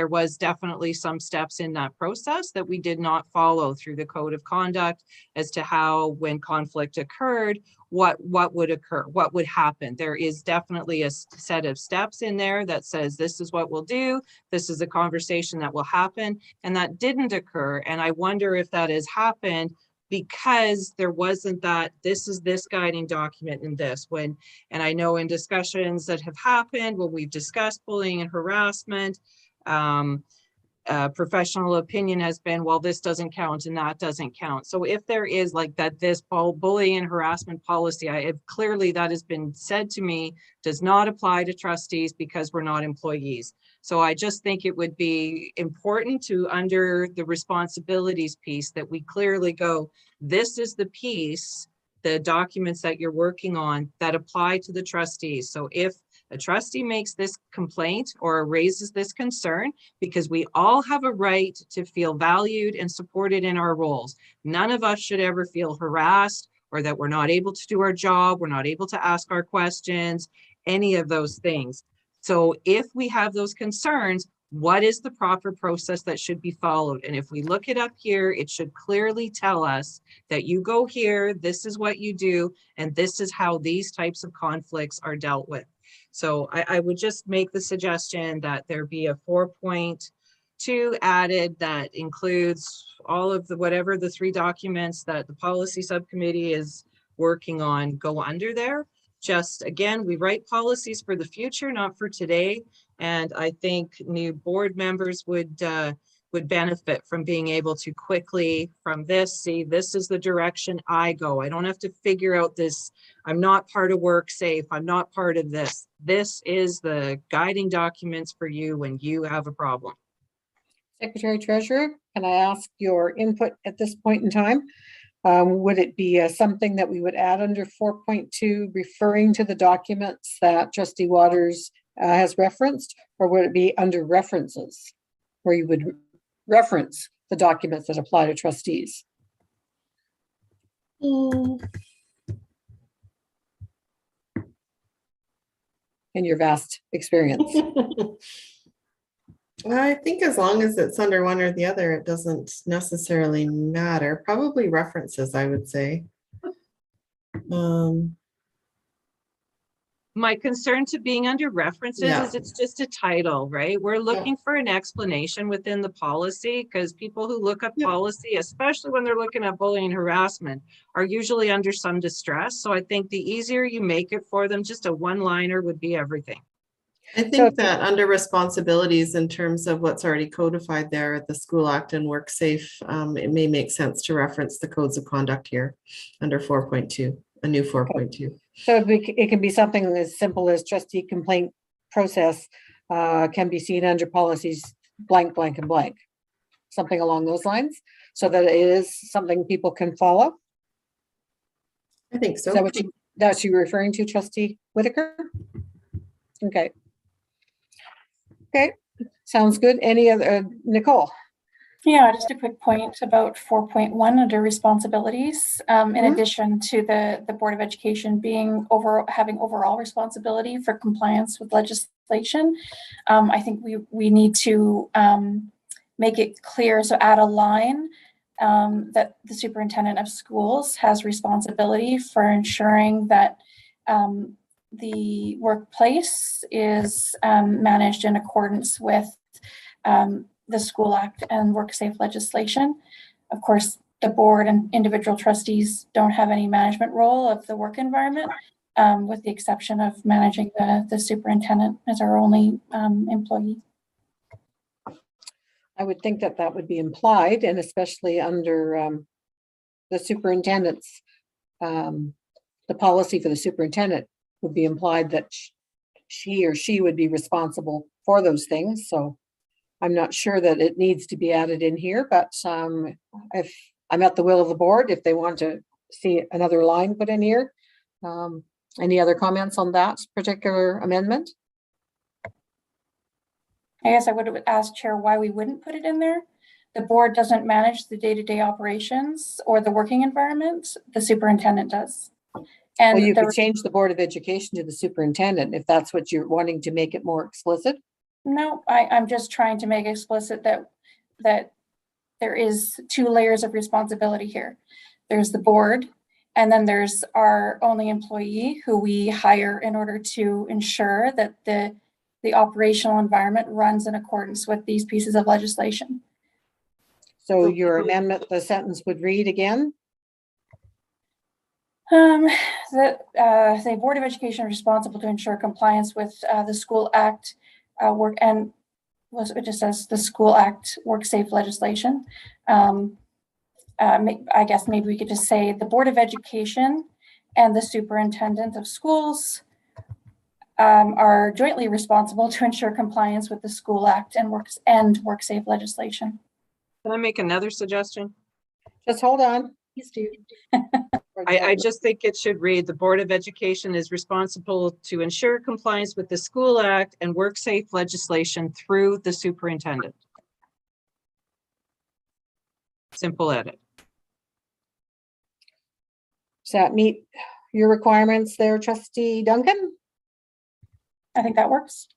Speaker 5: was definitely some steps in that process that we did not follow through the code of conduct as to how, when conflict occurred, what would occur, what would happen. There is definitely a set of steps in there that says this is what we'll do, this is a conversation that will happen, and that didn't occur. And I wonder if that has happened because there wasn't this guiding document in this and I know in discussions that have happened when we've discussed bullying and harassment, professional opinion has been, well, this doesn't count and that doesn't count. So if there is like that, this bullying and harassment policy, clearly that has been said to me, does not apply to trustees because we're not employees. So I just think it would be important to, under the responsibilities piece, that we clearly go, this is the piece, the documents that you're working on that apply to the trustees. So if A trustee makes this complaint or raises this concern because we all have a right to feel valued and supported in our roles. None of us should ever feel harassed or that we're not able to do our job, we're not able to ask our questions, any of those things. So if we have those concerns, what is the proper process that should be followed? And if we look it up here, it should clearly tell us that you go here, this is what you do, and this is how these types of conflicts are dealt with. So I would just make the suggestion that there be a 4.2 added that includes all of the, whatever the 3 documents that the policy subcommittee is working on go under there. Just again, we write policies for the future, not for today. And I think new board members would benefit from being able to quickly from this, see, this is the direction I go. I don't have to figure out this. I'm not part of WorkSafe. I'm not part of this. This is the guiding documents for you when you have a problem.
Speaker 2: Secretary Treasurer, can I ask your input at this point in time? Would it be something that we would add under 4.2, referring to the documents that Trustee Waters has referenced, or would it be under references, where you would reference the documents that apply to trustees? In your vast experience.
Speaker 4: I think as long as it's under one or the other, it doesn't necessarily matter. Probably references, I would say.
Speaker 5: My concern to being under references is it's just a title, right? We're looking for an explanation within the policy, because people who look up policy, especially when they're looking at bullying and harassment, are usually under some distress. So I think the easier you make it for them, just a one-liner would be everything.
Speaker 4: I think that under responsibilities, in terms of what's already codified there at the School Act and WorkSafe, it may make sense to reference the codes of conduct here under 4.2, a new 4.2.
Speaker 2: So it can be something as simple as trustee complaint process can be seen under policies blank, blank, and blank. Something along those lines, so that it is something people can follow.
Speaker 4: I think so.
Speaker 2: Is that what that's you referring to, Trustee Whitaker? Okay. Okay, sounds good. Any other, Nicole?
Speaker 3: Yeah, just a quick point about 4.1 under responsibilities. In addition to the Board of Education being having overall responsibility for compliance with legislation, I think we need to make it clear, so add a line that the superintendent of schools has responsibility for ensuring that the workplace is managed in accordance with the School Act and WorkSafe legislation. Of course, the board and individual trustees don't have any management role of the work environment, with the exception of managing the superintendent as our only employee.
Speaker 2: I would think that that would be implied, and especially under the superintendent's, the policy for the superintendent would be implied that she or she would be responsible for those things. So I'm not sure that it needs to be added in here, but if I'm at the will of the board, if they want to see another line put in here. Any other comments on that particular amendment?
Speaker 3: I guess I would have asked Chair why we wouldn't put it in there. The board doesn't manage the day-to-day operations or the working environment. The superintendent does. And
Speaker 2: well, you could change the Board of Education to the superintendent if that's what you're wanting to make it more explicit.
Speaker 3: No, I'm just trying to make explicit that there is 2 layers of responsibility here. There's the board, and then there's our only employee who we hire in order to ensure that the operational environment runs in accordance with these pieces of legislation.
Speaker 2: So your amendment, the sentence would read again?
Speaker 3: The Board of Education is responsible to ensure compliance with the School Act it just says the School Act WorkSafe legislation. I guess maybe we could just say the Board of Education and the Superintendent of Schools are jointly responsible to ensure compliance with the School Act and WorkSafe legislation.
Speaker 5: Can I make another suggestion?
Speaker 2: Just hold on.
Speaker 3: Please do.
Speaker 5: I just think it should read, the Board of Education is responsible to ensure compliance with the School Act and WorkSafe legislation through the superintendent. Simple edit.
Speaker 2: Does that meet your requirements there, Trustee Duncan?
Speaker 3: I think that works.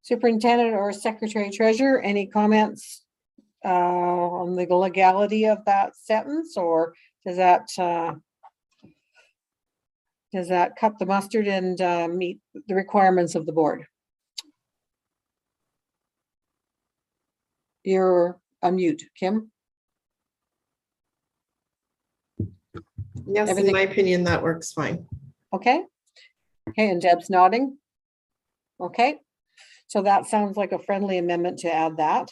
Speaker 2: Superintendent or Secretary Treasurer, any comments on the legality of that sentence, or does that cut the mustard and meet the requirements of the board? You're on mute, Kim.
Speaker 4: Yes, in my opinion, that works fine.
Speaker 2: Okay. Okay, and Deb's nodding. Okay, so that sounds like a friendly amendment to add that.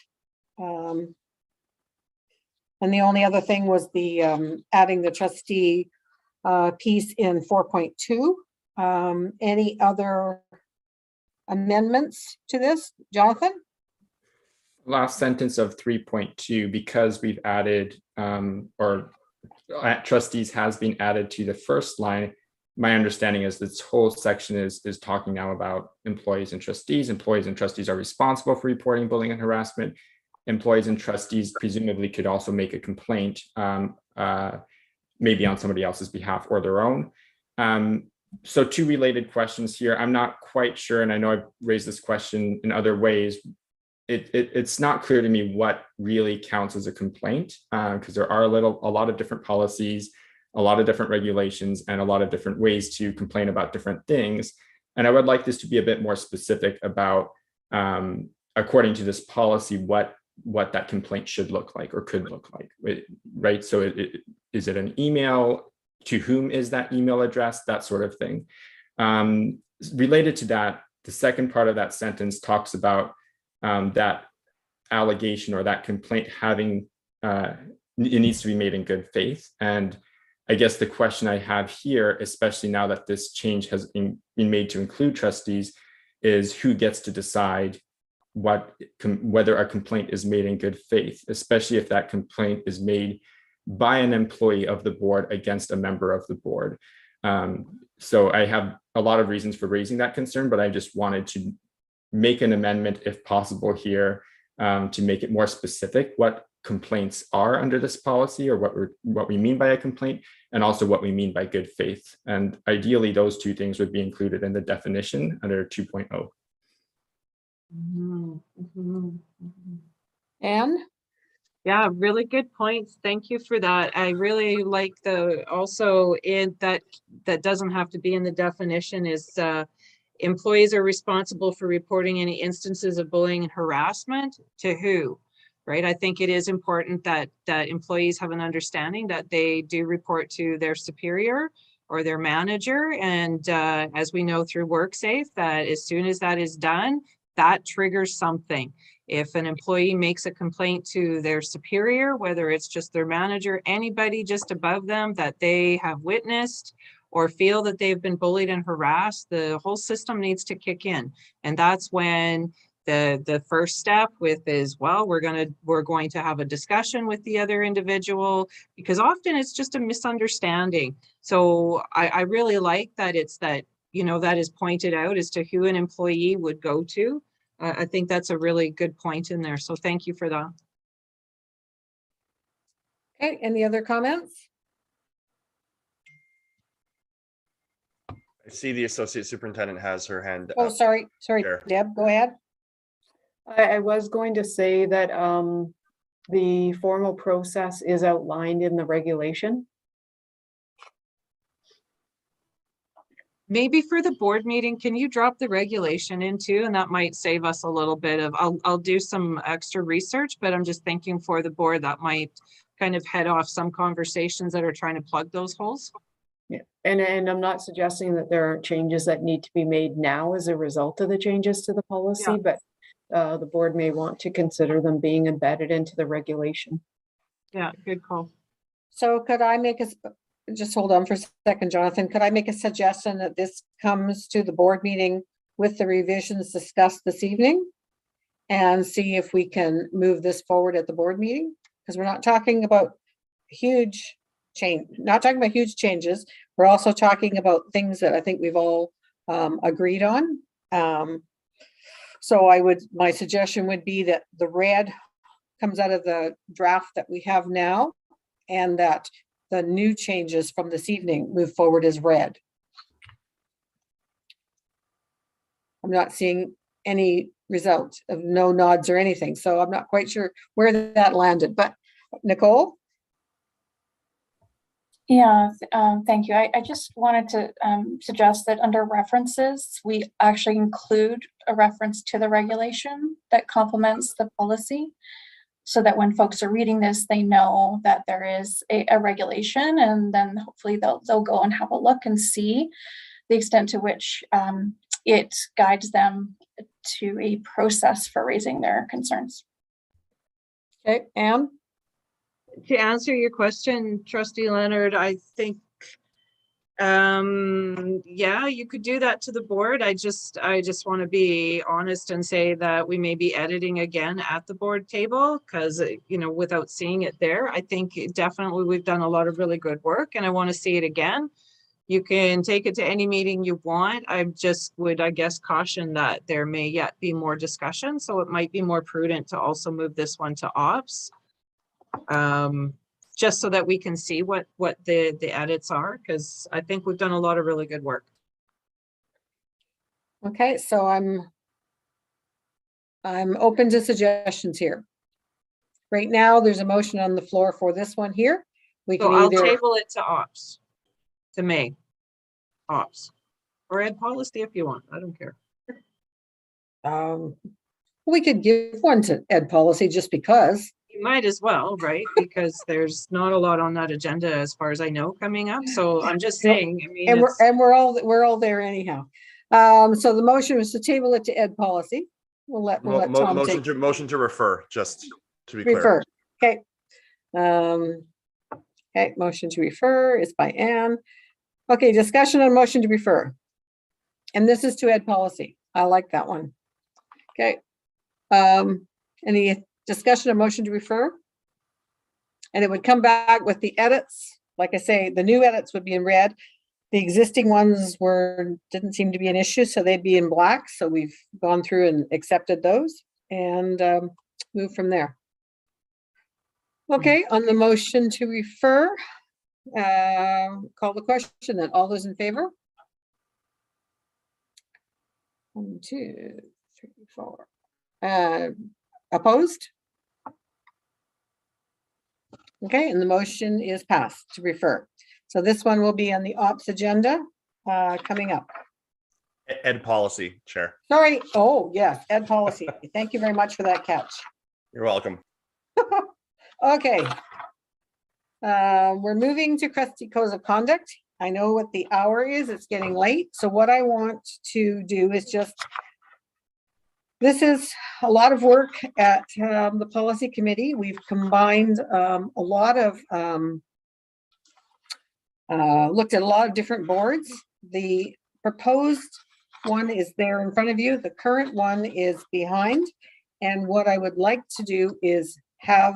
Speaker 2: And the only other thing was the adding the trustee piece in 4.2. Any other amendments to this, Jonathan?
Speaker 11: Last sentence of 3.2, because we've added or trustees has been added to the first line. My understanding is this whole section is talking now about employees and trustees. Employees and trustees are responsible for reporting bullying and harassment. Employees and trustees presumably could also make a complaint, maybe on somebody else's behalf or their own. So two related questions here. I'm not quite sure, and I know I've raised this question in other ways. It's not clear to me what really counts as a complaint, because there are a lot of different policies, a lot of different regulations, and a lot of different ways to complain about different things. And I would like this to be a bit more specific about, according to this policy, what that complaint should look like or could look like, right? So is it an email? To whom is that email address? That sort of thing. Related to that, the second part of that sentence talks about that allegation or that complaint having, it needs to be made in good faith. And I guess the question I have here, especially now that this change has been made to include trustees, is who gets to decide whether a complaint is made in good faith, especially if that complaint is made by an employee of the board against a member of the board. So I have a lot of reasons for raising that concern, but I just wanted to make an amendment if possible here, to make it more specific what complaints are under this policy, or what we mean by a complaint, and also what we mean by good faith. And ideally those two things would be included in the definition under 2.0.
Speaker 2: Anne?
Speaker 5: Yeah, really good points. Thank you for that. I really like also in that doesn't have to be in the definition is employees are responsible for reporting any instances of bullying and harassment to who, right? I think it is important that employees have an understanding that they do report to their superior or their manager. And as we know through WorkSafe, that as soon as that is done, that triggers something. If an employee makes a complaint to their superior, whether it's just their manager, anybody just above them that they have witnessed or feel that they've been bullied and harassed, the whole system needs to kick in. And that's when the first step is, well, we're going to have a discussion with the other individual, because often it's just a misunderstanding. So I really like that it's that, that is pointed out as to who an employee would go to. I think that's a really good point in there. So thank you for that.
Speaker 2: Okay, any other comments?
Speaker 8: I see the associate superintendent has her hand
Speaker 2: Oh,
Speaker 8: up.
Speaker 2: sorry,
Speaker 8: There.
Speaker 2: Deb, go ahead.
Speaker 6: I was going to say that the formal process is outlined in the regulation.
Speaker 5: Maybe for the board meeting, can you drop the regulation in too? And that might save us a little bit of, I'll do some extra research, but I'm just thinking for the board that might kind of head off some conversations that are trying to plug those holes.
Speaker 6: Yeah, and I'm not suggesting that there aren't changes that need to be made now as a result of the changes to the policy, but the board may want to consider them being embedded into the regulation.
Speaker 5: Yeah, good call.
Speaker 2: So could I make just hold on for a second, Jonathan. Could I make a suggestion that this comes to the board meeting with the revisions discussed this evening and see if we can move this forward at the board meeting? Because we're not talking about huge change, not talking about huge changes. We're also talking about things that I think we've all agreed on. So my suggestion would be that the red comes out of the draft that we have now, and that the new changes from this evening move forward as red. I'm not seeing any result of no nods or anything, so I'm not quite sure where that landed, but Nicole?
Speaker 3: Yeah, thank you. I just wanted to suggest that under references, we actually include a reference to the regulation that complements the policy, so that when folks are reading this, they know that there is a regulation, and then hopefully they'll go and have a look and see the extent to which it guides them to a process for raising their concerns.
Speaker 2: Okay, Anne?
Speaker 5: To answer your question, Trustee Leonard, I think, yeah, you could do that to the board. I just want to be honest and say that we may be editing again at the board table, because, you know, without seeing it there, I think definitely we've done a lot of really good work, and I want to see it again. You can take it to any meeting you want. I just would, I guess, caution that there may yet be more discussion, so it might be more prudent to also move this one to ops. Just so that we can see what the edits are, because I think we've done a lot of really good work.
Speaker 2: Okay, so I'm open to suggestions here. Right now, there's a motion on the floor for this one here. We can
Speaker 5: So I'll
Speaker 2: either
Speaker 5: table it to ops, to May, ops, or ed policy if you want. I don't care.
Speaker 2: we could give one to ed policy just because.
Speaker 5: You might as well, right? Because there's not a lot on that agenda as far as I know coming up. So I'm just saying, I mean,
Speaker 2: And we're all there anyhow. So the motion was to table it to ed policy. We'll let Tom take.
Speaker 8: Motion to refer, just to be clear.
Speaker 2: Refer. Okay. Okay, motion to refer is by Anne. Okay, discussion on motion to refer. And this is to ed policy. I like that one. Okay. Any discussion of motion to refer? And it would come back with the edits. Like I say, the new edits would be in red. The existing ones didn't seem to be an issue, so they'd be in black. So we've gone through and accepted those and move from there. Okay, on the motion to refer, call the question then. All those in favor? 1, 2, 3, 4. Opposed? Okay, and the motion is passed to refer. So this one will be on the ops agenda coming up.
Speaker 8: Ed policy, Chair.
Speaker 2: Sorry. Oh, yes, ed policy. Thank you very much for that catch.
Speaker 8: You're welcome.
Speaker 2: Okay. We're moving to trustee codes of conduct. I know what the hour is. It's getting late. So what I want to do is this is a lot of work at the policy committee. We've combined a lot of, looked at a lot of different boards. The proposed one is there in front of you. The current one is behind. And what I would like to do is have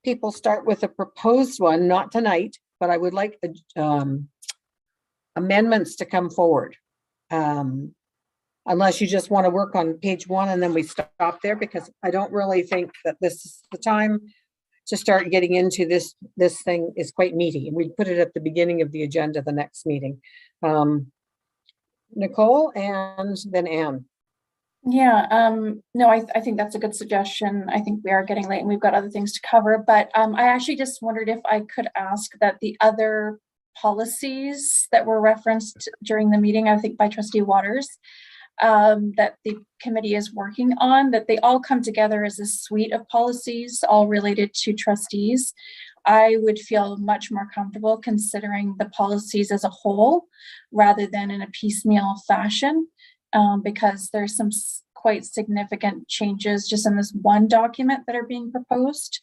Speaker 2: people start with a proposed one, not tonight, but I would like amendments to come forward. Unless you just want to work on page 1 and then we stop there, because I don't really think that this is the time to start getting into this. This thing is quite meaty, and we put it at the beginning of the agenda, the next meeting. Nicole and then Anne.
Speaker 3: Yeah, no, I think that's a good suggestion. I think we are getting late and we've got other things to cover, but I actually just wondered if I could ask that the other policies that were referenced during the meeting, I think by Trustee Waters, that the committee is working on, that they all come together as a suite of policies, all related to trustees. I would feel much more comfortable considering the policies as a whole rather than in a piecemeal fashion, because there's some quite significant changes just in this one document that are being proposed.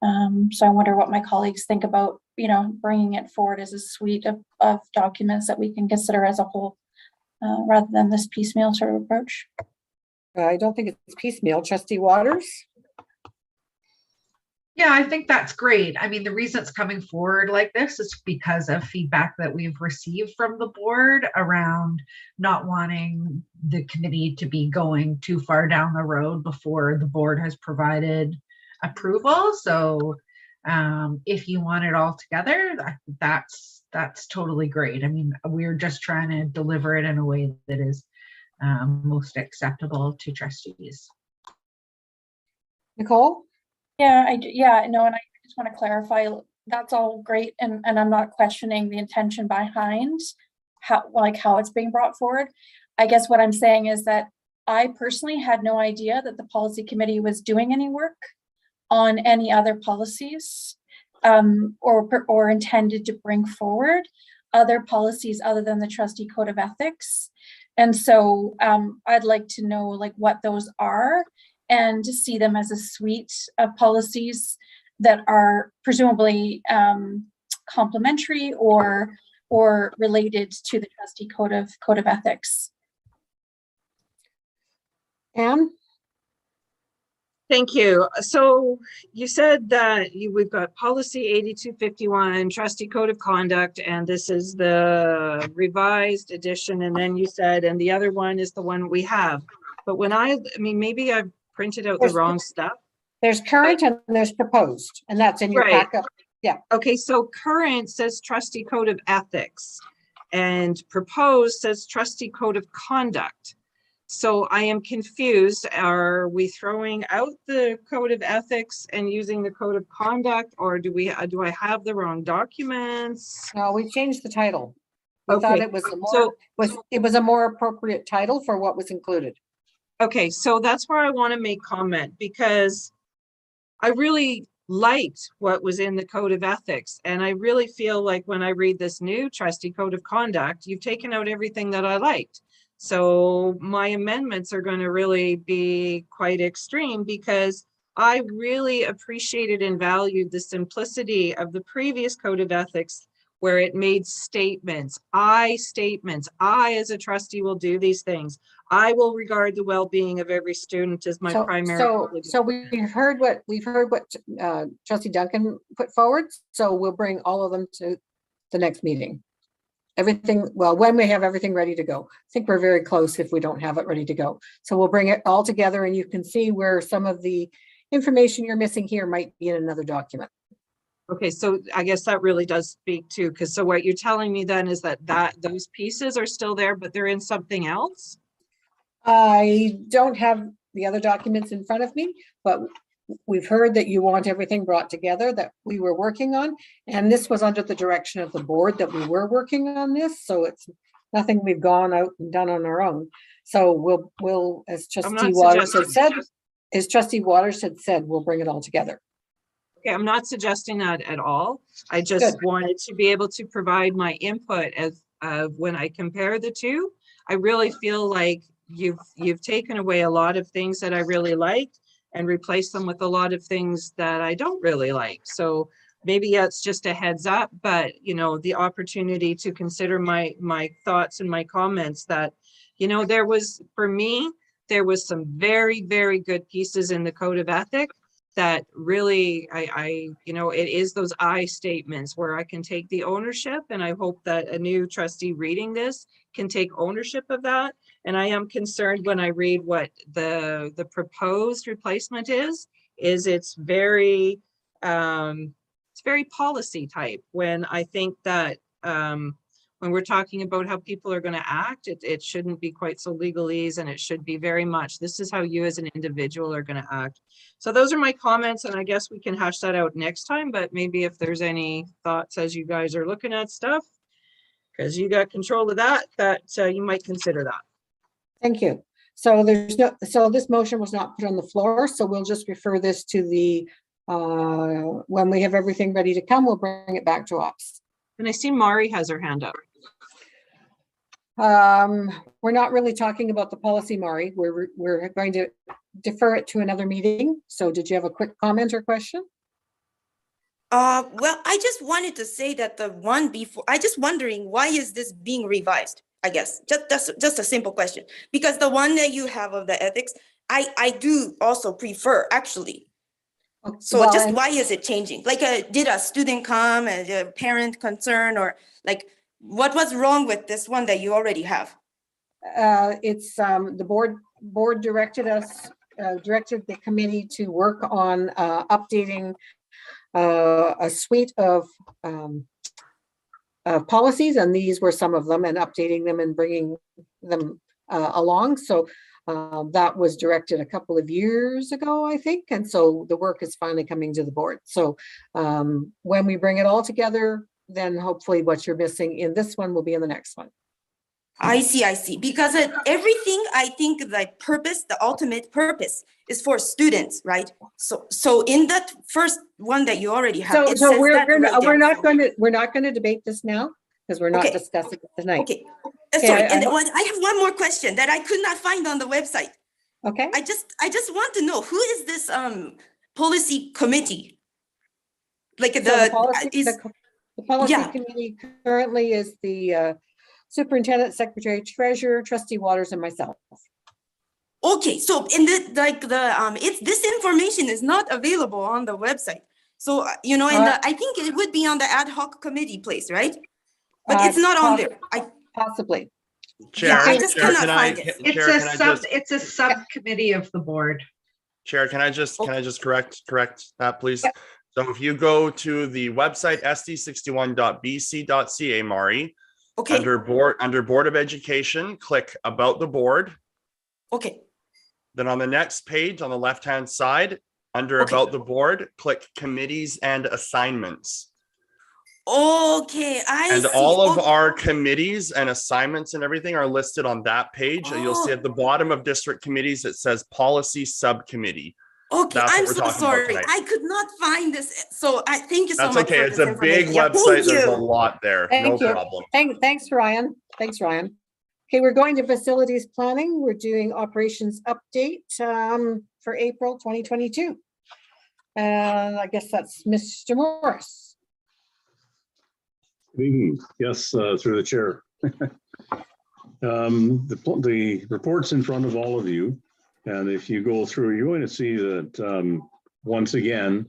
Speaker 3: So I wonder what my colleagues think about, bringing it forward as a suite of documents that we can consider as a whole, rather than this piecemeal sort of approach.
Speaker 2: I don't think it's piecemeal. Trustee Waters?
Speaker 10: Yeah, I think that's great. I mean, the reason it's coming forward like this is because of feedback that we've received from the board around not wanting the committee to be going too far down the road before the board has provided approval. So if you want it all together, that's totally great. I mean, we're just trying to deliver it in a way that is most acceptable to trustees.
Speaker 2: Nicole?
Speaker 3: Yeah, no, and I just want to clarify, that's all great, and I'm not questioning the intention behind how it's being brought forward. I guess what I'm saying is that I personally had no idea that the policy committee was doing any work on any other policies, or intended to bring forward other policies other than the trustee code of ethics. And so I'd like to know like what those are, and to see them as a suite of policies that are presumably complementary or related to the trustee code of ethics.
Speaker 2: Anne?
Speaker 5: Thank you. So you said that we've got policy 8251, trustee code of conduct, and this is the revised edition. And then you said, and the other one is the one we have. But when I mean, maybe I've printed out the wrong stuff.
Speaker 2: There's current and there's proposed, and that's in your backup. Yeah.
Speaker 5: Okay, so current says trustee code of ethics, and proposed says trustee code of conduct. So I am confused. Are we throwing out the code of ethics and using the code of conduct, or do I have the wrong documents?
Speaker 2: No, we changed the title. We thought it was a more appropriate title for what was included.
Speaker 5: Okay, so that's where I want to make comment, because I really liked what was in the code of ethics, and I really feel like when I read this new trustee code of conduct, you've taken out everything that I liked. So my amendments are going to really be quite extreme, because I really appreciated and valued the simplicity of the previous code of ethics, where it made statements. I as a trustee will do these things. I will regard the well-being of every student as my primary.
Speaker 2: So we've heard what Trustee Duncan put forward. So we'll bring all of them to the next meeting. Everything, well, when we have everything ready to go. I think we're very close if we don't have it ready to go. So we'll bring it all together, and you can see where some of the information you're missing here might be in another document.
Speaker 5: Okay, so I guess that really does speak to, because so what you're telling me then is that those pieces are still there, but they're in something else?
Speaker 2: I don't have the other documents in front of me, but we've heard that you want everything brought together that we were working on. And this was under the direction of the board that we were working on this. So it's nothing we've gone out and done on our own. So we'll as Trustee Waters had said, we'll bring it all together.
Speaker 5: Okay, I'm not suggesting that at all. I just wanted to be able to provide my input as when I compare the two. I really feel like you've taken away a lot of things that I really liked and replaced them with a lot of things that I don't really like. So maybe it's just a heads up, but you know, the opportunity to consider my thoughts and my comments that, you know, there was some very, very good pieces in the code of ethics that really, you know, it is those I statements where I can take the ownership, and I hope that a new trustee reading this can take ownership of that. And I am concerned when I read what the proposed replacement is it's very policy type, when I think that when we're talking about how people are going to act, it shouldn't be quite so legalese, and it should be very much, this is how you as an individual are going to act. So those are my comments, and I guess we can hash that out next time, but maybe if there's any thoughts as you guys are looking at stuff, because you got control of that you might consider that.
Speaker 2: Thank you. So this motion was not put on the floor, so we'll just refer this to the, when we have everything ready to come, we'll bring it back to ops.
Speaker 5: And I see Mari has her hand up.
Speaker 2: We're not really talking about the policy, Mari. We're going to defer it to another meeting. So did you have a quick comment or question?
Speaker 9: Well, I just wanted to say that the one before, I just wondering, why is this being revised? I guess just a simple question, because the one that you have of the ethics, I do also prefer, actually. So
Speaker 2: Well,
Speaker 9: just
Speaker 2: and-
Speaker 9: why is it changing? Like, did a student come and a parent concern, or like, what was wrong with this one that you already have?
Speaker 2: It's the board directed us, directed the committee to work on updating a suite of policies, and these were some of them, and updating them and bringing them along. So that was directed a couple of years ago, I think. And so the work is finally coming to the board. So when we bring it all together, then hopefully what you're missing in this one will be in the next one.
Speaker 9: I see. Because everything, I think the purpose, the ultimate purpose is for students, right? So in that first one that you already have, it
Speaker 2: So
Speaker 9: says
Speaker 2: we're
Speaker 9: that right
Speaker 2: not
Speaker 9: there.
Speaker 2: going to debate this now because we're not
Speaker 9: Okay.
Speaker 2: discussing it tonight.
Speaker 9: Okay.
Speaker 2: Okay,
Speaker 9: Sorry,
Speaker 2: I
Speaker 9: and I have one more question that I could not find on the website.
Speaker 2: Okay.
Speaker 9: I just want to know, who is this policy committee? Like
Speaker 2: So the policy,
Speaker 9: is
Speaker 2: the policy
Speaker 9: yeah.
Speaker 2: committee currently is the superintendent, secretary, treasurer, trustee Waters, and myself.
Speaker 9: Okay, so in it's this information is not available on the website. So you know, I think it would be on the ad hoc committee place, right? But it's not on there.
Speaker 2: Possibly.
Speaker 8: Chair,
Speaker 9: I just
Speaker 8: Chair,
Speaker 9: cannot
Speaker 8: can
Speaker 9: find
Speaker 8: I,
Speaker 9: it.
Speaker 10: It's a subcommittee of the board.
Speaker 8: Chair, can I just correct that, please?
Speaker 2: Yeah.
Speaker 8: So if you go to the website sd61.bc.ca, Mari,
Speaker 9: Okay.
Speaker 8: under Board of Education, click About the Board.
Speaker 9: Okay.
Speaker 8: Then on the next page on the left-hand side, under About the Board, click Committees and Assignments.
Speaker 9: Okay, I see.
Speaker 8: All of our committees and assignments and everything are listed on that page. You'll see at the bottom of district committees, it says Policy Subcommittee.
Speaker 9: Okay,
Speaker 8: That's
Speaker 9: I'm
Speaker 8: what we're
Speaker 9: so
Speaker 8: talking
Speaker 9: sorry.
Speaker 8: about tonight.
Speaker 9: I could not find this. So I thank you so
Speaker 8: That's
Speaker 9: much.
Speaker 8: okay.
Speaker 9: For
Speaker 8: It's
Speaker 9: this
Speaker 8: a big
Speaker 9: information. Yeah,
Speaker 8: website.
Speaker 9: thank
Speaker 8: There's a
Speaker 9: you.
Speaker 8: lot there.
Speaker 2: Thank
Speaker 8: No
Speaker 2: you.
Speaker 8: problem.
Speaker 2: Thanks, Ryan. Thanks, Ryan. Okay, we're going to facilities planning. We're doing operations update for April 2022. And I guess that's Mr. Morris.
Speaker 14: Good evening. Yes, through the chair. The report's in front of all of you. And if you go through, you're going to see that once again,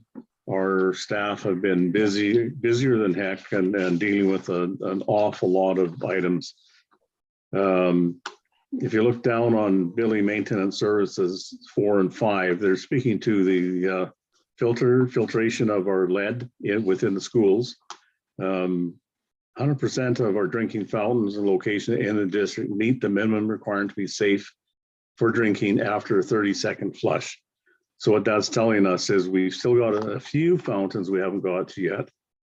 Speaker 14: our staff have been busier than heck and dealing with an awful lot of items. If you look down on building maintenance services 4 and 5, they're speaking to the filtration of our lead within the schools. 100% of our drinking fountains and location in the district meet the minimum requirement to be safe for drinking after a 30-second flush. So what that's telling us is we've still got a few fountains we haven't got to yet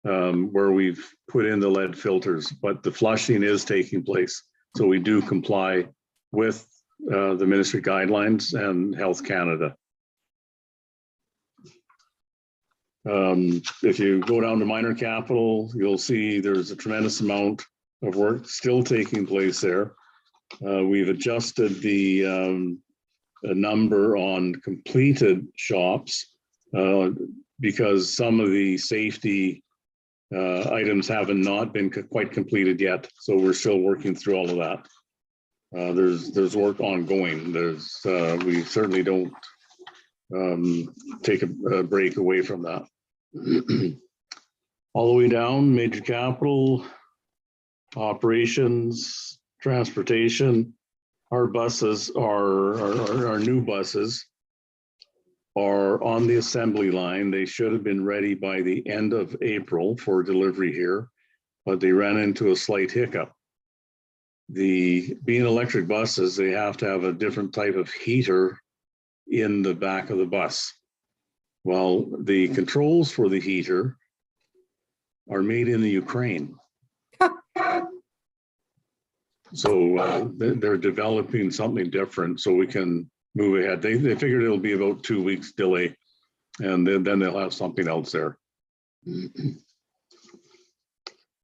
Speaker 14: where we've put in the lead filters, but the flushing is taking place. So we do comply with the ministry guidelines and Health Canada. If you go down to minor capital, you'll see there's a tremendous amount of work still taking place there. We've adjusted the number on completed shops because some of the safety items haven't not been quite completed yet. So we're still working through all of that. There's work ongoing. We certainly don't take a break away from that. All the way down, major capital, operations, transportation. Our buses our new buses are on the assembly line. They should have been ready by the end of April for delivery here, but they ran into a slight hiccup. Being electric buses, they have to have a different type of heater in the back of the bus. Well, the controls for the heater are made in the Ukraine. So they're developing something different so we can move ahead. They figured it'll be about 2 weeks delay, and then they'll have something else there.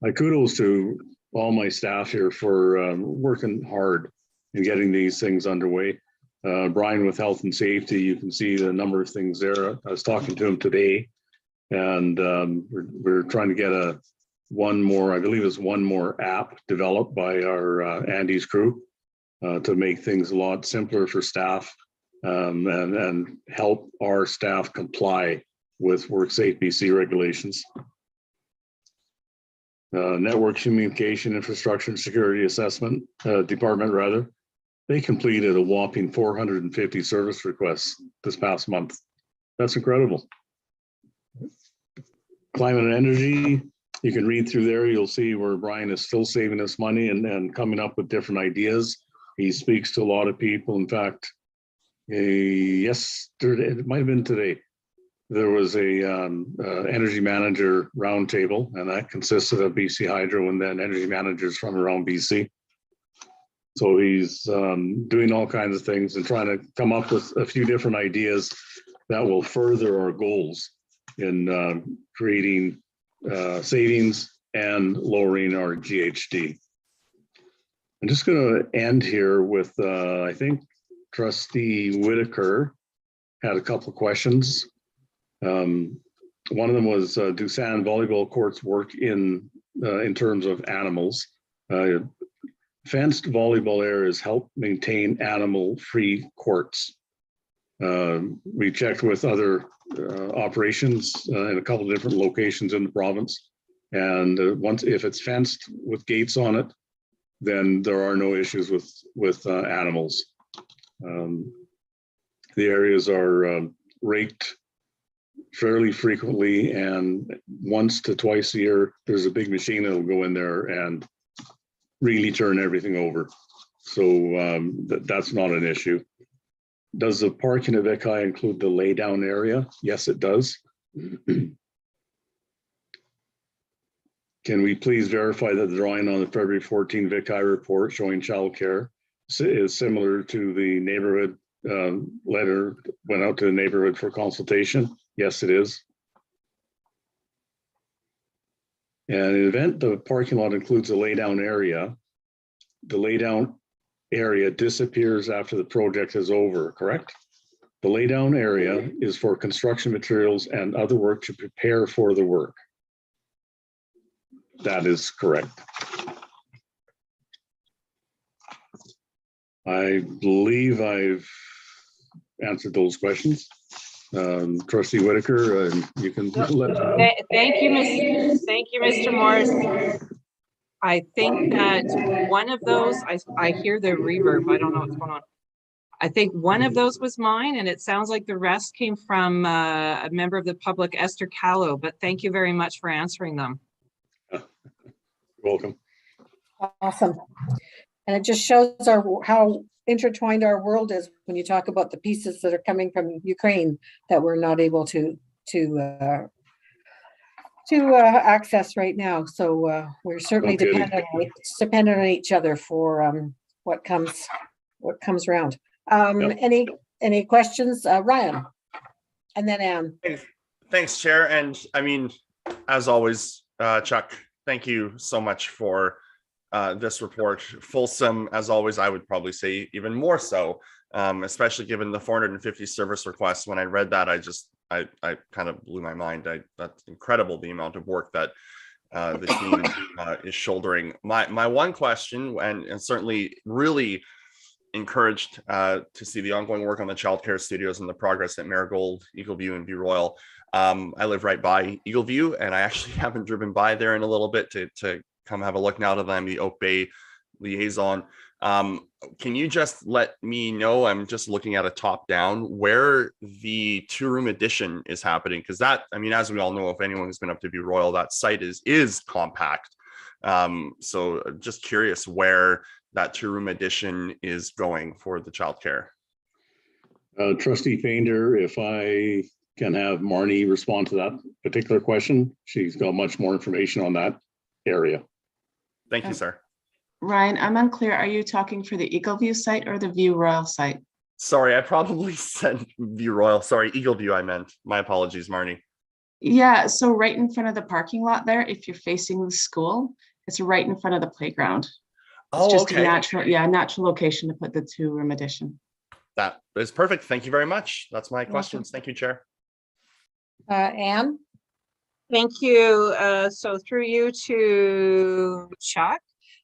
Speaker 14: My kudos to all my staff here for working hard and getting these things underway. Brian with health and safety, you can see the number of things there. I was talking to him today, and we're trying to get one more app developed by our Andy's crew to make things a lot simpler for staff and help our staff comply with WorkSafe BC regulations. Network Communication Infrastructure and Security Assessment Department, rather, they completed a whopping 450 service requests this past month. That's incredible. Climate and energy, you can read through there. You'll see where Brian is still saving us money and coming up with different ideas. He speaks to a lot of people. In fact, yesterday, it might have been today, there was a energy manager roundtable, and that consisted of BC Hydro and then energy managers from around BC. So he's doing all kinds of things and trying to come up with a few different ideas that will further our goals in creating savings and lowering our GHD. I'm just going to end here with, I think Trustee Whitaker had a couple of questions. One of them was, do sand volleyball courts work in terms of animals? Fenced volleyball areas help maintain animal-free courts. We checked with other operations in a couple of different locations in the province, and if it's fenced with gates on it, then there are no issues with animals. The areas are raked fairly frequently, and once to twice a year, there's a big machine that will go in there and really turn everything over. So that's not an issue. Does the parking at Vic High include the lay down area? Yes, it does. Can we please verify that the drawing on the February 14 Vic High report showing childcare is similar to the neighborhood letter went out to the neighborhood for consultation? Yes, it is. And in the event the parking lot includes a lay down area, the lay down area disappears after the project is over, correct? The lay down area is for construction materials and other work to prepare for the work. That is correct. I believe I've answered those questions. Trustee Whitaker, you can let.
Speaker 5: Thank you, Mr. Morris. I think that one of those, I hear the reverb. I don't know what's going on. I think one of those was mine, and it sounds like the rest came from a member of the public, Esther Callow, but thank you very much for answering them.
Speaker 14: You're welcome.
Speaker 2: Awesome. And it just shows how intertwined our world is when you talk about the pieces that are coming from Ukraine that we're not able to access right now. So we're certainly dependent on each other for what comes around. Yep. Any questions, Ryan? And then Anne.
Speaker 8: Thanks, Chair. And I mean, as always, Chuck, thank you so much for this report. Fulsome, as always, I would probably say even more so, especially given the 450 service requests. When I read that, I kind of blew my mind. That's incredible, the amount of work that the team is shouldering. My one question, and certainly really encouraged to see the ongoing work on the childcare studios and the progress at Marigold, Eagleview, and View Royal. I live right by Eagleview, and I actually haven't driven by there in a little bit to come have a look now that I'm the Oak Bay liaison. Can you just let me know, I'm just looking at a top down, where the 2-room addition is happening? Because that, I mean, as we all know, if anyone who's been up to View Royal, that site is compact. So just curious where that 2-room addition is going for the childcare.
Speaker 14: Trustee Painter, if I can have Marnie respond to that particular question. She's got much more information on that area.
Speaker 8: Thank you, sir.
Speaker 15: Ryan, I'm unclear. Are you talking for the Eagleview site or the View Royal site?
Speaker 8: Sorry, I probably said View Royal. Sorry, Eagleview I meant. My apologies, Marnie.
Speaker 15: Yeah, so right in front of the parking lot there, if you're facing the school, it's right in front of the playground. It's just okay. A natural location to put the 2-room addition.
Speaker 8: That is perfect. Thank you very much. That's my questions. Thank you, Chair.
Speaker 2: Anne?
Speaker 5: Thank you. So through you to Chuck.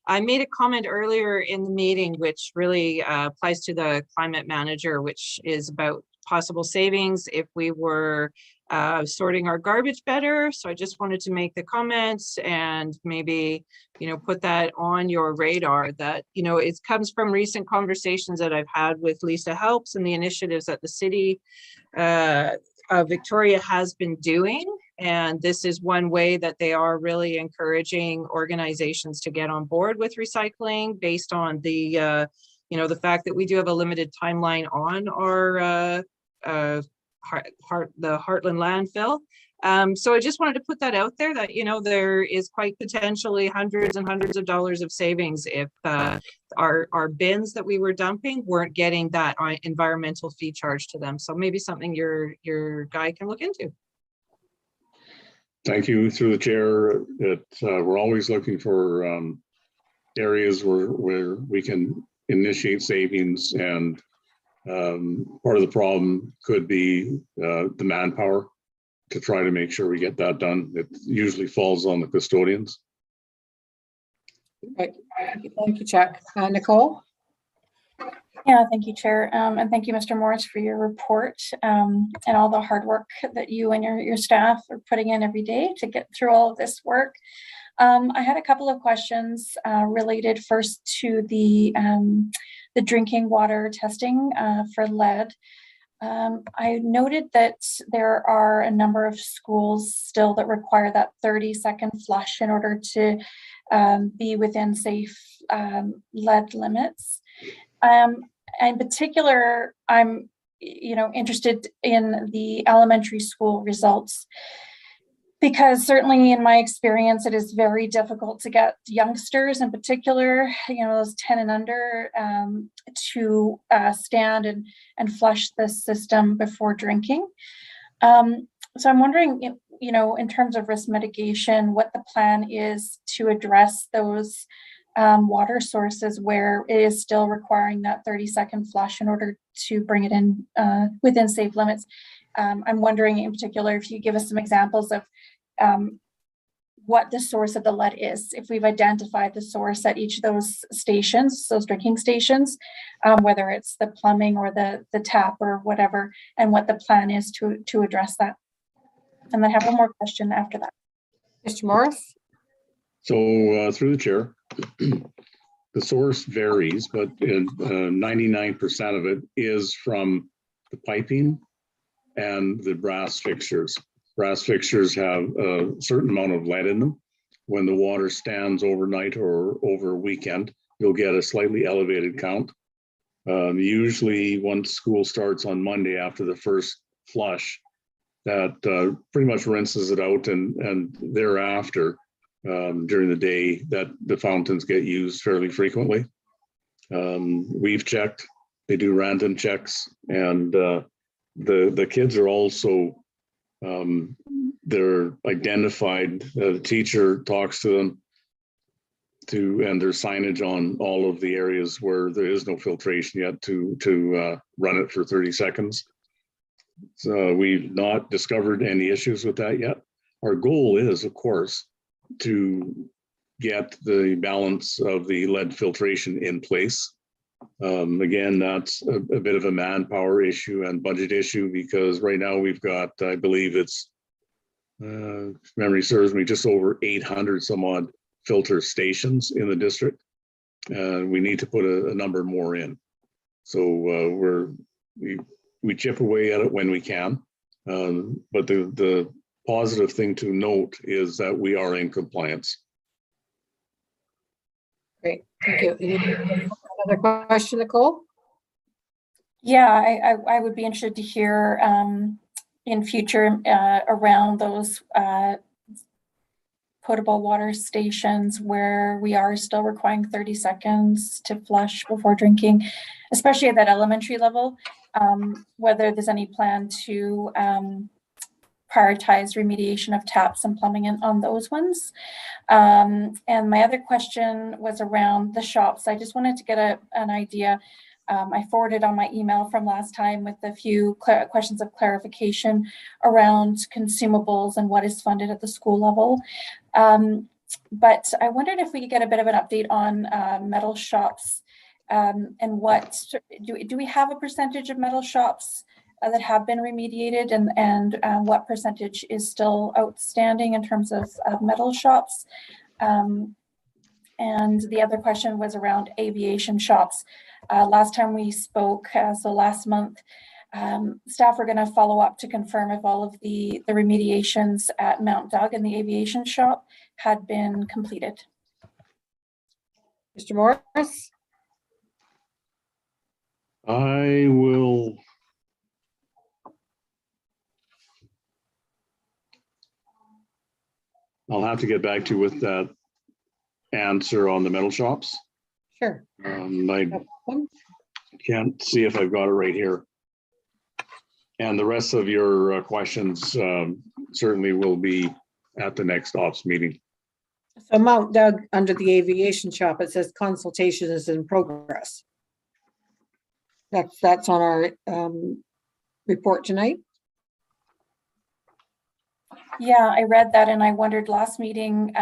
Speaker 5: I made a comment earlier in the meeting, which really applies to the climate manager, which is about possible savings if we were sorting our garbage better. So I just wanted to make the comments and maybe, put that on your radar that, it comes from recent conversations that I've had with Lisa Helps and the initiatives that the city of Victoria has been doing. And this is one way that they are really encouraging organizations to get on board with recycling based on the, the fact that we do have a limited timeline on our the Heartland landfill. So I just wanted to put that out there that, there is quite potentially hundreds and hundreds of dollars of savings if our bins that we were dumping weren't getting that environmental fee charged to them. So maybe something your guy can look into.
Speaker 14: Thank you. Through the chair, we're always looking for areas where we can initiate savings, and part of the problem could be the manpower to try to make sure we get that done. It usually falls on the custodians.
Speaker 2: Right. Thank you, Chuck. Nicole?
Speaker 3: Yeah, thank you, Chair. And thank you, Mr. Morris, for your report and all the hard work that you and your staff are putting in every day to get through all of this work. I had a couple of questions related first to the drinking water testing for lead. I noted that there are a number of schools still that require that 30-second flush in order to be within safe lead limits. In particular, I'm interested in the elementary school results, because certainly in my experience, it is very difficult to get youngsters in particular, those 10 and under, to stand and flush the system before drinking. So I'm wondering, in terms of risk mitigation, what the plan is to address those water sources where it is still requiring that 30-second flush in order to bring it in within safe limits. I'm wondering in particular if you give us some examples of what the source of the lead is, if we've identified the source at each of those stations, those drinking stations, whether it's the plumbing or the tap or whatever, and what the plan is to address that. And then have one more question after that.
Speaker 2: Mr. Morris?
Speaker 14: So through the chair, the source varies, but 99% of it is from the piping and the brass fixtures. Brass fixtures have a certain amount of lead in them. When the water stands overnight or over a weekend, you'll get a slightly elevated count. Usually once school starts on Monday after the first flush, that pretty much rinses it out, and thereafter, during the day, that the fountains get used fairly frequently. We've checked, they do random checks, and the kids are also, they're identified, the teacher talks to them, and there's signage on all of the areas where there is no filtration yet to run it for 30 seconds. So we've not discovered any issues with that yet. Our goal is, of course, to get the balance of the lead filtration in place. Again, that's a bit of a manpower issue and budget issue, because right now we've got, I believe it's, if memory serves me, just over 800 some odd filter stations in the district. We need to put a number more in. So we chip away at it when we can. But the positive thing to note is that we are in compliance.
Speaker 2: Great, thank you. Another question, Nicole?
Speaker 3: Yeah, I would be interested to hear in future around those potable water stations where we are still requiring 30 seconds to flush before drinking, especially at that elementary level, whether there's any plan to prioritize remediation of taps and plumbing on those ones. And my other question was around the shops. I just wanted to get an idea. I forwarded on my email from last time with a few questions of clarification around consumables and what is funded at the school level. But I wondered if we could get a bit of an update on metal shops and what, do we have a percentage of metal shops that have been remediated, and what percentage is still outstanding in terms of metal shops. And the other question was around aviation shops. Last time we spoke, so last month, staff are going to follow up to confirm if all of the remediations at Mount Doug and the aviation shop had been completed.
Speaker 2: Mr. Morris?
Speaker 14: I will. I'll have to get back to you with that answer on the metal shops.
Speaker 2: Sure.
Speaker 14: I can't see if I've got it right here. And the rest of your questions certainly will be at the next ops meeting.
Speaker 2: So Mount Doug, under the aviation shop, it says consultation is in progress. That's on our report tonight.
Speaker 3: Yeah, I read that, and I wondered last meeting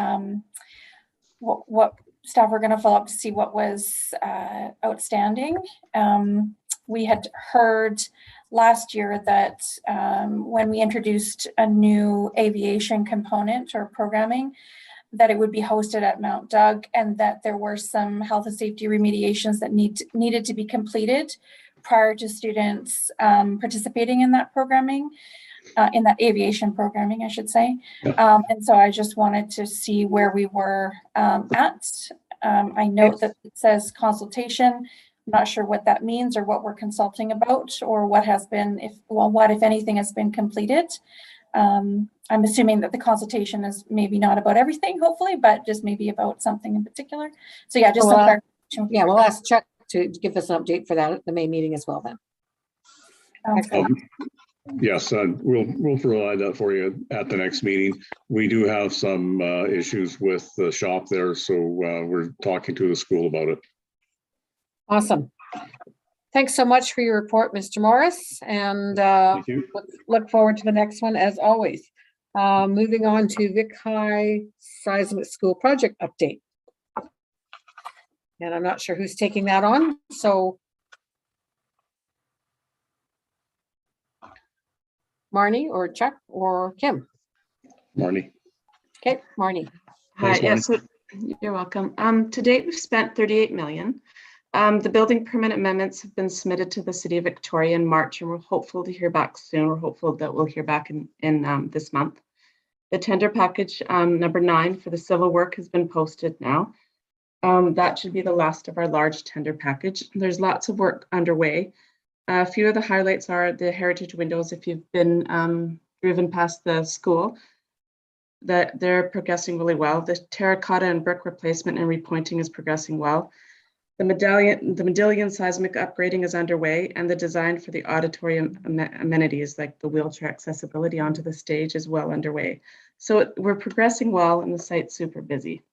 Speaker 3: what staff were going to follow up to see what was outstanding. We had heard last year that when we introduced a new aviation component or programming, that it would be hosted at Mount Doug, and that there were some health and safety remediations that needed to be completed prior to students participating in that programming, in that aviation programming, I should say. And so I just wanted to see where we were at. I note that it says consultation. I'm not sure what that means or what we're consulting about, or what has been, what if anything has been completed. I'm assuming that the consultation is maybe not about everything, hopefully, but just maybe about something in particular. So yeah, just some clarification.
Speaker 2: Yeah, we'll ask Chuck to give us an update for that at the May meeting as well then.
Speaker 14: Yes, we'll provide that for you at the next meeting. We do have some issues with the shop there, so we're talking to the school about it.
Speaker 2: Awesome. Thanks so much for your report, Mr. Morris, and look forward to the next one as always. Moving on to Vic High Seismic School project update. And I'm not sure who's taking that on, so Marnie or Chuck or Kim?
Speaker 14: Marnie.
Speaker 2: Okay, Marnie.
Speaker 15: Hi, yes, you're welcome. To date, we've spent 38 million. The building permit amendments have been submitted to the City of Victoria in March, and we're hopeful to hear back soon. We're hopeful that we'll hear back in this month. The tender package number 9 for the civil work has been posted now. That should be the last of our large tender package. There's lots of work underway. A few of the highlights are the heritage windows. If you've been driven past the school, that they're progressing really well. The terracotta and brick replacement and repointing is progressing well. The medallion seismic upgrading is underway, and the design for the auditorium amenities like the wheelchair accessibility onto the stage is well underway. So we're progressing well, and the site's super busy.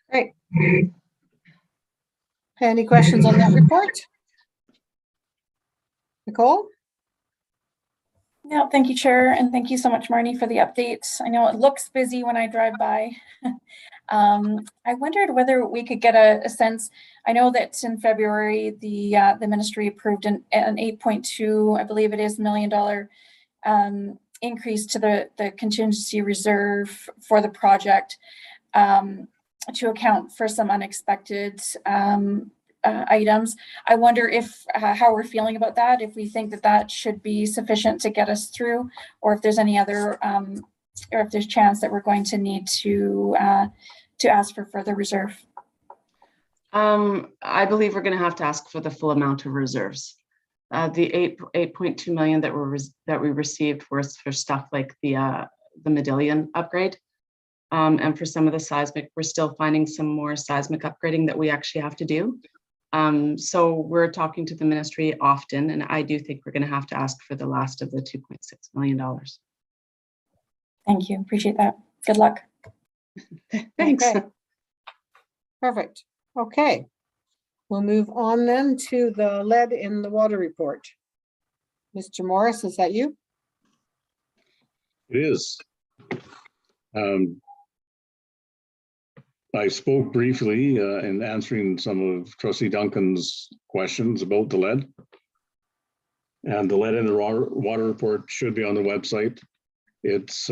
Speaker 2: Great. Any questions on that report? Nicole?
Speaker 3: No, thank you, Chair, and thank you so much, Marnie, for the updates. I know it looks busy when I drive by. I wondered whether we could get a sense. I know that in February, the ministry approved an 8.2, I believe it is, $1 million increase to the contingency reserve for the project to account for some unexpected items. I wonder if how we're feeling about that, if we think that should be sufficient to get us through, or if there's any other, or if there's chance that we're going to need to ask for further reserve.
Speaker 15: I believe we're going to have to ask for the full amount of reserves. The 8.2 million that we received was for stuff like the medallion upgrade. And for some of the seismic, we're still finding some more seismic upgrading that we actually have to do. So we're talking to the ministry often, and I do think we're going to have to ask for the last of the $2.6 million.
Speaker 3: Thank you. Appreciate that. Good luck.
Speaker 15: Thanks.
Speaker 2: Okay. Perfect. Okay. We'll move on then to the lead in the water report. Mr. Morris, is that you?
Speaker 14: It is. I spoke briefly in answering some of Trustee Duncan's questions about the lead. And the lead in the water report should be on the website. It's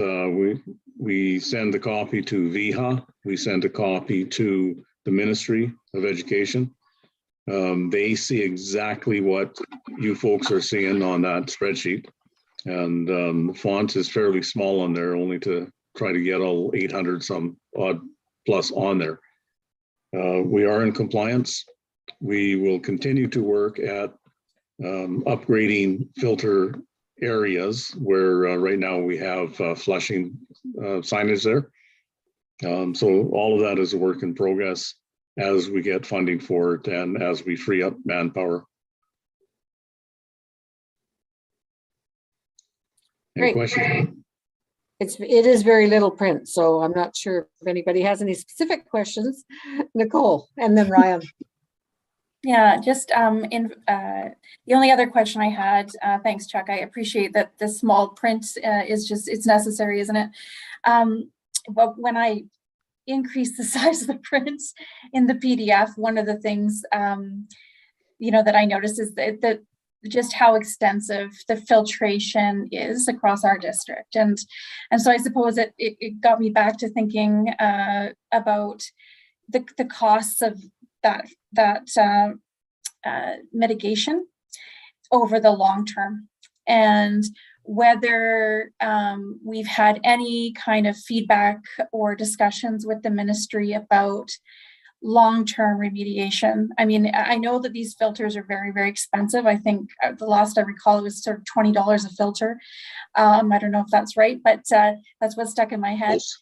Speaker 14: we send the copy to VHA. We send a copy to the Ministry of Education. They see exactly what you folks are seeing on that spreadsheet. And the font is fairly small on there, only to try to get all 800 some odd plus on there. We are in compliance. We will continue to work at upgrading filter areas where right now we have flushing signage there. So all of that is a work in progress as we get funding for it and as we free up manpower. Any
Speaker 2: Great.
Speaker 14: questions?
Speaker 2: It is very little print, so I'm not sure if anybody has any specific questions. Nicole, and then Ryan.
Speaker 3: Yeah, just the only other question I had, thanks Chuck, I appreciate that the small print is just, it's necessary, isn't it? But when I increase the size of the print in the PDF, one of the things, you know, that I noticed is that just how extensive the filtration is across our district. And so I suppose it got me back to thinking about the costs of that mitigation over the long term, and whether we've had any kind of feedback or discussions with the ministry about long-term remediation. I mean, I know that these filters are very, very expensive. I think the last I recall, it was sort of $20 a filter. I don't know if that's right, but that's what stuck in my head.
Speaker 14: Yes.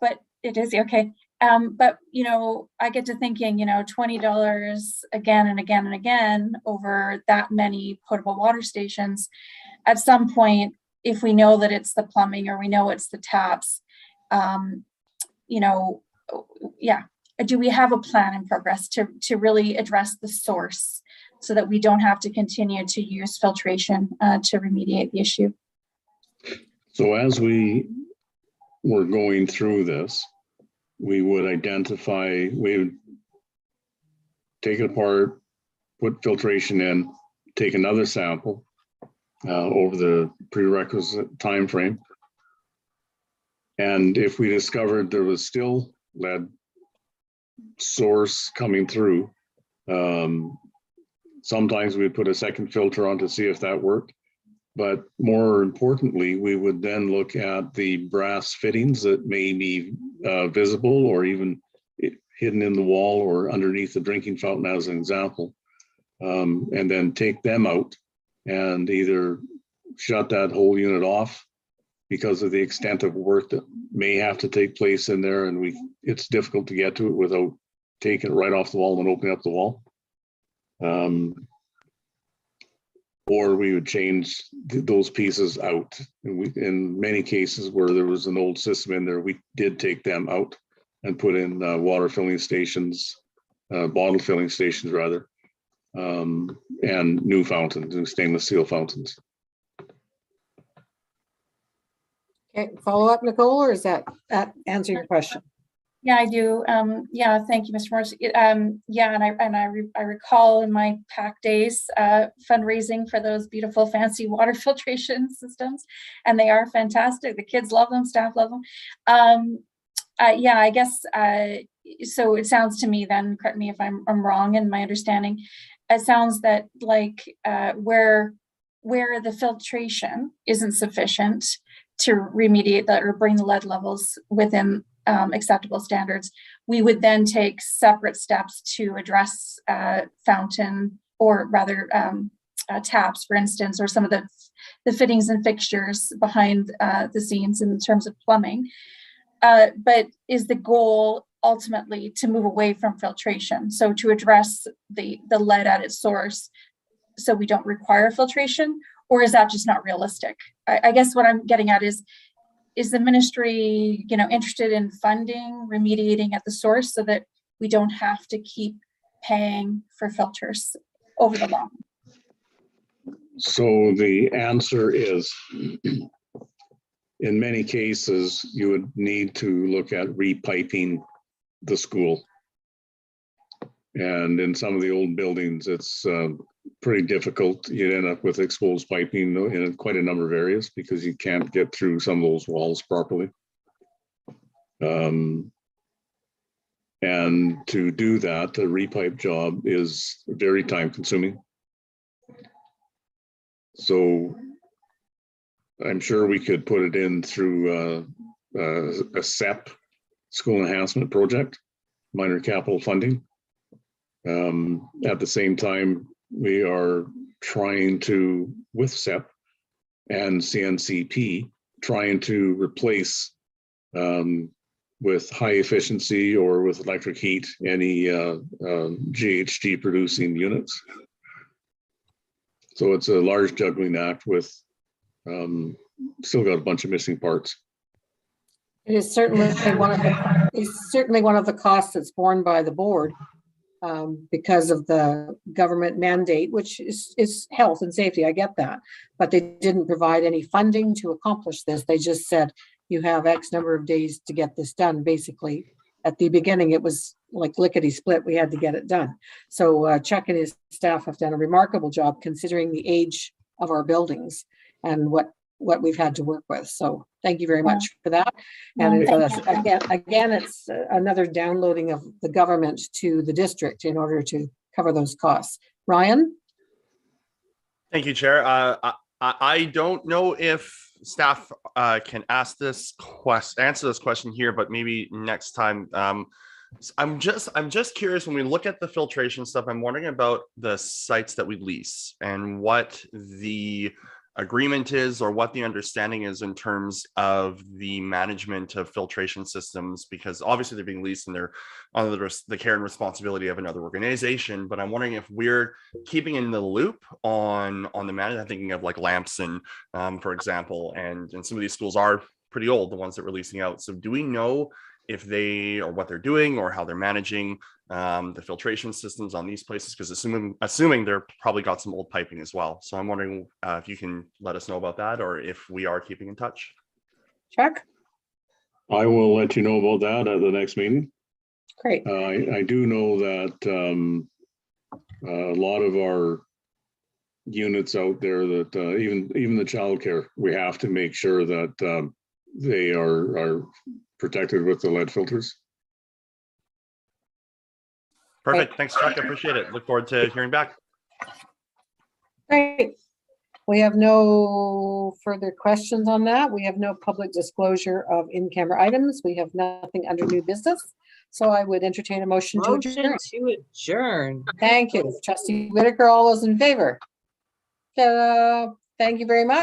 Speaker 3: But it is, okay. But, you know, I get to thinking, you know, $20 again and again and again over that many potable water stations. At some point, if we know that it's the plumbing or we know it's the taps, you know, yeah. Do we have a plan in progress to really address the source so that we don't have to continue to use filtration to remediate the issue?
Speaker 14: So as we were going through this, we would identify, we would take it apart, put filtration in, take another sample over the prerequisite time frame. And if we discovered there was still lead source coming through, sometimes we'd put a second filter on to see if that worked. But more importantly, we would then look at the brass fittings that may be visible or even hidden in the wall or underneath the drinking fountain as an example, and then take them out and either shut that whole unit off because of the extent of work that may have to take place in there, and it's difficult to get to it without taking it right off the wall and opening up the wall. Or we would change those pieces out. And in many cases where there was an old system in there, we did take them out and put in water filling stations, bottle filling stations rather, and new fountains, new stainless steel fountains.
Speaker 2: Okay, follow up, Nicole, or is that answer your question?
Speaker 3: Yeah, I do. Yeah, thank you, Mr. Morris. Yeah, and I recall in my PAC days fundraising for those beautiful fancy water filtration systems, and they are fantastic. The kids love them, staff love them. Yeah, I guess so. It sounds to me then, correct me if I'm wrong in my understanding. It sounds that like where the filtration isn't sufficient to remediate that or bring the lead levels within acceptable standards, we would then take separate steps to address fountain or rather taps, for instance, or some of the fittings and fixtures behind the scenes in terms of plumbing. But is the goal ultimately to move away from filtration? So to address the lead at its source so we don't require filtration, or is that just not realistic? I guess what I'm getting at is the ministry, you know, interested in funding remediating at the source so that we don't have to keep paying for filters over the long run?
Speaker 14: So the answer is, in many cases, you would need to look at repiping the school. And in some of the old buildings, it's pretty difficult. You end up with exposed piping in quite a number of areas because you can't get through some of those walls properly. And to do that, a repipe job is very time consuming. So I'm sure we could put it in through a SEP, school enhancement project, minor capital funding. At the same time, we are trying to, with SEP and CNCP, trying to replace with high efficiency or with electric heat, any GHG producing units. So it's a large juggling act with still got a bunch of missing parts.
Speaker 2: It is certainly one of the costs that's borne by the board because of the government mandate, which is health and safety. I get that, but they didn't provide any funding to accomplish this. They just said, you have X number of days to get this done. Basically, at the beginning, it was like lickety split. We had to get it done. So Chuck and his staff have done a remarkable job considering the age of our buildings and what we've had to work with. So thank you very much for that. And again, it's another downloading of the government to the district in order to cover those costs. Ryan?
Speaker 8: Thank you, Chair. I don't know if staff can answer this question here, but maybe next time. I'm just curious, when we look at the filtration stuff, I'm wondering about the sites that we lease and what the agreement is or what the understanding is in terms of the management of filtration systems, because obviously they're being leased and they're under the care and responsibility of another organization. But I'm wondering if we're keeping in the loop on the management. I'm thinking of like Lamson, for example, and some of these schools are pretty old, the ones that we're leasing out. So do we know if they or what they're doing or how they're managing the filtration systems on these places? Because assuming they're probably got some old piping as well. So I'm wondering if you can let us know about that, or if we are keeping in touch.
Speaker 2: Chuck?
Speaker 14: I will let you know about that at the next meeting.
Speaker 2: Great.
Speaker 14: I do know that a lot of our units out there that even the childcare, we have to make sure that they are protected with the lead filters.
Speaker 8: Perfect. Thanks, Chuck. I appreciate it. Look forward to hearing back.
Speaker 2: Great. We have no further questions on that. We have no public disclosure of in-camera items. We have nothing under new business. So I would entertain a motion to adjourn. Thank you. Trustee Whitaker, all those in favor? Thank you very much.